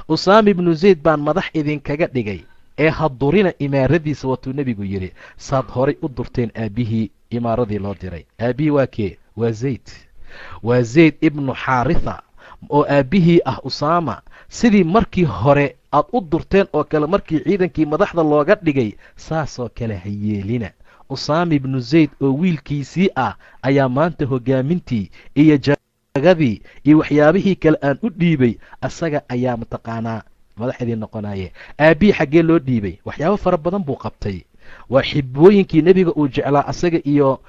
usaama ibnu zayd baan madax idinkaga dhigay, ee ha durina imaaradiisa. watuu nebigu yidhi, saad horay u durteen aabbihii imaaradii loo diray. aabbihii waa kee? waa zayd ibnu xaaritha oo aabbihii ah usaama. sidii markii hore aad u durteen oo kale markii ciidankii madaxda looga dhigay, saasoo kale ha yeelina. usaama ibnu zayd oo wiilkiisii ah ayaa maanta hogaamintii iyo jagadii iyo waxyaabihii kale aan u dhiibay, asaga ayaa mataqaanaa madaxdii noqonaye. aabbihii xaggee loo dhiibay? waxyaabo fara badan buu qabtay. waa xibooyinkii nebiga uu jeclaa asaga iyo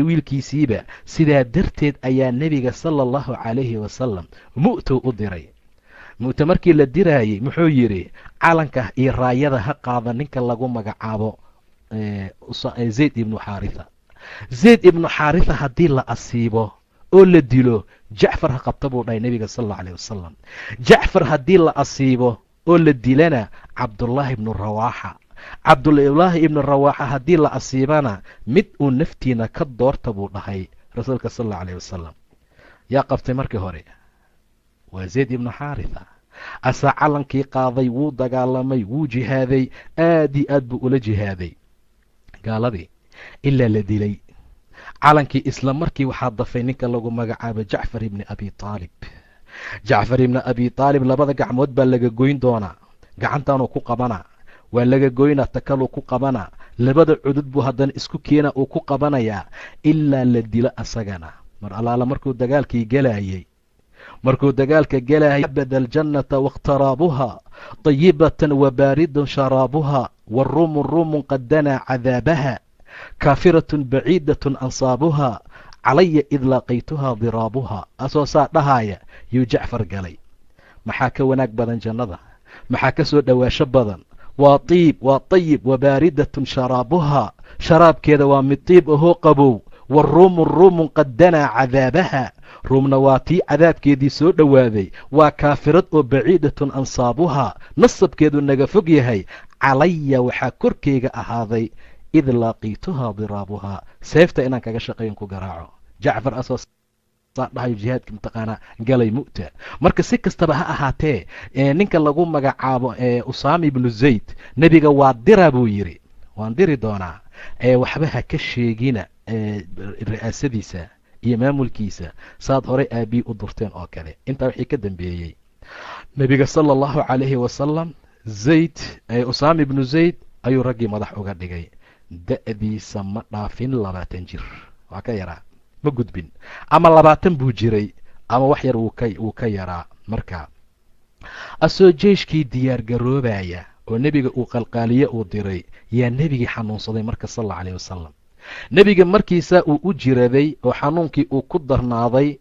wiilkiisiiba. sidaa darteed ayaa nebiga sala allahu calayhi wasalam mu'tou u diray. mu'ta markii la diraayey muxuu yidhi, calanka iyo raayada ha qaada ninka lagu magacaabo zayd ibnu xaaritha haddii la asiibo oo la dilo, jacfar ha qabta buu dhahay nebiga sal allau alayh wasalam. jacfar haddii la asiibo oo la dilana, cabdullaahi ibnu rawaaxa haddii la asiibana, mid uu naftiina ka doorta buu dhahay rasuulka sal allau alayh wasalam. yaa qabtay markii hore? waa zayd ibnu xaaritha. asaa calankii qaaday, wuu dagaalamay, wuu jihaaday, aad iyo aad buu ula jihaaday gaaladii ilaa la dilay. calankii isla markii waxaa dafay ninka lagu magacaabo jacfar ibni abi aalib. jacfar ibni abi aalib labada gacmood baa laga goyn doonaa, gacantaanuu ku qabanaa, waa laga goynaa, takaluu ku qabanaa, labada cudud buu haddana isku keena uu ku qabanayaa ilaa la dilo asagana. mar allaala markuu dagaalkii gelayay, markuu dagaalka gelayay, abada aljannata waاkhtaraabuha طayibatan wabaaridun sharaabuha waruumu ruumun qad danaa cadaabaha kaafiratun baciidatun ansaabuha calaya id laaqaytuhaa diraabuha. asoo saa dhahaaya yuu jacfar galay. maxaa ka wanaag badan jannada? maxaa ka soo dhowaasho badan? waa tiib, waa tayib, wabaaridatun sharaabuha, sharaabkeeda waa mid tiib ahoo qabow. waruumu ruumun qad danaa cadaabaha, ruumna waa tii cadaabkeedii soo dhowaaday. waa kaafirad oo baciidatun ansaabuha, nasabkeedu naga fog yahay. calaya waxaa korkeyga ahaaday id laaqiituhaa diraabuhaa, seefta inaan kaga shaqayn ku garaaco. jacfar asoo saa dhahayo jihaadka mataqaanaa galay mu'ta. marka si kastaba ha ahaatee ninka lagu magacaabo usaama ibnu zayd, nebiga waa dira buu yidhi, waan diri doonaa, waxba ha ka sheegina ri'aasadiisa iyo maamulkiisa saad horey aabii u durteen oo kale. intaa wixii ka dambeeyey nebiga sala allahu calayhi wasalam zayd usaama ibnu zayd ayuu raggii madax uga dhigay. da'diisa ma dhaafin 20 jir, waa ka yaraa, ma gudbin, ama 20 buu jiray ama wax yar wuu ka yaraa. marka asoo jeyshkii diyaar garoobaya oo nebiga uu qalqaaliye uu diray yaa nebigii xanuunsaday marka sal alla alayh wasalam. nebiga markiisaa uu u jiraday oo xanuunkii uu ku darnaaday,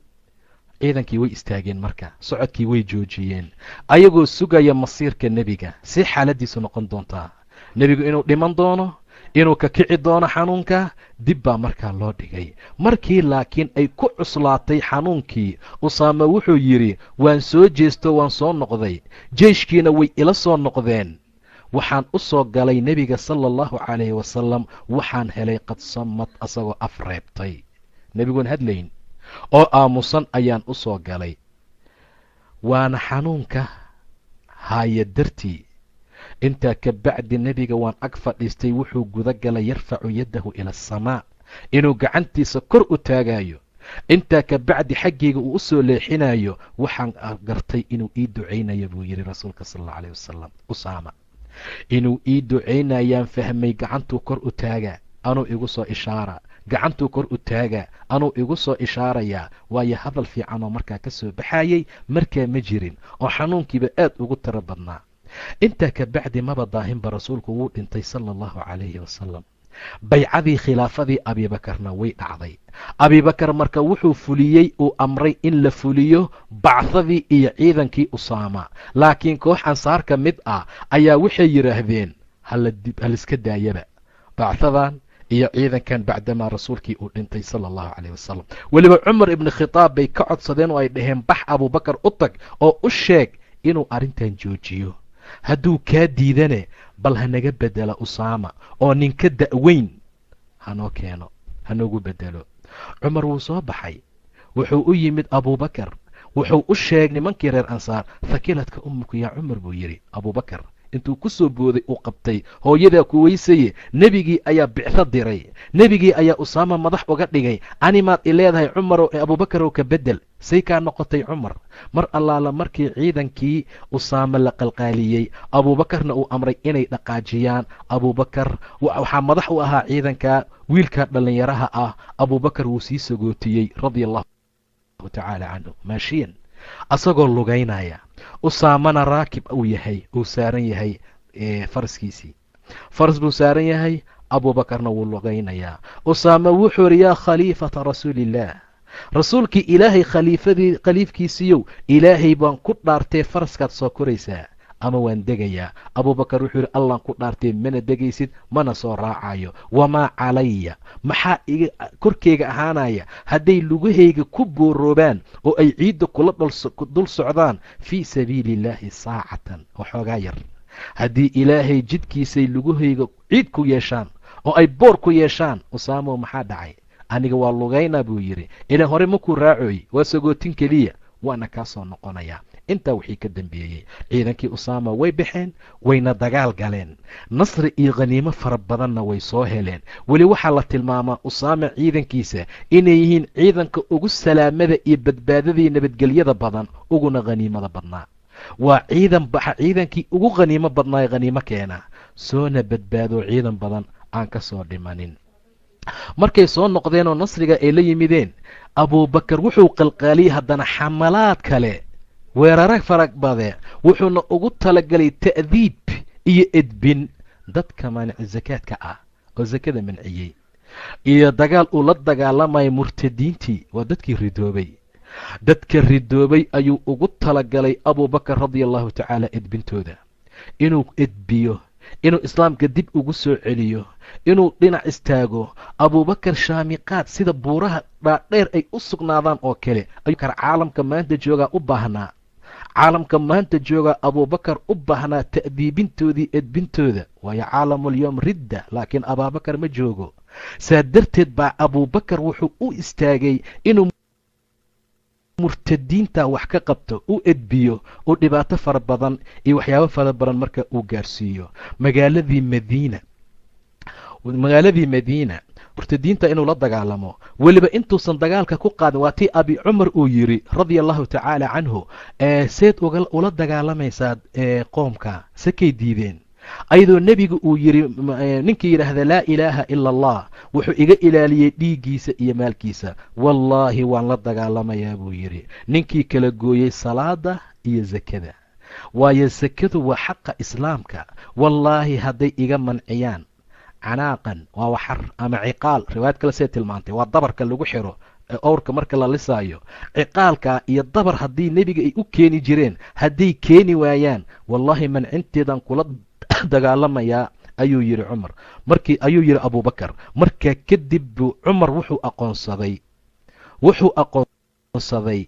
ciidankii way istaageen, marka socodkii way joojiyeen ayagoo sugaya masiirka nebiga. see xaaladiisu noqon doontaa? nebigu inuu dhiman doono, inuu ka kici doono xanuunka? dib baa markaa loo dhigay. markii laakiin ay ku cuslaatay xanuunkii, usaama wuxuu yidhi waan soo jeesto, waan soo noqday, jeyshkiina way ila soo noqdeen, waxaan u soo galay nebiga sala allahu calayhi wasalam, waxaan helay qad samad asagoo af reebtay, nebigoon hadlayn oo aamusan ayaan u soo galay. waana xanuunka haaya dartii. intaa ka bacdi nebiga waan ag fadhiistay, wuxuu guda galay yarfacu yaddahu ila asamaa, inuu gacantiisa kor u taagayo. intaa ka bacdi xaggayga uu u soo leexinayo, waxaan gartay inuu ii ducaynayo buu yidhi rasuulka sal allau alayh wasalam. usaama inuu ii ducaynayaan fahmay. gacantuu kor u taaga, anuu igu soo ishaara, gacantuu kor u taaga, anuu igu soo ishaarayaa. waayo hadal fiicanoo markaa ka soo baxayay markaa ma jirin, oo xanuunkiiba aad ugu tiro badnaa. intaa ka bacdi maba daahinba rasuulku wuu dhintay sala allahu calayhi wasalam. baycadii khilaafadii abiibakarna way dhacday. abiibakar marka wuxuu fuliyey, uu amray in la fuliyo bacdadii iyo ciidankii usaama. laakiin koox ansaar ka mid ah ayaa waxay yidhaahdeen haliska daayaba bacdadan iyo ciidankan bacdamaa rasuulkii uu dhintay sala allahu calayh wasalam. weliba cumar ibni khitaab bay ka codsadeen oo ay dhaheen bax abuubakar u tag oo u sheeg inuu arrintan joojiyo. hadduu kaa diidane bal hanaga bedela usaama oo ninka da'weyn hanoo keeno, hanoogu bedelo. cumar wuu soo baxay, wuxuu u yimid abuubakar, wuxuu u sheegay nimankii reer ansaar. hakiladka ummuku yaa cumar buu yidhi. abuubakar intuu ku soo booday uu qabtay, hooyadaa ku weysaye, nebigii ayaa bicdo diray, nebigii ayaa usaama madax uga dhigay, animaad i leedahay cumarow ee abuubakarow ka bedel. say kaa noqotay cumar? mar allaala markii ciidankii usaama la qalqaaliyey, abuubakarna uu amray inay dhaqaajiyaan. abuubakar waxaa madax u ahaa ciidanka wiilka dhallinyaraha ah. abuubakar wuu sii sagootiyey radia allahu tacaala canhu maashiyan, asagoo lugaynaya. usaamana raakib uu yahay, uu saaran yahay faraskiisii. faras buu saaran yahay, abuubakarna wuu lugaynayaa. usaama wuxuu yidhi yaa khaliifata rasuuliillaah, rasuulkii ilaahay khaliifkiisiiyow, ilaahay baan ku dhaartee faraskaad soo koraysaa ama waan degayaa. abuubakar wuxuu yidhi allaan ku dhaartee mana degaysid, mana soo raacayo. wamaa calaya, maxaa korkeyga ahaanaya hadday lugahayga ku booroobaan oo ay ciidda kula dul socdaan fii sabiili illaahi saacatan, waxoogaa yar. haddii ilaahay jidkiisay lugahayga ciid ku yeeshaan oo ay boor ku yeeshaan, usaamow maxaa dhacay? aniga waa lugaynaa buu yidhi. ilan hore makuu raacooy, waa sagootin keliya, waana kaa soo noqonayaa. intaa wixii ka dambeeyey ciidankii usaama way baxeen wayna dagaal galeen nasri iyo khaniimo fara badanna way soo heleen weli waxaa la tilmaamaa usaama ciidankiisa inay yihiin ciidanka ugu salaamada iyo badbaadadii nabadgelyada badan uguna khaniimada badnaa waa ciidankii ugu khaniimo badnaa ee khaniimo keena soona badbaado ciidan badan aan ka soo dhimanin markay soo noqdeenoo nasriga ay la yimideen abuubakar wuxuu qalqaaliyey haddana xamalaad kale weeraro farag bade wuxuuna ugu talagalay ta'diib iyo edbin dadka maanici zakaadka ah oo sakada manciyey iyo dagaal uu la dagaalamaya murtadiintii waa dadkii ridoobay dadka ridoobay ayuu ugu talagalay abuubakar radia allahu tacaala edbintooda inuu edbiyo inuu islaamka dib ugu soo celiyo inuu dhinac istaago abuubakar shaamiqaad sida buuraha dhaadheer ay u sugnaadaan oo kale ayuu caalamka maanta joogaa u baahnaa caalamka maanta joogaa abuubakar u baahnaa ta'diibintoodii edbintooda waayo caalamulyowm ridda laakiin abaabakar ma joogo saa darteed baa abuubakar wuxuu u istaagay inuu murtadiinta wax ka qabto u edbiyo uu dhibaato fara badan iyo waxyaabo fara badan marka uu gaarsiiyo magaaladii madiina murtadiinta inuu la dagaalamo weliba intuusan dagaalka ku qaadin waa tii abi cumar uu yidhi radia allahu tacaala canhu seed ula dagaalamaysaa qoomka sakay diideen ayadoo nebigu uu yidhi ninkii yidhaahda laa ilaaha ila allah wuxuu iga ilaaliyey dhiiggiisa iyo maalkiisa wallaahi waan la dagaalamayaa buu yidhi ninkii kala gooyey salaada iyo sakada waayo sakadu waa xaqa islaamka wallaahi hadday iga manciyaan canaaqan waa waxar ama ciqaal riwaayad kale see tilmaantay waa dabarka lagu xiro owrka marka la lisaayo ciqaalka iyo dabar haddii nebiga ay u keeni jireen hadday keeni waayaan wallaahi mancinteedan kula dagaalamayaa ayuu yidhi cumar ayuu yidhi abuubakar markaa kadib buu cumar wuxuu aqoonsaday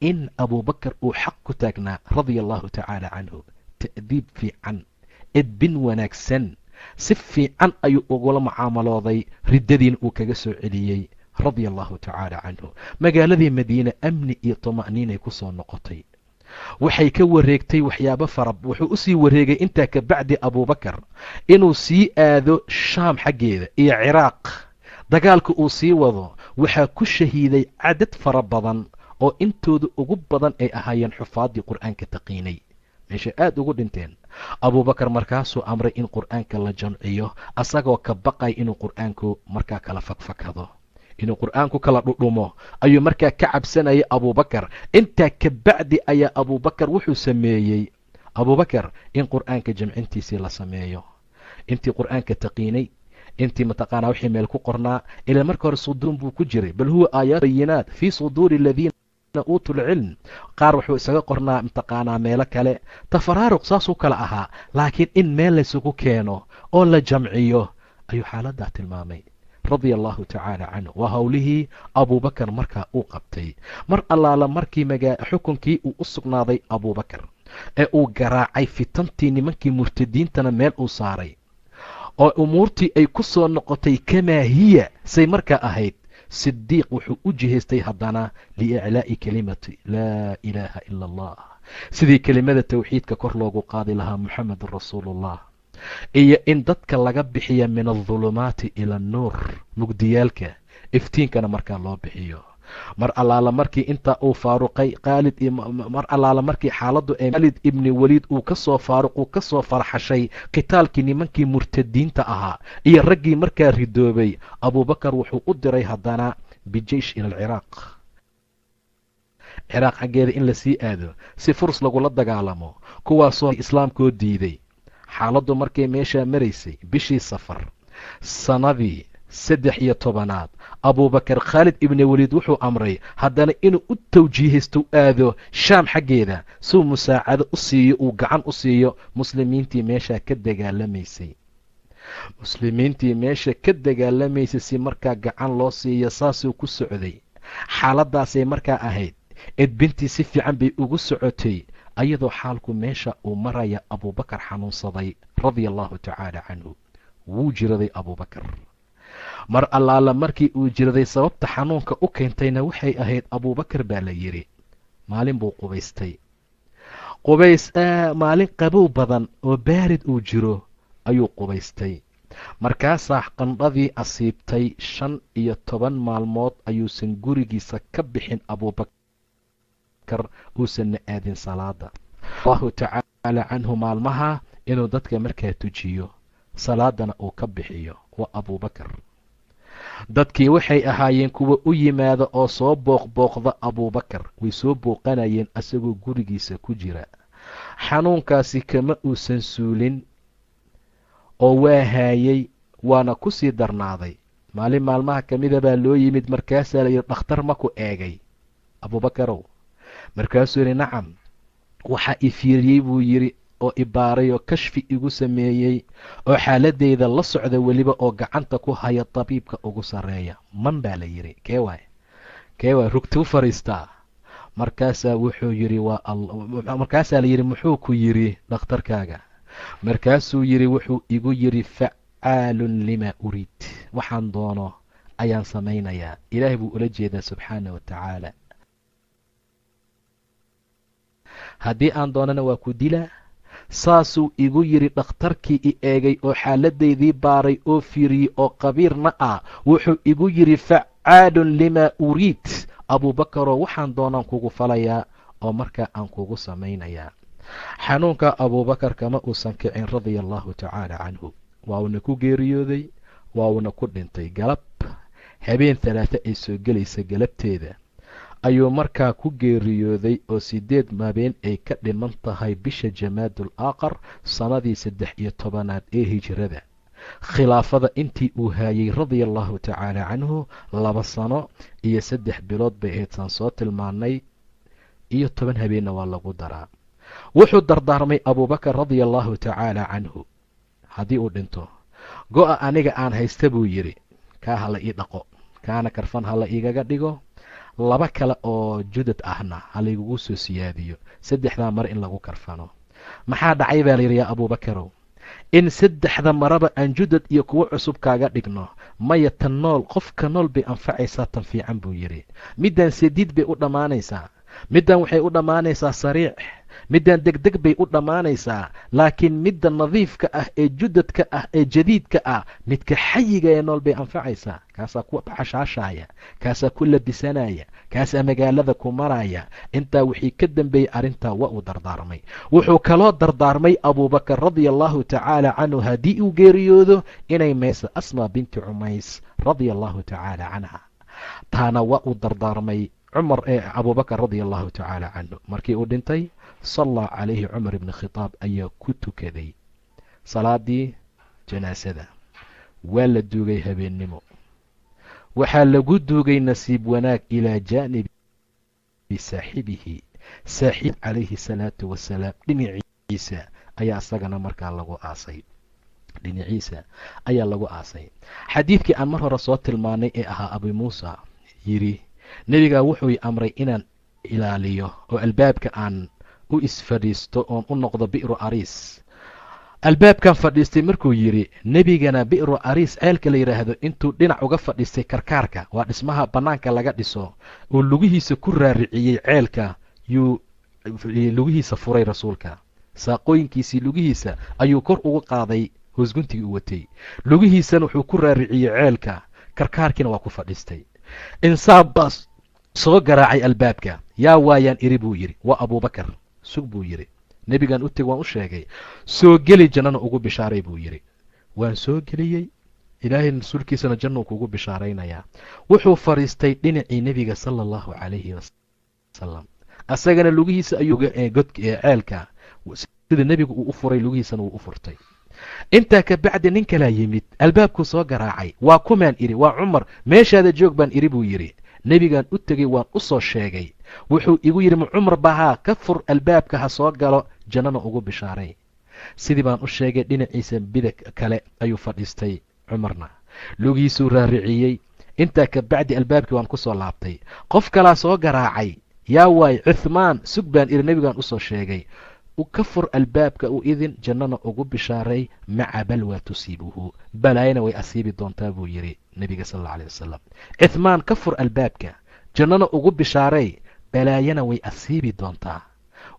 in abuubakar uu xaq ku taagnaa radia allahu tacaala canhu ta'diib fiican edbin wanaagsan si fiican ayuu ugula mucaamalooday riddadiina uu kaga soo celiyey radia allahu tacaala canhu magaaladii madiine amni iyo tuma'niinay ku soo noqotay waxay ka wareegtay waxyaabo wuxuu usii wareegay intaa ka bacdi abuubakar inuu sii aado shaam xaggeeda iyo ciraaq dagaalka uu sii wado waxaa ku shahiiday cadad fara badan oo intooda ugu badan ay ahaayeen xufaaddii qur'aanka taqiinay meesha aada ugu dhinteen abuubakar markaasuu amray in qur'aanka la jamciyo asagoo ka baqay inuu qur'aanku markaa kala fakfakado inuu qur'aanku kala dhudhumo ayuu markaa ka cabsanayay abuubakar intaa ka bacdi ayaa abuubakar wuxuu sameeyey abuubakar in qur'aanka jamcintiisii la sameeyo intii qur'aanka taqiinay intii mataqaanaa wixii meel ku qornaa ilaa marka hore suduun buu ku jiray bal huwa aayaat bayinaat fii suduuri aladiina uutul cilm qaar wuxuu isaga qornaa mataqaanaa meelo kale tafaraaruq saasuu kala ahaa laakiin in meel laysugu keeno oo la jamciyo ayuu xaaladaa tilmaamay radia allahu tacaala canhu waa howlihii abuubakar markaa uu qabtay mar allaala markii xukunkii uu u sugnaaday abuubakar ee uu garaacay fitantii nimankii murtadiintana meel uu saaray oo umuurtii ay ku soo noqotay kamaa hiya say markaa ahayd sidiiq wuxuu u jihaystay haddana liiclaa'i kelimati laa ilaaha ila allah sidii kelimada tawxiidka kor loogu qaadi lahaa muxamedun rasuulullah iyo in dadka laga bixiya min aldulumaati ila annuur mugdiyaalka iftiinkana markaa loo bixiyo mar allaala markii intaa uu faaruqay mar allaala markii xaaladdu ee khaalid ibni waliid uu kasoo faaruquu kasoo farxashay qitaalkii nimankii murtadiinta ahaa iyo raggii markaa ridoobay abuubakar wuxuu u diray haddana bijeish ila alciraaq ciraaq xaggeeda in lasii aado si furs lagula dagaalamo kuwaasoo islaamkoo diiday xaaladdu markay meeshaa maraysay bishii safar sanadii 13 abuubakar khaalid ibni waliid wuxuu amray haddana inuu u tawjiihaysto aado shaam xaggeeda suu musaacado u siiyo uu gacan u siiyo muslimiintii meesha ka dagaalamaysay si markaa gacan loo siiyo saasuu ku socday xaaladaasay markaa ahayd edbintii si fiican bay ugu socotay ayadoo xaalku meesha uu maraya abuubakar xanuunsaday radia allahu tacaala canhu wuu jiraday abuubakar mar allaala markii uu jiraday sababta xanuunka u keentayna waxay ahayd abuubakar baa la yidhi maalin buu qubaystay qubays maalin qabow badan oo baarid uu jiro ayuu qubaystay. markaasaa qandhadii asiibtay 15 maalmood ayuusan gurigiisa ka bixin abuubakar uusanna aadin salaada. allahu tacaala canhu maalmaha inuu dadka markaa tujiyo salaadana uu ka bixiyo waa abuubakar. dadkii waxay ahaayeen kuwa u yimaada oo soo booqbooqda abuubakar. way soo booqanayeen asagoo gurigiisa ku jira. xanuunkaasi kama uusan suulin oo waa haayay waana ku sii darnaaday. maalin maalmaha ka mida baa loo yimid. markaasaa la yidhi dhakhtar ma ku eegay abuubakarow? markaasuu yidhi nacam, waxaa i fiiriyey buu yidhi oo i baaray oo kashfi igu sameeyey oo xaaladeyda la socda weliba oo gacanta ku haya tabiibka ugu sarreeya. man baa la yidhi keewaay rugti u fadhiistaa. markaasaa wuxuu yidhi markaasaa la yidhi muxuu ku yidhi dhakhtarkaaga? markaasuu yidhi wuxuu igu yidhi facaalun lima uriid, waxaan doono ayaan samaynayaa. ilaahay buu ula jeedaa subxaana wa tacaala. haddii aan doonana waa ku dilaa. saasuu igu yidhi dhakhtarkii i eegay oo xaaladaydii baaray oo fiiriyey oo qabiirna ah. wuxuu igu yidhi facaalun lima uriid, abuubakaroo waxaan doonaan kugu falayaa oo markaa aan kugu samaynayaa. xanuunka abuubakar kama uusan kicin radia allahu tacaala canhu. waa uuna ku geeriyooday, waa uuna ku dhintay. galab habeen 3 ay soo gelaysa galabteeda ayuu markaa ku geeriyooday oo 8 habeen ay ka dhiman tahay bisha jamaadul aakhar sanadii 13aad ee hijrada. khilaafada intii uu haayay radia allahu tacaala canhu 2 sano iyo 3 bilood bay aydsan soo tilmaanay iyo 10 habeenna waa lagu daraa. wuxuu dardaarmay abuubakar radia allahu tacaala canhu haddii uu dhinto go-a aniga aan haysta buu yidhi kaa hala ii dhaqo, kaana karfan hala igaga dhigo, 2 kale oo judad ahna halaygugu soo siyaadiyo, 3 mar in lagu karfano. maxaa dhacay baa layidhi yaa abuubakarow? in 3 maraba aan judad iyo kuwo cusub kaaga dhigno. maya tan nool, qofka nool bay anfacaysaa tan fiican buu yidhi. middan sadiid bay u dhammaanaysaa, middan waxay u dhammaanaysaa sariic, middan degdeg bay u dhammaanaysaa. laakiin midda nadiifka ah ee judadka ah ee jadiidka ah, midka xayiga ee nool bay anfacaysaa. kaasaa ku xashaashaya, kaasaa ku labisanaya, kaasaa magaalada ku maraya. intaa wixii ka dambeeyey arrintaa waa uu dardaarmay. wuxuu kaloo dardaarmay abuubakar radia allahu tacaala canhu haddii uu geeriyoodo inay maysa asmaa binti cumays radia allahu tacaala canha. taana waa uu dardaarmay cumar abuubakar radia allahu tacaala canhu. markii uu dhintay sallaa calayhi cumar ibni khitaab ayaa ku tukaday salaadii janaasada. waa la duugay habeennimo. waxaa lagu duugay nasiib wanaag ilaa jaanibi saaxibihi, saaxiib calayhi salaatu wasalaam dhinaciisa ayaa isagana markaa lagu aasay. dhinaciisa ayaa lagu aasay. xadiidkii aan mar hore soo tilmaanay ee ahaa abi muusa yidhi nebigaa wuxuu i amray inaan ilaaliyo oo albaabka aan u isfadhiisto oon u noqdo bi'ru ariis. albaabkan fadhiistay markuu yidhi nebigana bi'ru ariis ceelka la yidhaahdo intuu dhinac uga fadhiistay karkaarka, waa dhismaha bannaanka laga dhiso, uu lugihiisa ku raariciyey ceelka yuu lugihiisa furay rasuulka. saaqooyinkiisii lugihiisa ayuu kor ugu qaaday hoosguntigii u watay, lugihiisana wuxuu ku raariciyey ceelka, karkaarkiina waa ku fadhiistay. insaan baa soo garaacay albaabka. yaa waayaan iri buu yidhi, waa abuubakar. sug buu yidhi, nebigan u teg waan u sheegay, soo geli jannana ugu bishaaray buu yidhi. waan soo geliyey, ilaahay rasuulkiisana jannuu kugu bishaaraynayaa. wuxuu fadhiistay dhinacii nebiga sala allahu calayhi wasalam. asagana lugihiisa ayuu ceelka sida nebigu uu u furay lugihiisana wuu u furtay. intaa ka bacdi nin kalaa yimid, albaabkuu soo garaacay. waa kumaan idhi, waa cumar. meeshaada joog baan idhi buu yidhi. nebigaan u tegey waan u soo sheegay. wuxuu igu yidhi ma cumar bahaa ka fur albaabka ha soo galo jannana ugu bishaaray. sidii baan u sheegay. dhinaciisa bidag kale ayuu fadhiistay cumarna, lugihiisuu raariciyey. intaa ka bacdi albaabkii waan ku soo laabtay. qof kalaa soo garaacay. yaa waay cuthmaan, sug baan idhi, nebigaan u soo sheegay. ka fur albaabka u idin jannana ugu bishaaray maca balwaa tusiibuhu, balaayana way asiibi doontaa buu yidhi nebiga sal alla alay wasalam. cuthmaan ka fur albaabka jannana ugu bishaaray, balaayana way asiibi doontaa.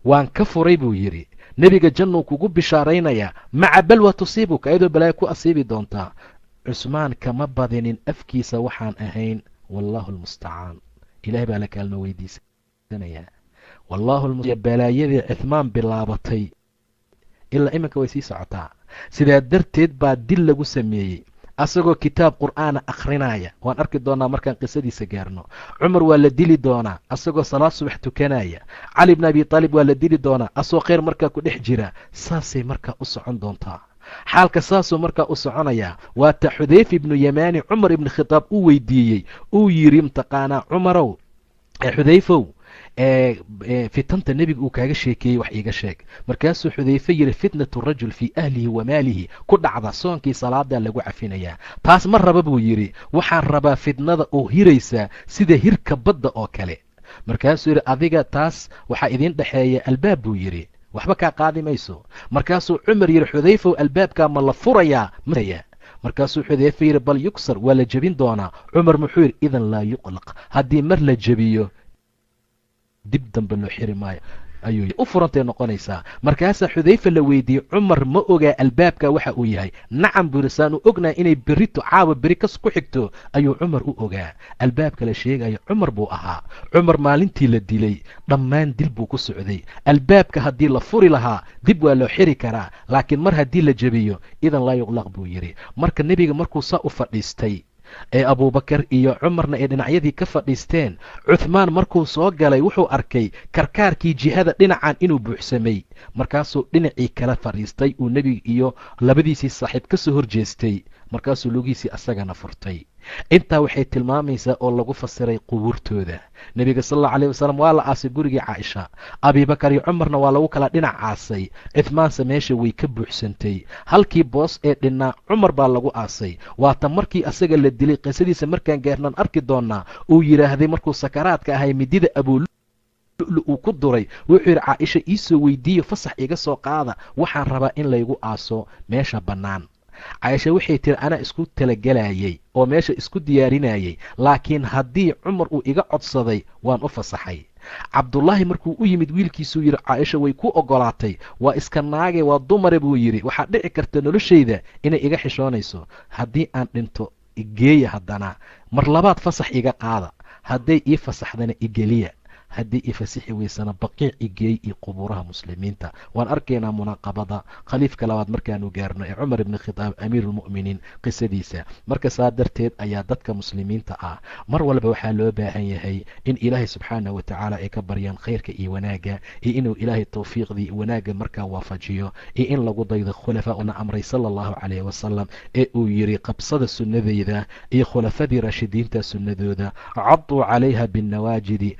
waan ka furay buu yidhi, nebiga jannuu kugu bishaaraynayaa maca balwa tusiibuka, ayadoo balaayo ku asiibi doontaa. cusmaan kama badinin afkiisa waxaan ahayn wallaahu almustacaan. ilaah baa la kaalmo weydiisanayaa. balaayadii cuhmaan bilaabatay ilaa iminka way sii socotaa. sidaa darteed baa dil lagu sameeyey asagoo kitaab qur'aana akhrinaya. waan arki doonaa markaan qisadiisa gaarno. cumar waa la dili doonaa asagoo salaad subax tukanaya. cali bn abi taalib waa la dili doonaa asagoo khayr markaa ku dhex jira. saasay markaa u socon doontaa. xaalka saasuu markaa u soconayaa. waata xudayfa ibnu yamaani cumar ibni khitaab u weydiiyey, uu yidhi mataqaanaa cumarow xudayfow fitanta nebiga uu kaaga sheekeeyey wax iiga sheeg. markaasuu xudayfe yidhi fitnatu rajul fii ahlihi wa maalihi ku dhacda soonkii salaadaa lagu cafinayaa. taas ma raba buu yidhi, waxaan rabaa fitnada oo hiraysaa sida hirka badda oo kale. markaasuu yidhi adiga taas waxaa idiin dhexeeya albaab buu yidhi, waxba kaa qaadi mayso. markaasuu cumar yidhi xudayfow albaabkaa ma la furayaa maya. markaasuu xudayfe yidhi bal yuksar, waa la jebin doonaa. cumar muxuu yidhi idan laa yuqlaq, haddii mar la jebiyo dib dambe loo xiri maayo ayuu u furantay noqonaysaa. markaasaa xudayfa la weydiiyey cumar ma ogaa albaabka waxa uu yahay. nacam buu yidhi saan u ognahay inay berito caawa beri kas ku xigto ayuu cumar u ogaa. albaabka la sheegayo cumar buu ahaa. cumar maalintii la dilay dhammaan dil buu ku socday. albaabka haddii la furi lahaa dib waa loo xiri karaa, laakiin mar haddii la jebiyo idan laa yuqlaq buu yidhi. marka nebiga markuu saa u fadhiistay ee abuubakar iyo cumarna ay dhinacyadii ka fadhiisteen, cuhmaan markuu soo galay wuxuu arkay karkaarkii jihada dhinacan inuu buuxsamay. markaasuu dhinacii kala fadhiistay uu nebiga iyo labadiisii saaxiib ka soo horjeestay. markaasuu lugiisii asagana furtay. intaa waxay tilmaamaysaa oo lagu fasiray qubuurtooda. nebiga sal allau alayh wasalam waa la aasay gurigii caaisha. abibakar iyo cumarna waa lagu kala dhinac aasay. cuhmaanse meesha way ka buuxsantay. halkii boos ee dhinnaa cumar baa lagu aasay. waata markii asaga la dilay qisadiisa markaan gaarnaan arki doonaa uu yidhaahday markuu sakaraadka ahay midida abuulu uu ku duray wuxuu yidhi caaisha iisoo weydiiyo fasax iga soo qaada, waxaan rabaa in laygu aaso meesha bannaan. caaisha waxay tiri anaa isku talagelayay oo meesha isku diyaarinayay, laakiin haddii cumar uu iga codsaday waan u fasaxay. cabdullaahi markuu u yimid wiilkiisuu yidhi caaisha way ku ogolaatay, waa iska naage waa dumare buu yidhi, waxaa dhici karta noloshayda inay iga xishoonayso. haddii aan dhinto igeeya, haddana mar labaad fasax iga qaada, hadday ii fasaxdana igeliya, haddii i fasixi weysana baqiic igeey iyo qubuuraha muslimiinta. waan arkaynaa munaaqabada khaliifka labaad markaanu gaarno ee cumar ibni khitaab amiiruulmu'miniin qisadiisa. marka saa darteed ayaa dadka muslimiinta ah mar walba waxaa loo baahan yahay in ilaahay subxaanah wa tacaala ay ka baryaan khayrka iyo wanaagga, iyo inuu ilaahay tawfiiqdii wanaagga markaa waafajiyo, iyo in lagu daydo khulafaa una amray sala allahu calayhi wasalam ee uu yidhi qabsada sunnadeyda iyo khulafadii raashidiinta sunnadooda, caduu calayha binnawaajidi,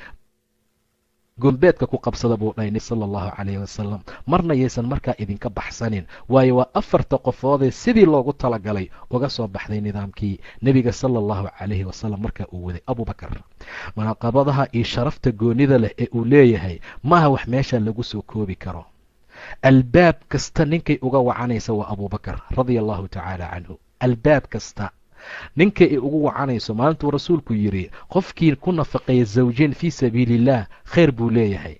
gombeedka ku qabsada buu dhahay nebi sala allahu calayhi wasalam. marna yaysan markaa idinka baxsanin, waayo waa afarta qofoodee sidii loogu talagalay uga soo baxday nidaamkii nebiga sala allahu calayhi wasalam markaa uu waday abubakar. munaaqabadaha iyo sharafta goonida leh ee uu leeyahay maaha wax meesha lagu soo koobi karo. albaab kasta ninkay uga wacanaysa waa abubakar radia allahu tacaala canhu. albaab kasta ninka ay ugu wacanayso. maalintuu rasuulku yidhi qofkii ku nafaqeeya zawjeen fii sabiiliillah khayr buu leeyahay.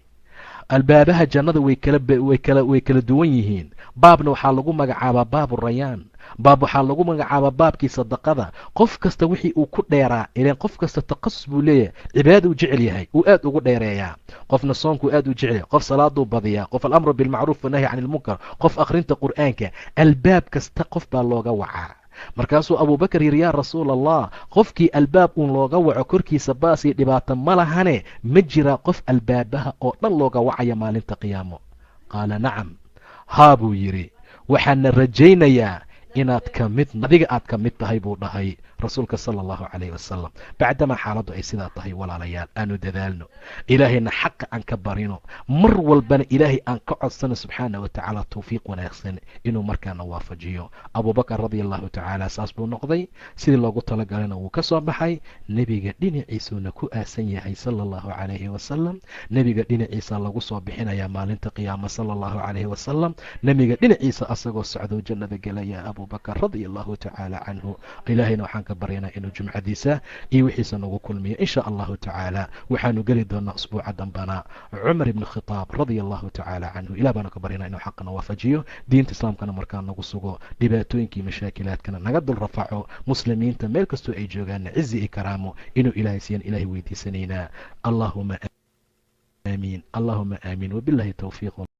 albaabaha jannada way kala duwan yihiin. baabna waxaa lagu magacaabaa baabu rayaan, baab waxaa lagu magacaabaa baabkii sadaqada. qof kasta wixii uu ku dheeraa, ileen qof kasta taqasus buu leeyahay, cibaada uu jecel yahay uu aad ugu dheereeyaa. qofna soonkuu aad u jecel yahay, qof salaaduu badiyaa, qof alamru bilmacruuf wanahyi can ilmunkar, qof akhrinta qur'aanka. albaab kasta qof baa looga wacaa. markaasuu abubakar yidhi yaa rasuula allah, qofkii albaab uun looga waco korkiisa baasii dhibaato ma lahane, ma jiraa qof albaabaha oo dhan looga wacaya maalinta qiyaamo? qaala nacam, haa buu yidhi, waxaana rajaynayaa inaad adiga aad ka mid tahay buu dhahay rasuulka sala allahu calayhi wasalam. bacdamaa xaaladdu ay sidaa tahay walaalayaal, aanu dadaalno, ilaahayna xaqa aan ka barino, mar walbana ilaahay aan ka codsano subxaana wa tacaala tawfiiq wanaagsan inuu markaana waafajiyo. abubakar radia allahu tacaala saas buu noqday, sidii loogu talagalana wuu ka soo baxay. nebiga dhinaciisuuna ku aasan yahay sala allahu calayhi wasalam. nebiga dhinaciisa lagu soo bixinayaa maalinta qiyaama sala allahu calayhi wasalam. nebiga dhinaciisa asagoo socdoo jannada gelaya abubakar radia allahu tacaala canhu. ilaahayna waxaan ka baryaynaa inuu jumcadiisa iyo wixiisa nagu kulmiyo in sha allahu tacaala. waxaanu geli doonaa usbuuca dambana cumar ibn khitaab radia allahu tacaala canhu. ilah baanu ka baryaynaa inuu xaqana waafajiyo, diinta islaamkana markaa nagu sugo, dhibaatooyinkii mashaakilaadkana naga dul rafaco, muslimiinta meel kastoo ay joogaanna cizi iyo karaamo inuu ilaahay siiyan ilaahay weydiisanaynaa. allahuma aamiin, allahuma aamiin. wabillahi towfiiq.